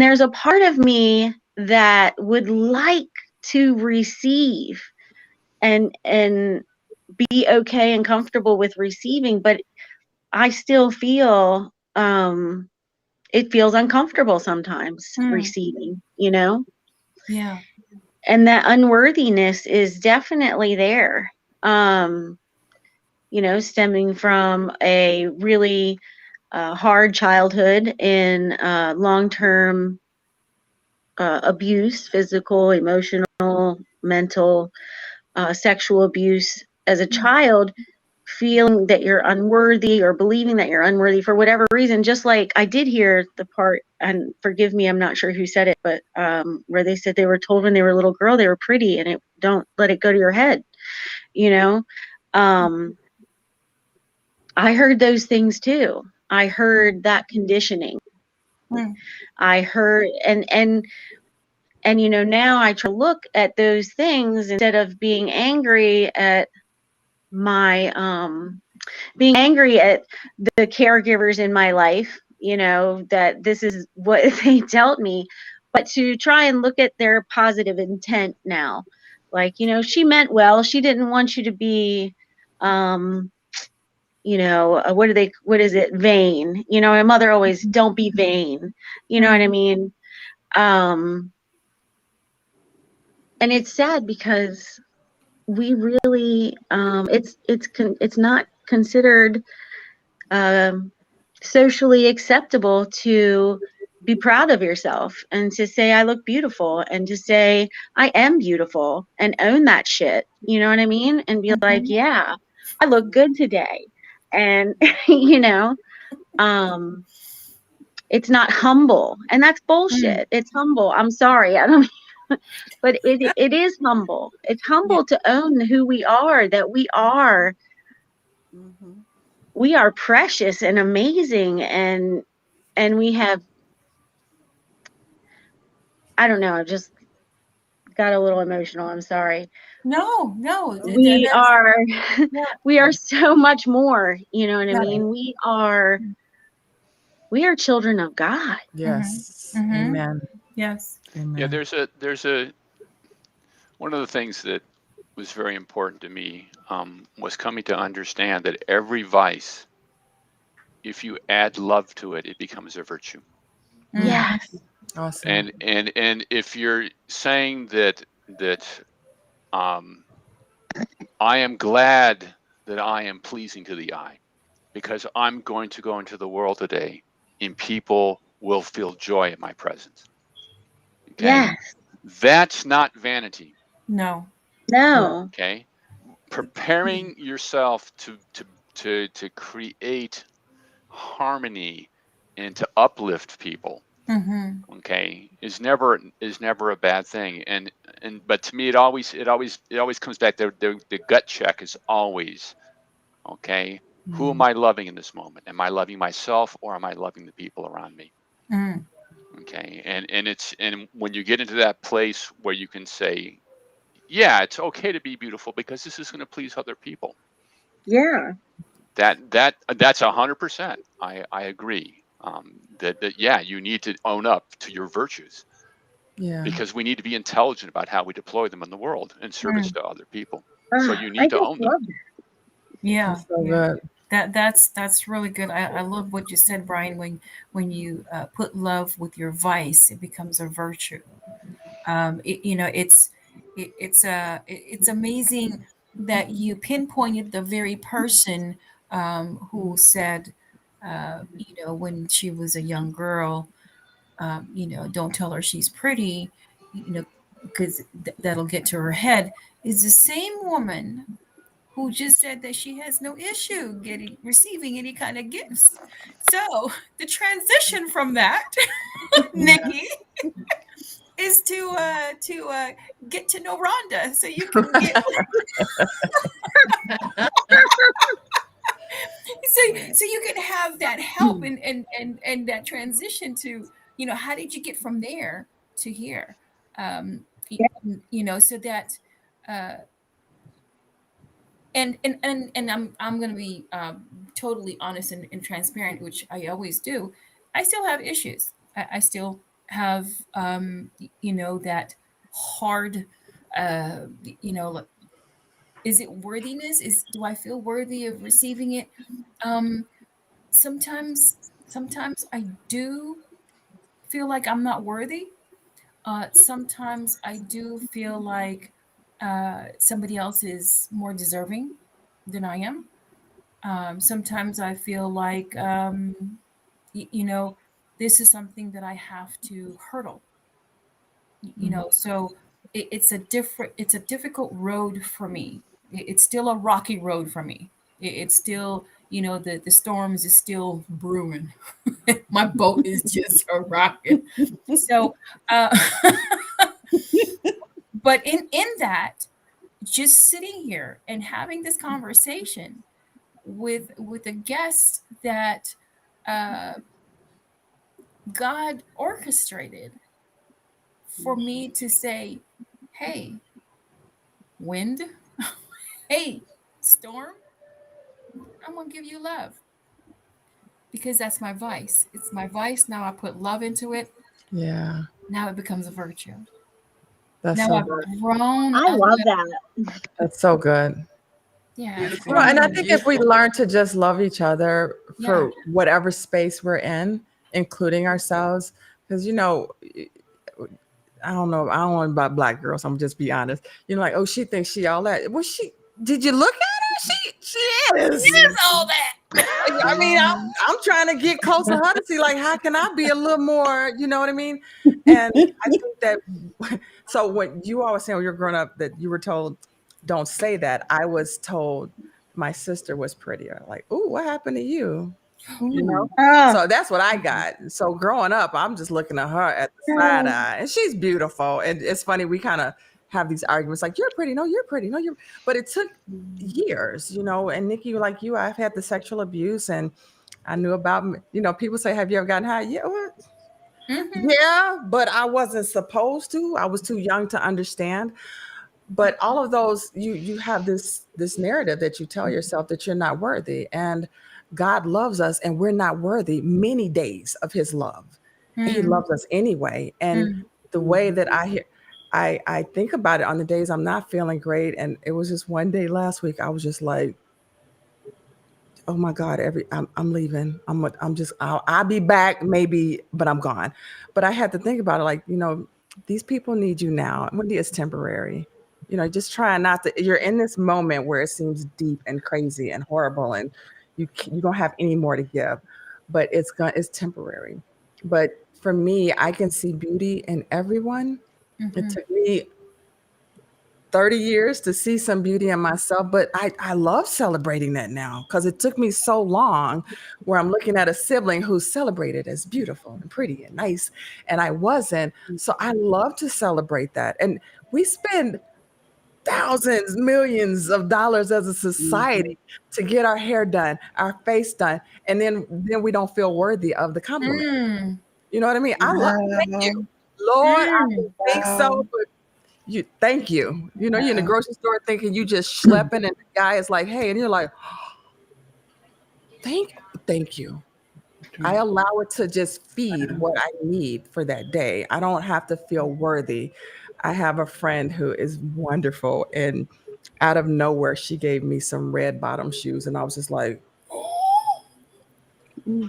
there's a part of me that would like to receive and be okay and comfortable with receiving, but I still feel it feels uncomfortable sometimes receiving, Yeah. and that unworthiness is definitely there, stemming from a really hard childhood in long-term abuse, physical, emotional, mental, sexual abuse as a child, feeling that you're unworthy or believing that you're unworthy for whatever reason, just like I did hear the part, and forgive me, I'm not sure who said it, but where they said they were told when they were a little girl they were pretty, and it don't let it go to your head, you know. I heard those things too. I heard that conditioning. Mm. I heard, and you know, now I try to look at those things instead of being angry at my being angry at the caregivers in my life, you know, that this is what they dealt me, but to try and look at their positive intent now. Like, you know, she meant well. She didn't want you to be you know, what is it, vain. You know, my mother always, don't be vain. You know what I mean? Um and it's sad because we really it's not considered um socially acceptable to be proud of yourself and to say I look beautiful and to say I am beautiful and own that shit. You know what I mean? And be like, yeah, I look good today. And you know, um it's not humble, and that's bullshit. It's humble. I'm sorry. I don't but it is humble. It's Yeah. humble to own who we are, that Mm-hmm. we are precious and amazing, and we have, I don't know, I just got a little emotional. I'm sorry. No, We that's are yeah, we are so much more, you know what I right. mean? We are children of God. Yes. Mm-hmm. Amen. Yes. Yeah, Amen. there's a one of the things that was very important to me was coming to understand that every vice, if you add love to it, it becomes a virtue. Mm. Yes. Awesome. And if you're saying that um, I am glad that I am pleasing to the eye because I'm going to go into the world today and people will feel joy at my presence. Okay, Yes. that's not vanity. No. No. Okay, preparing yourself to create harmony and to uplift people, Mm-hmm. okay, is never a bad thing. And but to me it always comes back. The gut check is always, okay, who am Mm. I loving in this moment? Am I loving myself or am I loving the people around me? Mm. Okay, and when you get into that place where you can say, yeah, it's okay to be beautiful because this is going to please other people. Yeah. That's 100%. I agree. That yeah, you need to own up to your virtues Yeah. because we need to be intelligent about how we deploy them in the world in service Mm. to other people. So Ah, you I need to just own them. love Yeah. That's so Yeah. good. That's really good. I love what you said, Brian. When you put love with your vice, it becomes a virtue. You know, it's amazing that you pinpointed the very person who said, you know, when she was a young girl, you know, don't tell her she's pretty, you know, because that'll get to her head. Is the same woman who just said that she has no issue getting receiving any kind of gifts. So the transition from that, Yeah. Nikki, is to get to know Rhonda so you can get so you can have that help and that transition to, you know, how did you get from there to here, um you know, so that uh and I'm going to be totally honest and transparent, which I always do. I still have issues. I still have you know, that hard uh you know, like, is it worthiness? Is Do I feel worthy of receiving it? um sometimes I do feel like I'm not worthy. Sometimes I do feel like somebody else is more deserving than I am. Sometimes I feel like, you know, this is something that I have to hurdle, you Mm. know, so it's a difficult road for me. It's still a rocky road for me. It's still, the storms is still brewing. My boat is just a rocking. So, uh, but in that, just sitting here and having this conversation with a guest that uh, God orchestrated for me to say, "Hey, wind, hey, storm, I'm gonna give you love because that's my vice. It's my vice. Now I put love into it. Yeah, Now it becomes a virtue. that's Now so I've good. grown I out love of, that. That's so good. yeah, I've Beautiful. Well, and I grown. think if we Beautiful. learn to just love each other Yeah. for whatever space we're in, including ourselves, because I don't know, I don't know about black girls. I'm just be honest. Like, oh, she thinks she all that. Well, did you look at her? She is. Yes, all that. I mean, I'm trying to get close to her to see, like, how can I be a little more, you know what I mean? And I think that, so when you always saying when you're growing up that you were told, don't say that. I was told my sister was prettier. Like, ooh, what happened to you? You know? Ooh. Oh, So that's what I got. So growing up, I'm just looking at her at the side eye, and she's beautiful. And it's funny, we kind of have these arguments like, you're pretty, no, you're pretty, no, you're, but it took years, and Nikki, like you, I've had the sexual abuse and I knew about, people say, have you ever gotten high? Yeah, well, Mm-hmm. yeah, but I wasn't supposed to. I was too young to understand. But all of those, you have this narrative that you tell yourself that you're not worthy, and God loves us and we're not worthy many days of his love. He Mm-hmm. loves us anyway. And the way that I think about it on the days I'm not feeling great, and it was just one day last week, I was just like, oh my God, I'm leaving. I'll be back maybe, but I'm gone. But I had to think about it like, these people need you now. Wendy, it's temporary. Just try not to, you're in this moment where it seems deep and crazy and horrible and you don't have any more to give, but it's temporary. But for me, I can see beauty in everyone. It Mm-hmm. took me 30 years to see some beauty in myself, but I love celebrating that now because it took me so long where I'm looking at a sibling who's celebrated as beautiful and pretty and nice, and I wasn't. So I love to celebrate that. And we spend thousands, millions of dollars as a Mhm. society to get our hair done, our face done, and then we don't feel worthy of the compliment. Mm. You know what I mean? Thank you. Wow. Lord, I Mm. didn't think so, Wow. but thank you. You're in the Wow. grocery store thinking you just schlepping, and the guy is like, "Hey," and you're like, "Thank, thank you." I allow it to just feed what I need for that day. I don't have to feel worthy. I have a friend who is wonderful, and out of nowhere, she gave me some red bottom shoes, and I was just like, Mm.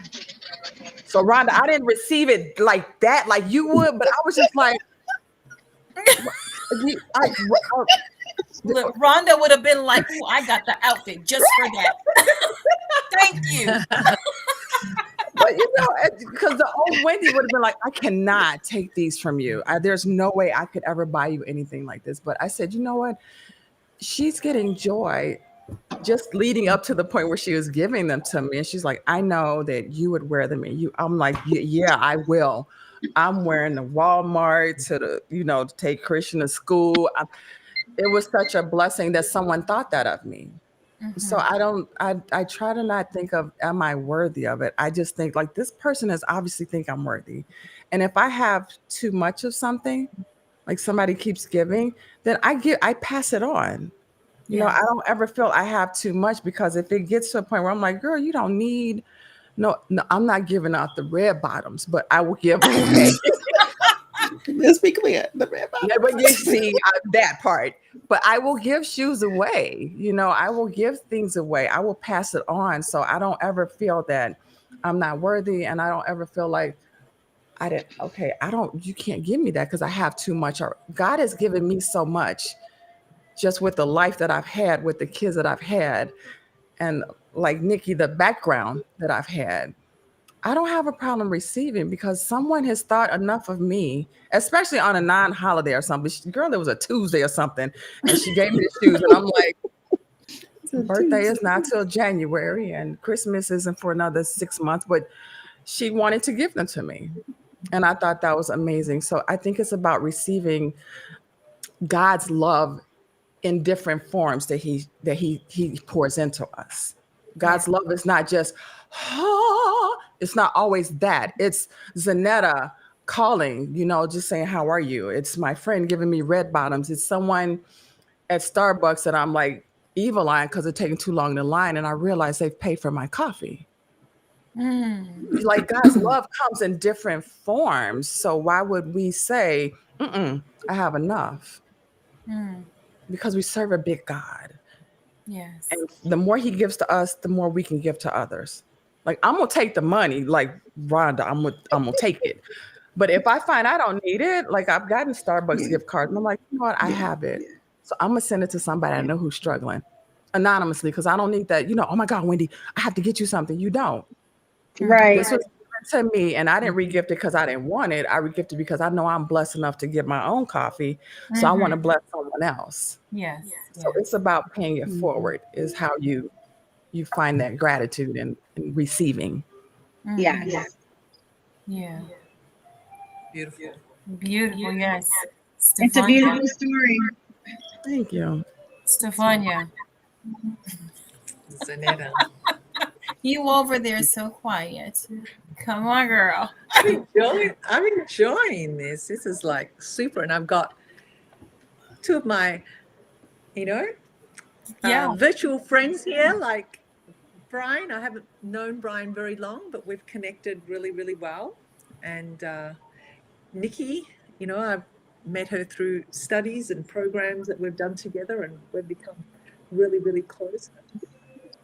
"So, Rhonda, I didn't receive it like that, like you would, but I was just like, you, I, Look, Rhonda would have been like, "Ooh, I got the outfit just for that. Thank you." But because the old Wendy would have been like, I cannot take these from you. There's no way I could ever buy you anything like this. But I said, you know what? She's getting joy just leading up to the point where she was giving them to me. And she's like, I know that you would wear them. And I'm like, yeah, I will. I'm wearing the Walmart to take Christian to school. It was such a blessing that someone thought that of me. So Mm-hmm. I try to not think of, am I worthy of it? I just think like this person is obviously think I'm worthy. And if I have too much of something, like somebody keeps giving, then I pass it on. Yeah. I don't ever feel I have too much, because if it gets to a point where I'm like, girl, you don't need, no, I'm not giving out the red bottoms, but I will give away. Let's be clear. The red Yeah, but you bottoms. see that part. But I will give shoes away. I will give things away. I will pass it on. So I don't ever feel that I'm not worthy. And I don't ever feel like you can't give me that because I have too much. Or God has given me so much just with the life that I've had, with the kids that I've had. And like Nikki, the background that I've had. I don't have a problem receiving because someone has thought enough of me, especially on a non-holiday or something. Girl, it was a Tuesday or something, and she gave me the shoes, and I'm like, So Birthday is not till January, and Christmas isn't for another 6 months. But she wanted to give them to me, and I thought that was amazing. So I think it's about receiving God's love in different forms that he pours into us. Yeah. God's love is not just, oh, it's not always that. It's Zanetta calling, just saying, how are you? It's my friend giving me red bottoms. It's someone at Starbucks that I'm like evil eyeing because it's taking too long in line. And I realize they've paid for my coffee. Mm. Like God's love comes in different forms. So why would we say, I have enough? Mm. Because we serve a big God. Yes. And the more he gives to us, the more we can give to others. Like I'm gonna take the money, like Rhonda, I'm gonna take it. But if I find I don't need it, like I've gotten Starbucks yeah, gift cards, and I'm like, you know what, I yeah, have it. yeah, So I'm gonna send it to somebody I know who's struggling anonymously because I don't need that, oh my God, Wendy, I have to get you something. You don't. Right. This was given to me, and I didn't regift it because I didn't want it. I regifted because I know I'm blessed enough to get my own coffee. So I want to bless someone else. Yes. So it's about paying it forward is how you find that gratitude and receiving. Yes. Yeah. Beautiful. Beautiful. Yes. It's a Stefania. beautiful story. Thank you. Stefania. Zanetta. You over there so quiet. Come on, girl. I'm enjoying this. This is like super. And I've got two of my, Yeah. virtual friends here, like Brian. I haven't known Brian very long, but we've connected really, really well. And Nikki, I've met her through studies and programs that we've done together, and we've become really, really close.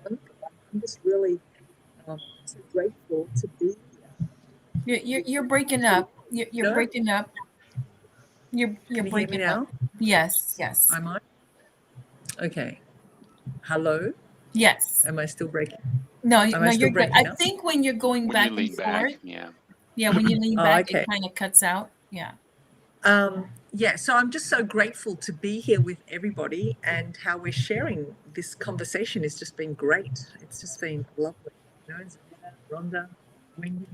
I'm just really so grateful to be here. You're breaking up. You're breaking up. You're Can you hear me breaking up. now? Yes. Yes. Am I? Okay. Hello? Yes. Am I still breaking? No, Am I still you're good. breaking I up? think when you're going When back you and lean back, forth, yeah. yeah, when you lean Oh, back, okay. it kind of cuts out. Yeah. Yeah, so I'm just so grateful to be here with everybody, and how we're sharing this conversation has just been great. It's just been lovely. Zanetta, Rhonda, Wendy,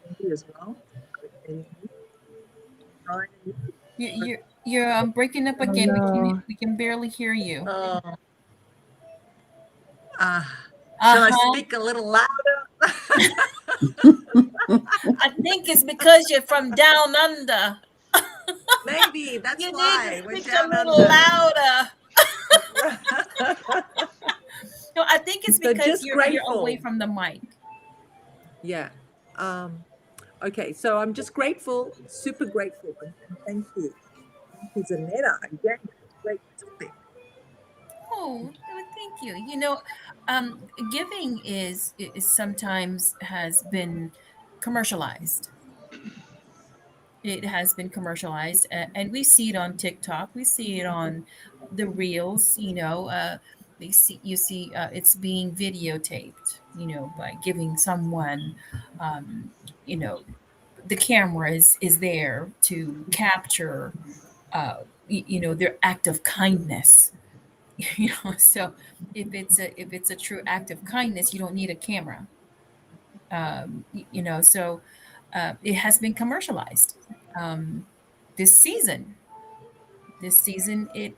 Nikki as well. And Brian and Nikki. You're breaking up Oh again. no. We can barely hear you. Oh, shall I Uh-huh. speak a little louder? I think it's because you're from down under. Maybe that's You need why to we're speak a down little under. louder. No, I think it's So because just you're away grateful. from the mic. Yeah. Okay, so I'm just grateful, super grateful, and thank you. Thank you, Zanetta. Again, great topic. Oh, well, thank you. Giving is sometimes has been commercialized. It has been commercialized, and we see it on TikTok. We see it on the reels. You see it's being videotaped. By giving someone, um, you know, the camera is there to capture, their act of kindness. So if it's a true act of kindness, you don't need a camera. So it has been commercialized. um, this season. It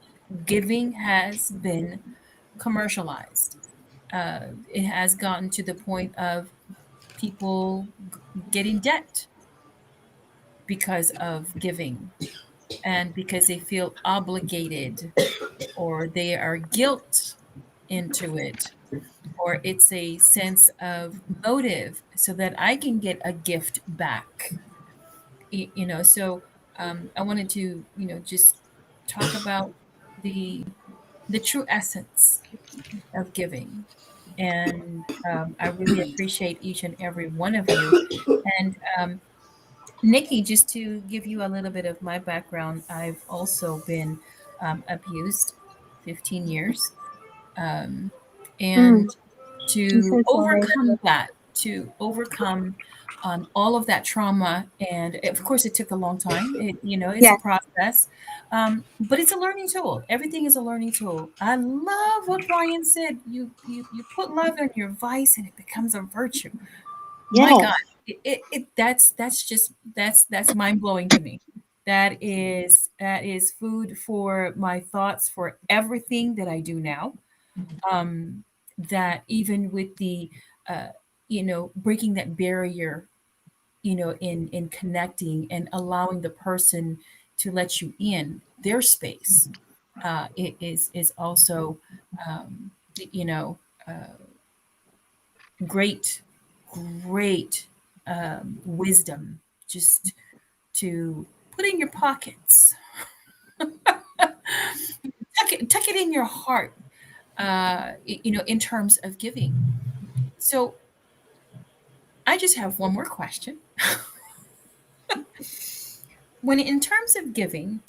giving has been commercialized. It has gotten to the point of people getting debt because of giving, and because they feel obligated, or they are guilt into it, or it's a sense of motive so that I can get a gift back. So I wanted to just talk about the true essence of giving. And I really appreciate each and every one of you. And Nikki, just to give you a little bit of my background, I've also been abused 15 years. Um, Mm, and I'm to so sorry. overcome that, to overcome all of that trauma. And of course, it took a long time. It's a Yes. process, but it's a learning tool. Everything is a learning tool. I love what Brian said. You put love in your vice, and it becomes a virtue. My God, Yes. that's mind blowing to me. That is food for my thoughts for everything that I do now. Um, that even with the uh, breaking that barrier, in connecting and allowing the person to let you in their space, it is also um, you know uh, great, great wisdom just to put in your pockets, tuck it in your heart, in terms of giving. So I just have one more question. When in terms of giving,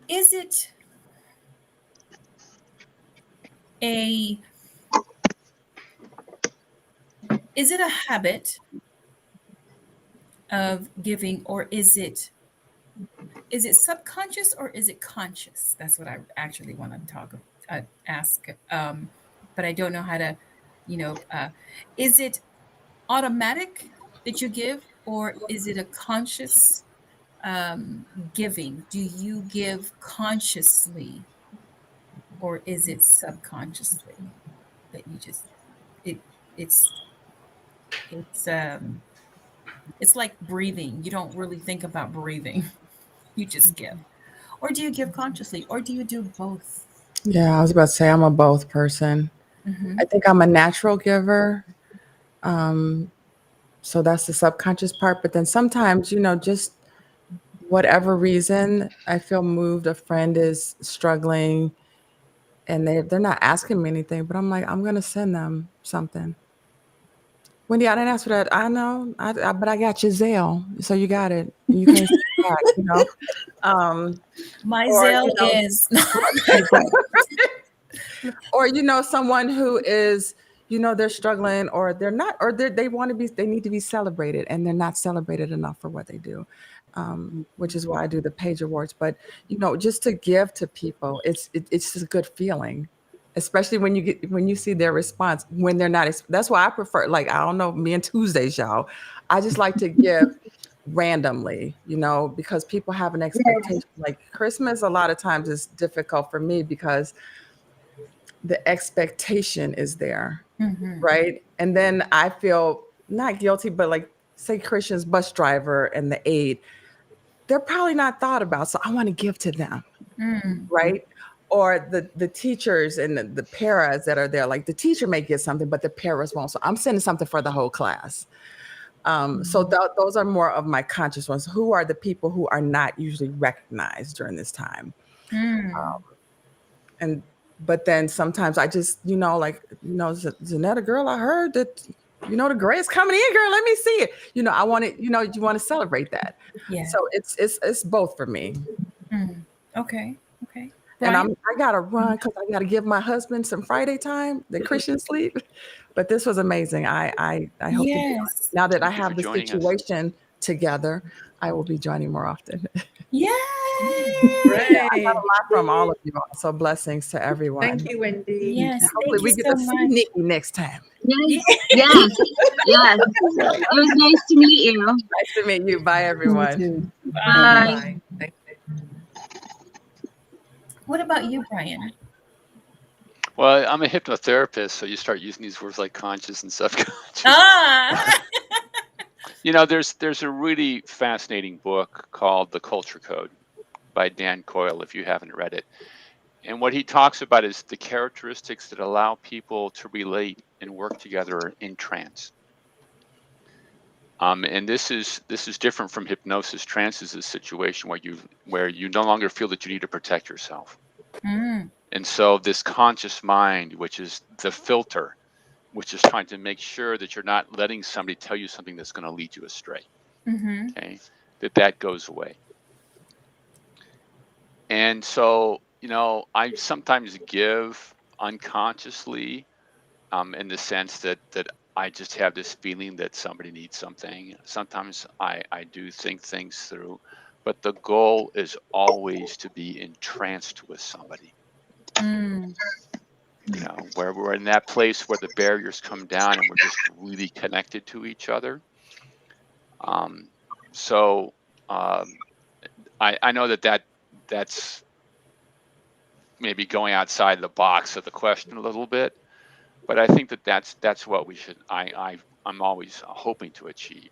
is it a is it a habit of giving, or is it subconscious, or is it conscious? That's what I actually want to ask. But I don't know how to, is it automatic that you give, or is it a conscious giving? Do you give consciously, or is it subconsciously that you just it it's it's like breathing. You don't really think about breathing. You just give. Or do you give consciously, or do you do both? Yeah, I was about to say I'm a both person. Mm-hmm. I think I'm a natural giver. Um, so that's the subconscious part. But then sometimes, just whatever reason, I feel moved. A friend is struggling and they're not asking me anything, but I'm like, I'm gonna send them something. Wendy, I didn't ask for that. I know, but I got your Zelle, so you got it. You can't send it back. Um, My or Zelle is or someone who is they're struggling, or they're not, or they want to be, they need to be celebrated and they're not celebrated enough for what they do, which is why I do the page awards. But just to give to people, it's just a good feeling, especially when you see their response when they're not that's why I prefer, like, I don't know, me and Tuesdays, y'all, I just like to give randomly, because people have an Yes. expectation. Like Christmas a lot of times is difficult for me because the expectation is there, mm-hmm. right? And then I feel not guilty, but like, say Christian's bus driver and the aide, they're probably not thought about. So I want to give to them, Mm, right? Or the teachers and the paras that are there, like the teacher may get something, but the paras won't. So I'm sending something for the whole class. So those are more of my conscious ones. Who are the people who are not usually recognized during this time? mm. And but then sometimes I just, Zanetta, girl, I heard that, the grades coming in, girl, let me see it. I want it, you want to celebrate that. Yeah. So it's both for me. Mm. Okay. Okay. And Brian? I gotta run because I gotta give my husband some Friday time, the Christian sleep. But this was amazing. I hope to be on. Yes. Now that I Thank you for have the joining us. situation together, I will be joining more often. Yay! Yeah, I got a Great. lot from all of you all. So blessings to Thank everyone. you, Wendy. And Yes. hopefully Thank you we get so to see much. Nikki next time. Yeah. Yes. Yes. Yes. It was nice to meet you. Nice to meet you. Bye, You everyone. too. Bye. Bye-bye. Bye. Bye. Thank you. What about you, Brian? Well, I'm a hypnotherapist, so you start using these words like conscious and subconscious. Ah. There's a really fascinating book called The Culture Code by Dan Coyle, if you haven't read it. And what he talks about is the characteristics that allow people to relate and work together in trance. And this is different from hypnosis. Trance is a situation where you no longer feel that you need to protect yourself. Mm. And so this conscious mind, which is the filter, which is trying to make sure that you're not letting somebody tell you something that's going to lead you astray. Mm-hmm. Okay, that goes away. And so, I sometimes give unconsciously in the sense that I just have this feeling that somebody needs something. Sometimes I do think things through, but the goal is always to be entranced with somebody. Mm. You know, where we're in that place where the barriers come down and we're just really connected to each other. Um, so I know that's maybe going outside the box of the question a little bit, but I think that's what we should. I'm always hoping to achieve.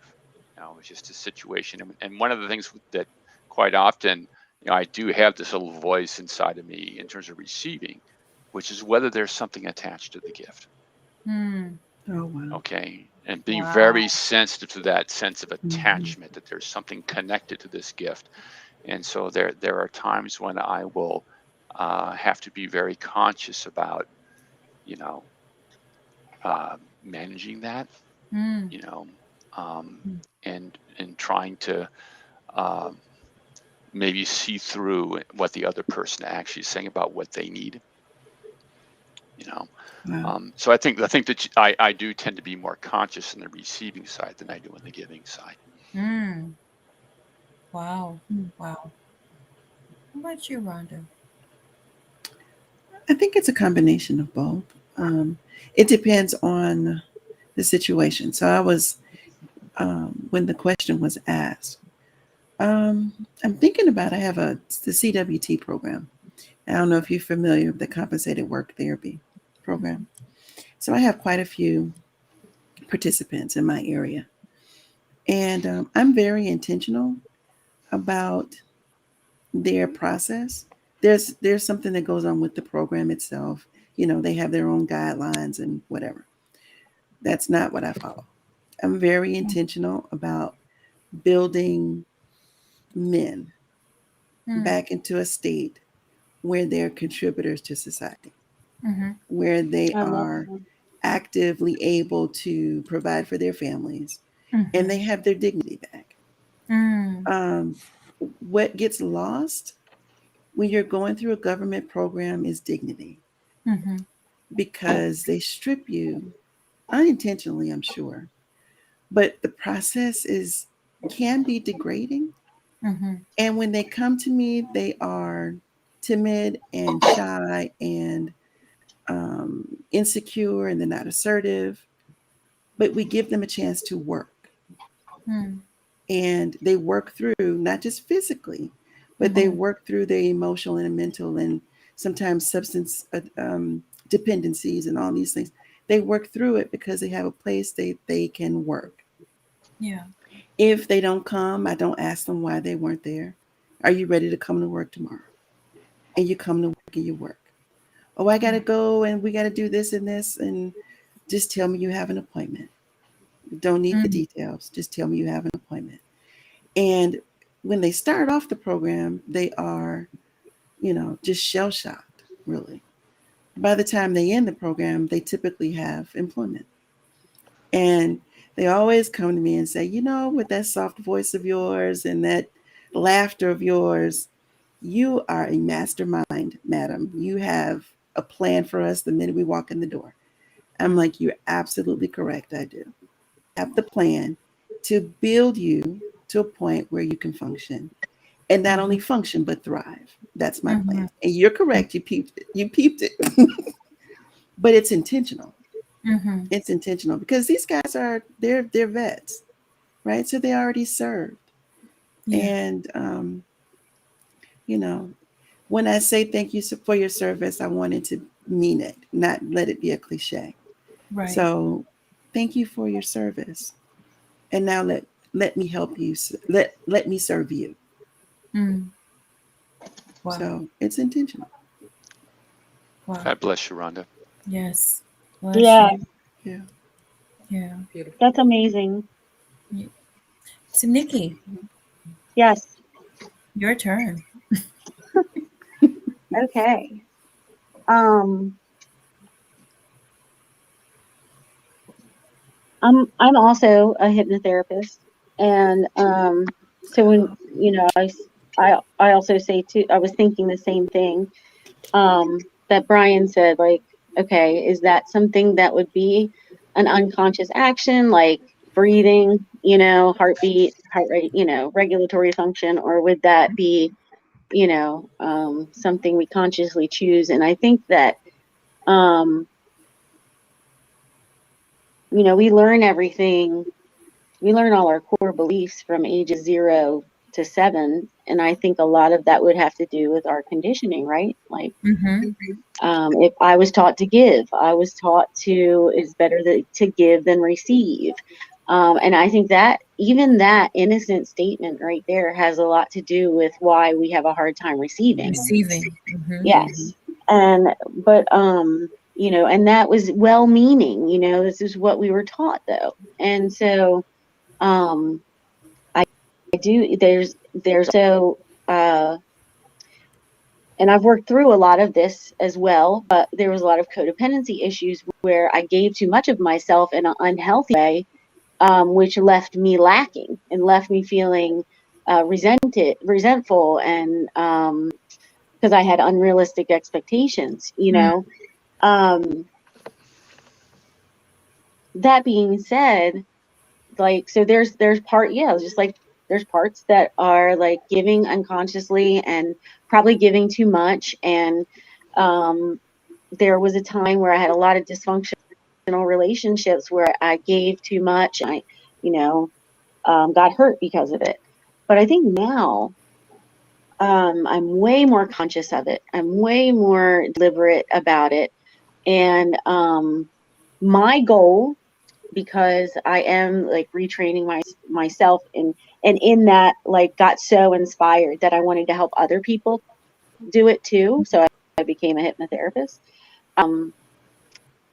You know, it's just a situation, and one of the things that quite often, you know, I do have this little voice inside of me in terms of receiving, which is whether there's something attached to the gift. Mm. Oh, wow. Okay, and being Wow. very sensitive to that sense of Mm-hmm. attachment, that there's something connected to this gift. And so there are times when I will have to be very conscious about, you know, managing that, Mm. you know, and trying to um, maybe see through what the other person actually is saying about what they need, you know. Wow. So I think that I do tend to be more conscious in the receiving side than I do in the giving side. Mm. Wow. Wow. What about you, Rhonda? I think it's a combination of both. It depends on the situation. So I was, when the question was asked, I'm thinking about, I have the CWT program. I don't know if you're familiar with the compensated work therapy program. So I have quite a few participants in my area. And I'm very intentional about their process. There's something that goes on with the program itself. You know, they have their own guidelines and whatever. That's not what I follow. I'm very intentional about building men Mm. back into a state where they're contributors to society, Mm-hmm. where they I love are that. actively able to provide for their families and they Mm-hmm. have their dignity back. Mm. Um, what gets lost when you're going through a government program is dignity Mm-hmm. because they strip you unintentionally, I'm sure, but the process is can be degrading. Mm-hmm. And when they come to me, they are timid and shy and insecure, and they're not assertive. But we give them a chance to work, Mm. and they work through not just physically, but they Mm-hmm. work through their emotional and mental and sometimes substance dependencies and all these things. They work through it because they have a place they can work. Yeah. If they don't come, I don't ask them why they weren't there. Are you ready to come to work tomorrow? And you come to work and you work. Oh, I got to go and we got to do this and this. And just tell me you have an appointment. Don't need the Mm. details. Just tell me you have an appointment. And when they start off the program, they are, just shell shocked, really. By the time they end the program, they typically have employment. And they always come to me and say, with that soft voice of yours and that laughter of yours, you are a mastermind, madam. You have a plan for us the minute we walk in the door. I'm like, you're absolutely correct. I do. I have the plan to build you to a point where you can function and not only function, but thrive. That's my Mm-hmm. plan. And you're correct. You peeped it. You peeped it. But it's intentional. Mm-hmm. It's intentional because these guys they're vets, right? So they already served. Yeah. And, you know, when I say thank you for your service, I wanted to mean it, not let it be a cliche. Right. So thank you for your service. And now let me help you. Let me serve you. Mm. Wow. So it's intentional. Wow. God bless you, Rhonda. Yes. Bless Yeah, you. Yeah. Yeah. Beautiful. that's amazing. Yeah. So, Nikki, Yes. your turn. Okay. Um, I'm also a hypnotherapist, and so when I also say too, I was thinking the same thing that Brian said, like Okay, is that something that would be an unconscious action, like breathing, heartbeat, heart rate, regulatory function, or would that be, something we consciously choose? And I think that, we learn everything. We learn all our core beliefs from ages 0 to 7, and I think a lot of that would have to do with our conditioning, right? Like, if I was taught to give, I was taught it's better to give than receive. And I think that even that innocent statement right there has a lot to do with why we have a hard time receiving. Yes. But and that was well-meaning, this is what we were taught though. And so, I do, there's so, and I've worked through a lot of this as well, but there was a lot of codependency issues where I gave too much of myself in an unhealthy way, which left me lacking and left me feeling resentful, and because I had unrealistic expectations, That being said, like, so there's just like there's parts that are like giving unconsciously and probably giving too much, and there was a time where I had a lot of dysfunctional relationships where I gave too much, and I got hurt because of it. But I think now, I'm way more conscious of it. I'm way more deliberate about it, and my goal, because I am like retraining myself, and in that, like, got so inspired that I wanted to help other people do it too. So I became a hypnotherapist.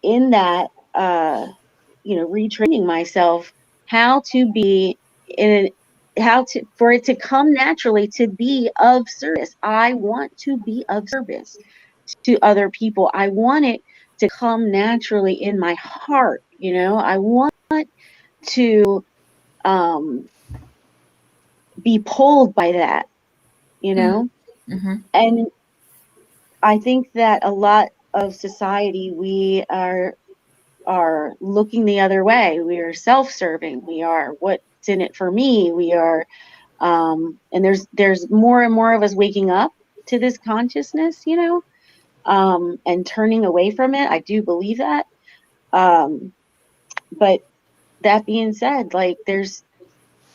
In that, retraining myself how to be in for it to come naturally to be of service. I want to be of service to other people. I want it to come naturally in my heart. I want to be pulled by that, and I think that a lot of society, we are looking the other way. We are self-serving. We are, what's in it for me? We are, and there's more and more of us waking up to this consciousness, and turning away from it. I do believe that. But that being said, like, there's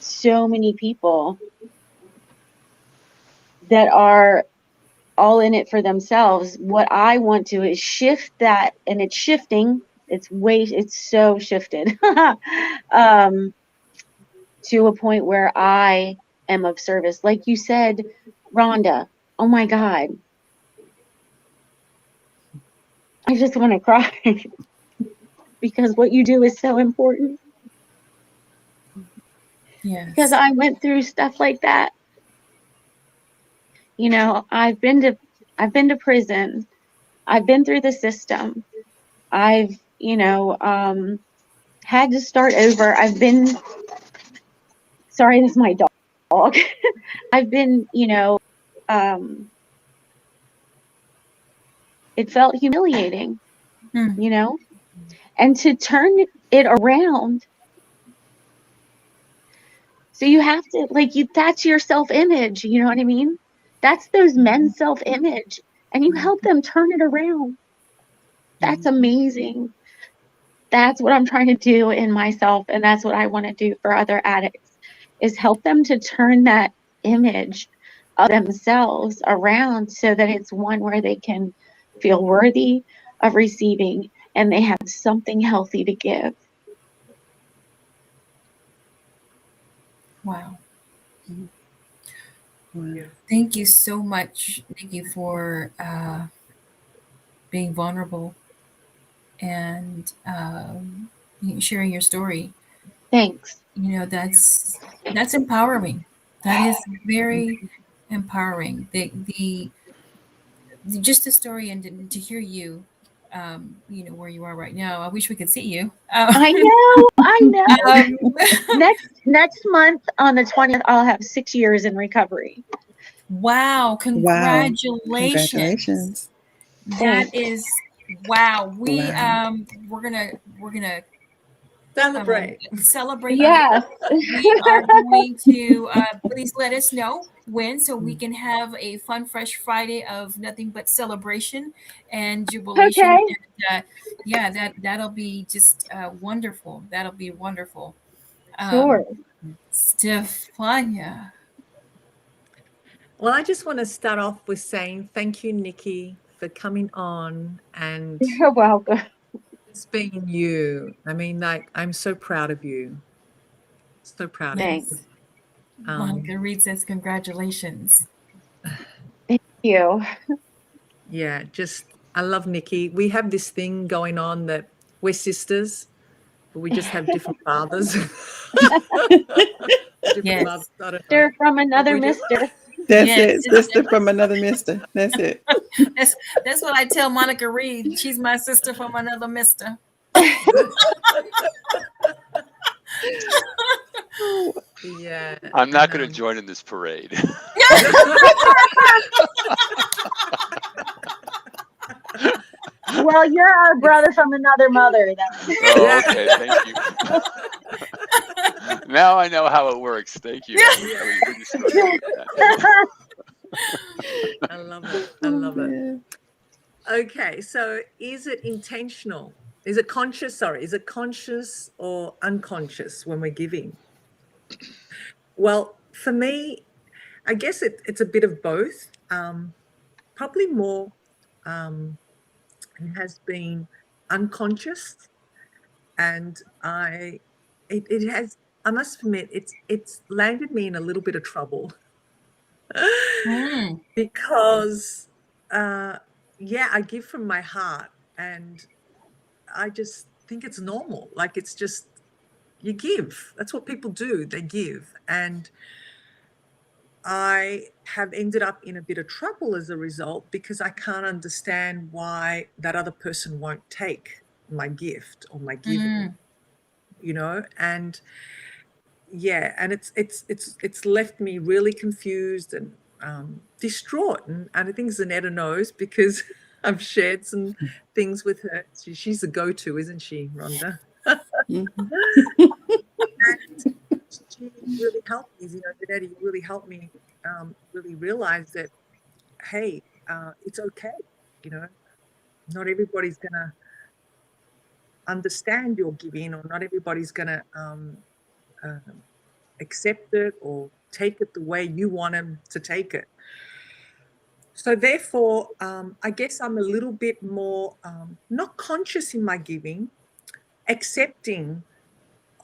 so many people that are all in it for themselves. What I want to is shift that, and it's shifting. It's so shifted to a point where I am of service. Like you said, Rhonda, oh my God, I just want to cry because what you do is so important. Yes. Because I went through stuff like that. I've been to prison. I've been through the system. I've, had to start over. Sorry, this is my dog. I've been, it felt humiliating, and to turn it around. So you have to, like, that's your self-image, you know what I mean? That's those men's self-image, and you help them turn it around. That's amazing. That's what I'm trying to do in myself, and that's what I want to do for other addicts, is help them to turn that image of themselves around so that it's one where they can feel worthy of receiving and they have something healthy to give. Wow. Wow. Thank you so much, Nikki, for being vulnerable and sharing your story. Thanks. That's empowering. That is very empowering. The just the story, and to hear you, where you are right now. I wish we could see you. I know. Next month on the 20th, I'll have 6 years in recovery. Wow! Wow. Congratulations. Congratulations. That is Wow, Wow. we're gonna Celebrate. celebrate you. Yes. We are going to please let us know when so we Mm. can have a fun, fresh Friday of nothing but celebration and jubilation. Okay. And yeah, that'll be just wonderful. That'll be wonderful. Sure. Stefania. Well, I just want to start off with saying thank you, Nikki, for coming on and You're welcome. just being you. I mean, like, I'm so proud of you. So proud of you. Yes. Monica Reed says congratulations. Thank you. Yeah, just, I love Nikki. We have this thing going on that we're sisters, but we just have different fathers. Different Yes. mothers, I don't know. Sister from another we just- mister. That's Yes. it. Sister from another mister. That's it. That's what I tell Monica Reed. She's my sister from another mister. Yeah. I'm not going and, to join in this parade. Well, you're our brother from another mother then. Oh, Yeah. okay. Thank you. Now I know how it works. Thank you. I was really struggling with that. I love it. I love it. Okay, so is it intentional? Is it conscious? Sorry, is it conscious or unconscious when we're giving? Well, for me, I guess it's a bit of both. Probably more it has been unconscious, and it has. I must admit, it's landed me in a little bit of trouble Mm. because, yeah, I give from my heart, and I just think it's normal. Like, it's just, you give. That's what people do. They give. And I have ended up in a bit of trouble as a result because I can't understand why that other person won't take my gift or my giving, and yeah, and it's left me really confused and distraught. And I think Zanetta knows because I've shared some things with her. She's the go-to, isn't she, Rhonda? Mhm. And she really helped me, Zanetta, you really helped me really realize that, hey, it's okay, not everybody's gonna understand your giving, or not everybody's gonna accept it or take it the way you want them to take it. So therefore, I guess I'm a little bit more not conscious in my giving, accepting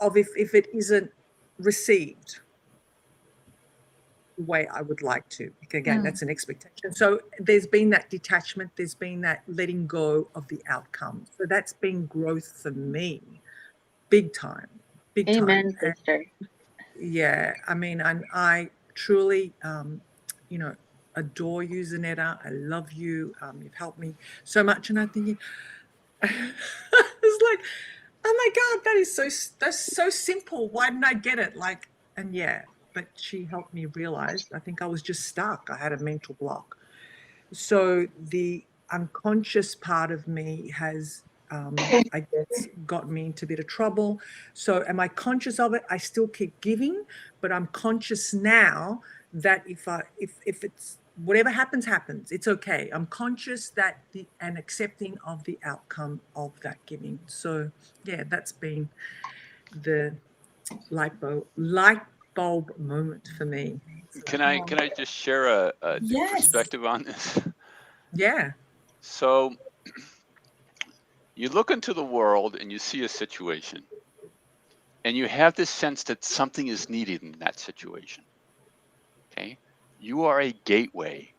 of if it isn't received the way I would like to. Again, that's an expectation. So there's been that detachment, there's been that letting go of the outcome. So that's been growth for me, big time. Amen, And sister. yeah, I mean, I truly, adore you, Zanetta. I love you. You've helped me so much. And I'm thinking, it's like, oh my God, that's so simple. Why didn't I get it? And yeah, but she helped me realize, I think I was just stuck. I had a mental block. So the unconscious part of me has, I guess, got me into a bit of trouble. So am I conscious of it? I still keep giving, but I'm conscious now that if it's whatever happens, it's okay. I'm conscious that and accepting of the outcome of that giving. So yeah, that's been the light bulb moment for me. Can I just share a Yes. perspective on this? Yeah. So you look into the world and you see a situation, and you have this sense that something is needed in that situation. Okay, you are a gateway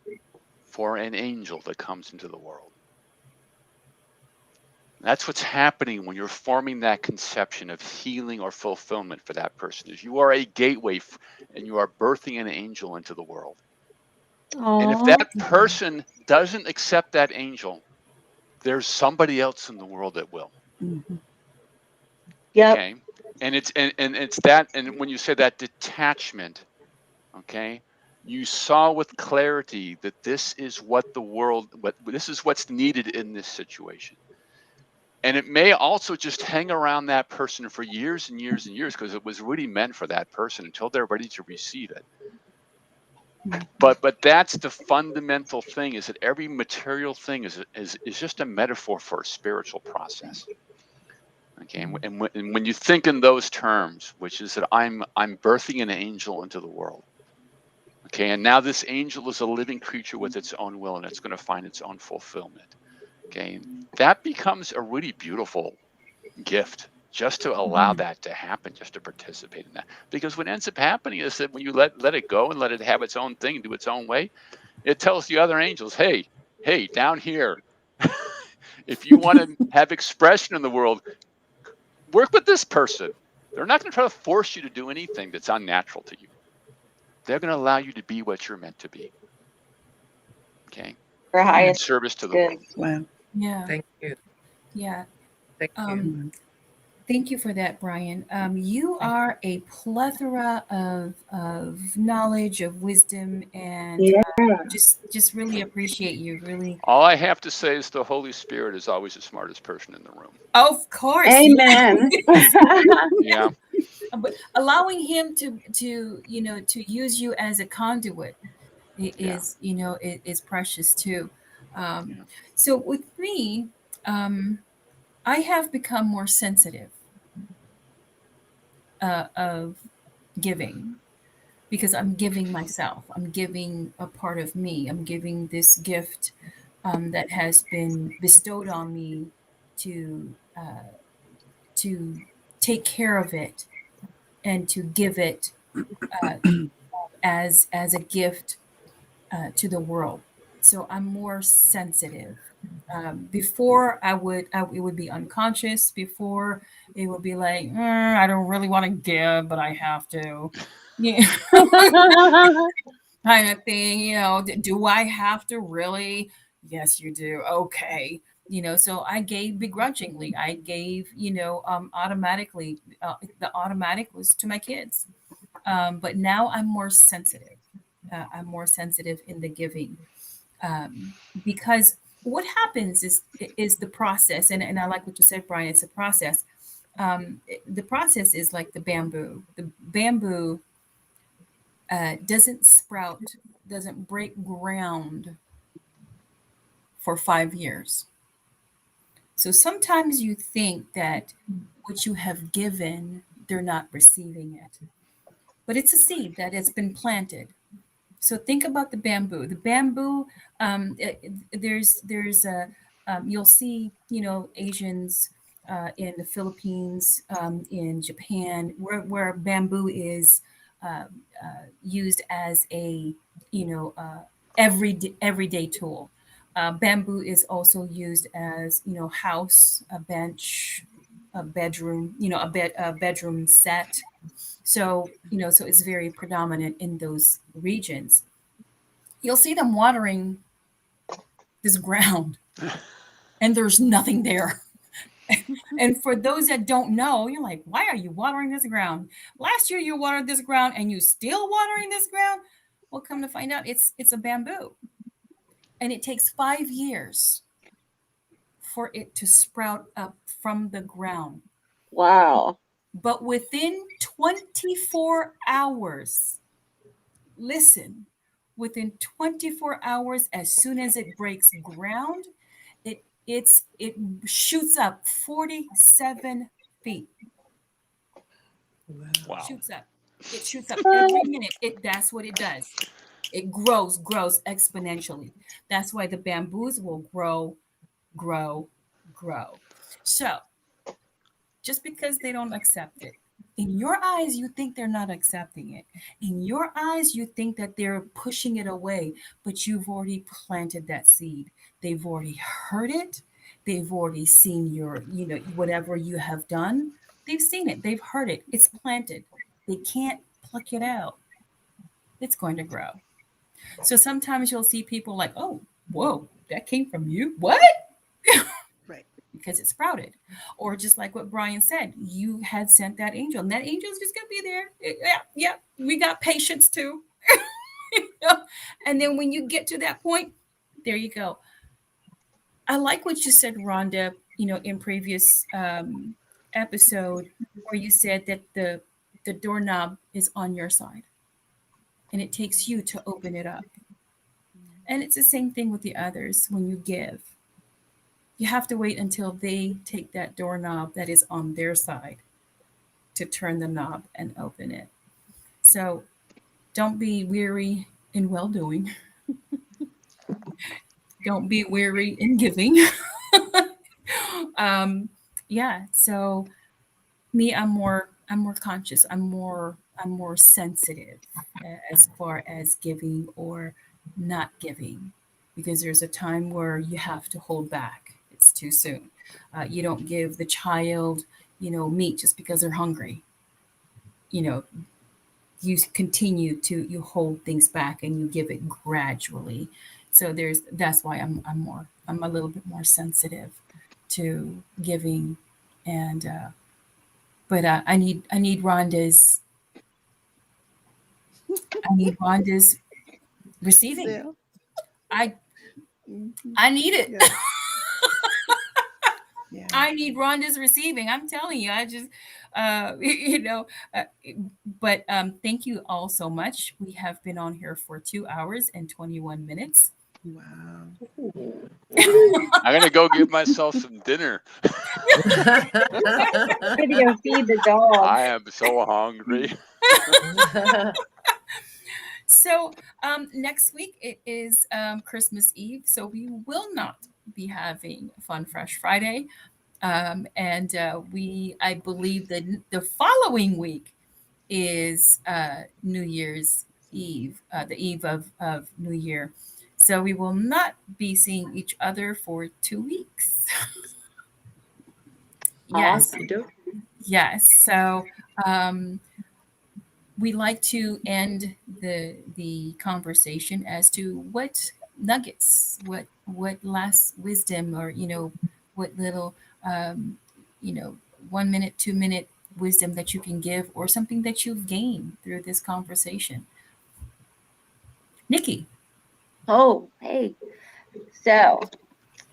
for an angel that comes into the world. That's what's happening when you're forming that conception of healing or fulfillment for that person. Is you are a gateway and you are birthing an angel into the world. And if Aww. that person doesn't accept that angel, there's somebody else in the world that will. Mhm. Yep. Okay, and it's that, and when you say that detachment, okay, you saw with clarity that this is what the world, this is what's needed in this situation. And it may also just hang around that person for years and years and years because it was really meant for that person until they're ready to receive it. But that's the fundamental thing, is that every material thing is just a metaphor for a spiritual process. Okay, and when you think in those terms, which is that I'm birthing an angel into the world. Okay, and now this angel is a living creature with its own will, and it's going to find its own fulfillment. Okay, that becomes a really beautiful gift, just to allow that to happen, just to participate in that. Because what ends up happening is that when you let it go and let it have its own thing and do its own way, it tells the other angels, hey, down here, if you want to have expression in the world, work with this person. They're not going to try to force you to do anything that's unnatural to you. They're going to allow you to be what you're meant to be. Okay. For In highest service to the good. world. Wow. Yeah. Thank you. Yeah. Thank you. Thank you for that, Brian. You are a plethora of knowledge, of wisdom, and Yeah. just really appreciate you. Really, All I have to say is the Holy Spirit is always the smartest person in the room. of course, Amen. Yeah. but allowing him to to use you as a conduit is is precious too. So with me, I have become more sensitive of giving, because I'm giving myself. I'm giving a part of me. I'm giving this gift that has been bestowed on me to to take care of it and to give it uh, as a gift to the world. So I'm more sensitive. Before it would be unconscious. Before it would be like, I don't really want to give, but I have to. Yeah. Kind of thing, do I have to really? Yes, you do. Okay. So I gave begrudgingly. I gave, automatically. The automatic was to my kids. But now I'm more sensitive. I'm more sensitive in the giving, because what happens is the process, and I like what you said, Brian. It's a process. The process is like the bamboo. The bamboo doesn't sprout, doesn't break ground for 5 years. So sometimes you think that what you have given, they're not receiving it, but it's a seed that has been planted. So think about the bamboo. The bamboo, there's a you'll see, Asians in the Philippines, in Japan, where bamboo is uh, used as a everyday tool. Bamboo is also used as house, a bench, a bedroom, a bedroom set. So so it's very predominant in those regions. You'll see them watering this ground, and there's nothing there. And for those that don't know, you're like, why are you watering this ground? Last year you watered this ground and you still watering this ground? Well, come to find out, it's a bamboo. And it takes 5 years for it to sprout up from the ground. Wow. But within 24 hours, listen, within 24 hours, as soon as it breaks ground, it shoots up 47 feet. Wow. Shoots up. It shoots up every minute. That's what it does. It grows exponentially. That's why the bamboos will grow, grow, grow. So just because they don't accept it, in your eyes, you think they're not accepting it. In your eyes, you think that they're pushing it away, but you've already planted that seed. They've already heard it. They've already seen your, whatever you have done. They've seen it. They've heard it. It's planted. They can't pluck it out. It's going to grow. So sometimes you'll see people like, oh, whoa, that came from you? What? Right. Because it sprouted. Or just like what Brian said, you had sent that angel, and that angel's just gonna be there. Yeah, we got patience too. And then when you get to that point, there you go. I like what you said, Rhonda. in previous episode where you said that the doorknob is on your side and it takes you to open it up. And it's the same thing with the others when you give. You have to wait until they take that doorknob that is on their side to turn the knob and open it. So don't be weary in well doing. Don't be weary in giving. um, yeah. So me, I'm more conscious. I'm more sensitive as far as giving or not giving, because there's a time where you have to hold back. It's too soon. You don't give the child, meat just because they're hungry. You know, you hold things back and you give it gradually. So that's why I'm a little bit more sensitive to giving, and but I need Rhonda's receiving. Zell. I Mhm. I need it. Yeah. Yeah. I need Rhonda's receiving. I'm telling you, I just, uh, but thank you all so much. We have been on here for 2 hours and 21 minutes. Wow. Ooh. I'm gonna go give myself some dinner. Good to go feed the dog. I am so hungry. So next week it is Christmas Eve, so we will not be having Fun Fresh Friday. And I believe that the following week is New Year's Eve, the eve of New Year. So we will not be seeing each other for 2 weeks. Yes, Okey-doke. yes. So um, we like to end the conversation as to what nuggets, what last wisdom, or what little um, you know 1 minute, 2 minute wisdom that you can give, or something that you've gained through this conversation. Nikki. Oh, hey. So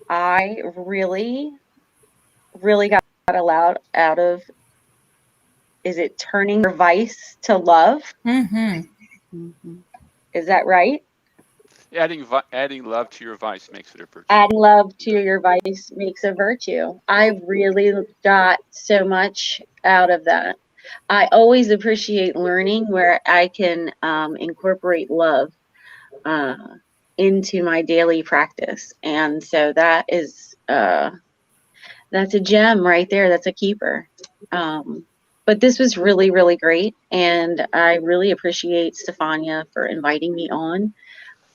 I really, really got a lot out of, is it turning your vice to love? Mm-hmm. Mm-hmm. Is that right? Adding love to your vice makes it a virtue. Adding love to your vice makes a virtue. I really got so much out of that. I always appreciate learning where I can incorporate love uh, into my daily practice, and so that's a gem right there. That's a keeper. But this was really, really great, and I really appreciate Stefania for inviting me on.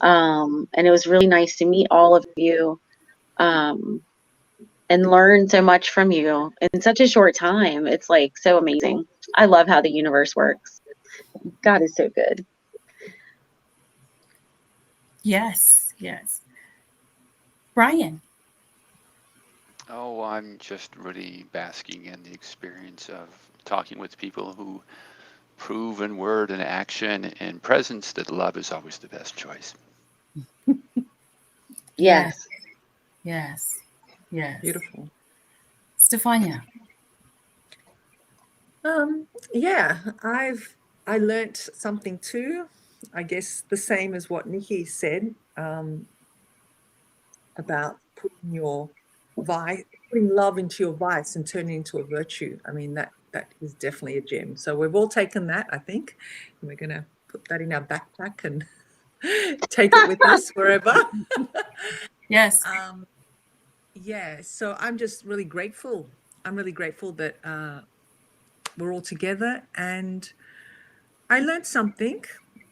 And it was really nice to meet all of you um, and learn so much from you in such a short time. It's like so amazing. I love how the universe works. God is so good. Yes, yes. Brian. Oh, I'm just really basking in the experience of talking with people who prove in word and action and presence that love is always the best choice. Yes. Yes, yes. Beautiful. Stefania. Yeah, I learnt something too. I guess the same as what Nikki said about putting love into your vice and turning it into a virtue. I mean, that is definitely a gem. So we've all taken that, I think, and we're gonna put that in our backpack and take it with us wherever. Yes. Yeah, so I'm just really grateful. I'm really grateful that we're all together, and I learned something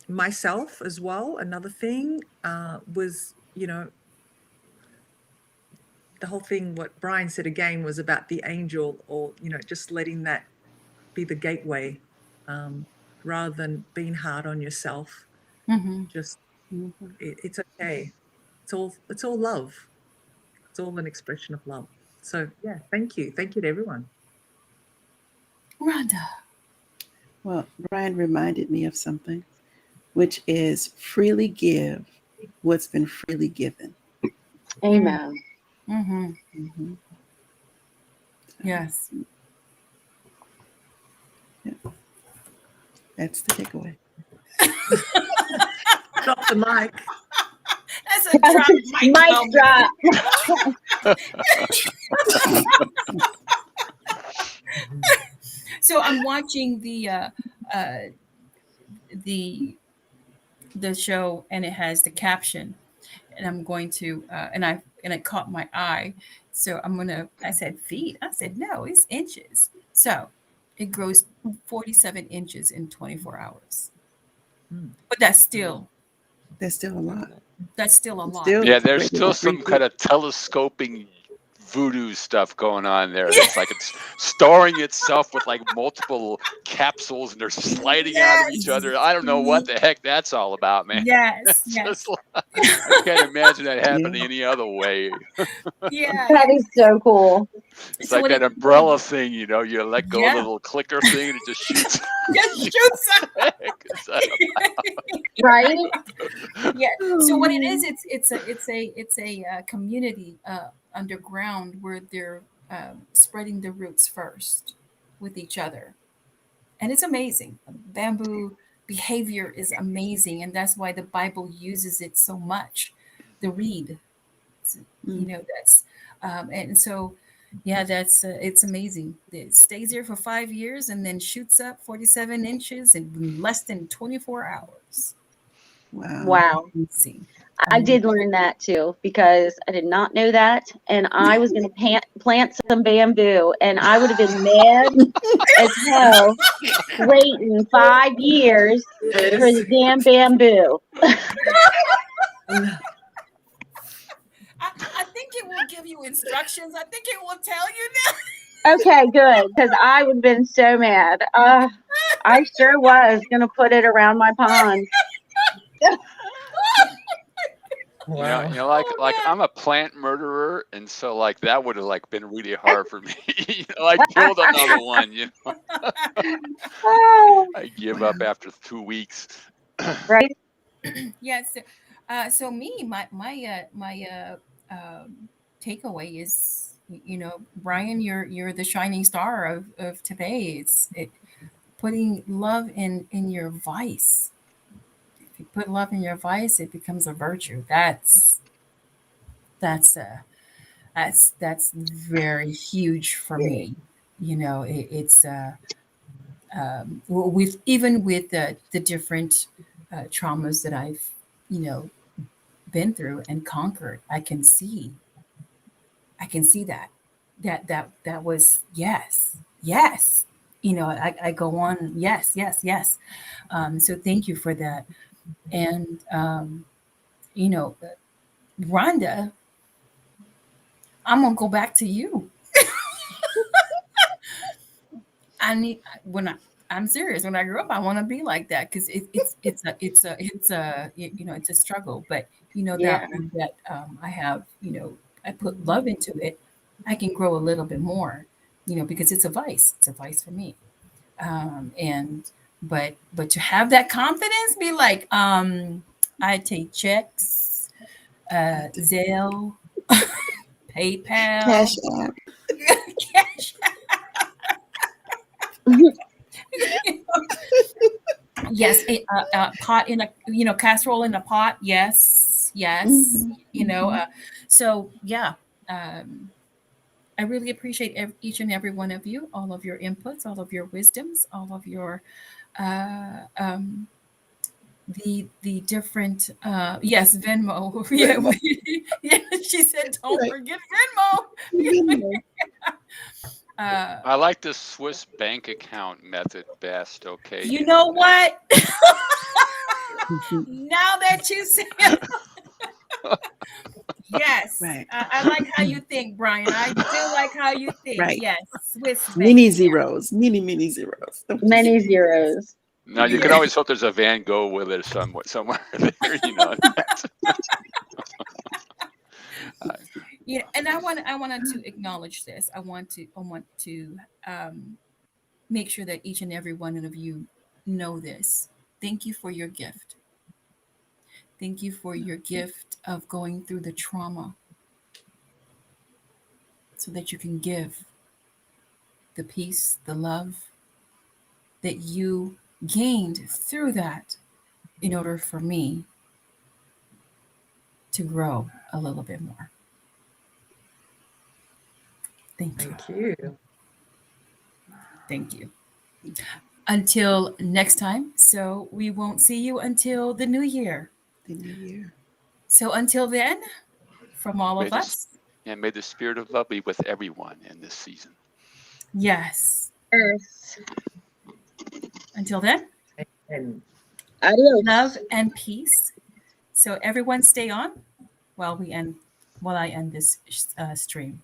myself as well. Another thing was, the whole thing, what Brian said again, was about the angel, or, just letting that be the gateway rather than being hard on yourself. Mm-hmm. Just, Mm-hmm. it's okay. It's all love. It's all an expression of love. So yeah, thank you. Thank you to everyone. Rhonda. Well, Brian reminded me of something, which is freely give what's been freely given. Amen. Mm-hmm. Mm-hmm. Yes. That's the takeaway. Drop the mic. That's a drop mic Mic moment. drop. So I'm watching uh, the the show, and it has the caption, and I'm going to and it caught my eye. So I said feet. I said no, it's inches. So it grows 47 inches in 24 hours. Mm. But That's still a lot. that's still a It's lot. still Yeah, there's greater still than 3 some feet. kind of telescoping voodoo stuff going on there. It's like it's storing itself with like multiple capsules and they're sliding out of each Yes. other. I don't know what the heck that's all about, man. Yes. It's Yes. just I can't imagine that happening Yeah. any other way. Yeah. That is so cool. It's So like what that it umbrella thing, you know, you let go of the yeah. little clicker thing and it just shoots. Just shoots up. What the heck is that Right? Yeah. Oh, So what it is, man. it's a community underground where they're spreading the roots first with each other, and it's amazing. Bamboo behavior is amazing, and that's why the Bible uses it so much. The reed, Mm. that's and so yeah, that's it's amazing. It stays here for 5 years and then shoots up 47 inches in less than 24 hours. Wow. Wow. Amazing. I did learn that too because I did not know that. And I was going to plant some bamboo and I would have been mad as hell waiting 5 years for Yes. the damn bamboo. I think it will give you instructions. I think it will tell you now. Okay, good. Because I would have been so mad. I sure was going to put it around my pond. Wow. Like Oh like man. I'm a plant murderer, and so like that would have like been really hard for me. Like build another one, Oh, I give up Wow. after 2 weeks. right? Yes. So me, my takeaway is, Brian, you're the shining star of today. Putting love in your vice. If you put love in your vice, it becomes a virtue. That's that's very huge for me. It's with even with the different traumas that I've you know been through and conquered. I can see that was yes, yes. I go on yes, yes, yes. So thank you for that. And you know, Rhonda, I'm gonna go back to you. I need when I'm serious. When I grew up, I want to be like that because it's a struggle. But Yeah. I have I put love into it. I can grow a little bit more, because it's a vice. It's a vice for me. And but to have that confidence, be like, I take checks, Zelle, PayPal, Cash app. cash. Yes, pot in a casserole in a pot. Yes, yes. Mhm. Mhm. So yeah, um, I really appreciate each and every one of you, all of your inputs, all of your wisdoms, all of your uh, um, the different yes, Venmo. Yeah, Venmo. yeah. She said, "Don't Right. forget Venmo." Venmo. uh, I like the Swiss bank account method best. Okay, you know what? Mhm. Now that you say yes, Right. I like how you think, Brian. I do like how you think. Right. Yes, Swiss bank Mini account. zeros. Mini zeros. Don't you Many say? zeros. Now you can Yeah. always hope there's a Van Gogh with it somewhere there. Uh, Yeah, and I wanted to acknowledge this. I want to um, make sure that each and every one of you know this. Thank you for your gift. Thank you for your gift of going through the trauma so that you can give. the peace, the love that you gained through that in order for me to grow a little bit more. Thank you. Thank you. Thank you. Until next time. So we won't see you until the new year. The new year. So until then, from all May of the, us, and may the spirit of love be with everyone in this season. yes. Yes. Until then, And Adios. love and peace. So everyone stay on while I end this stream.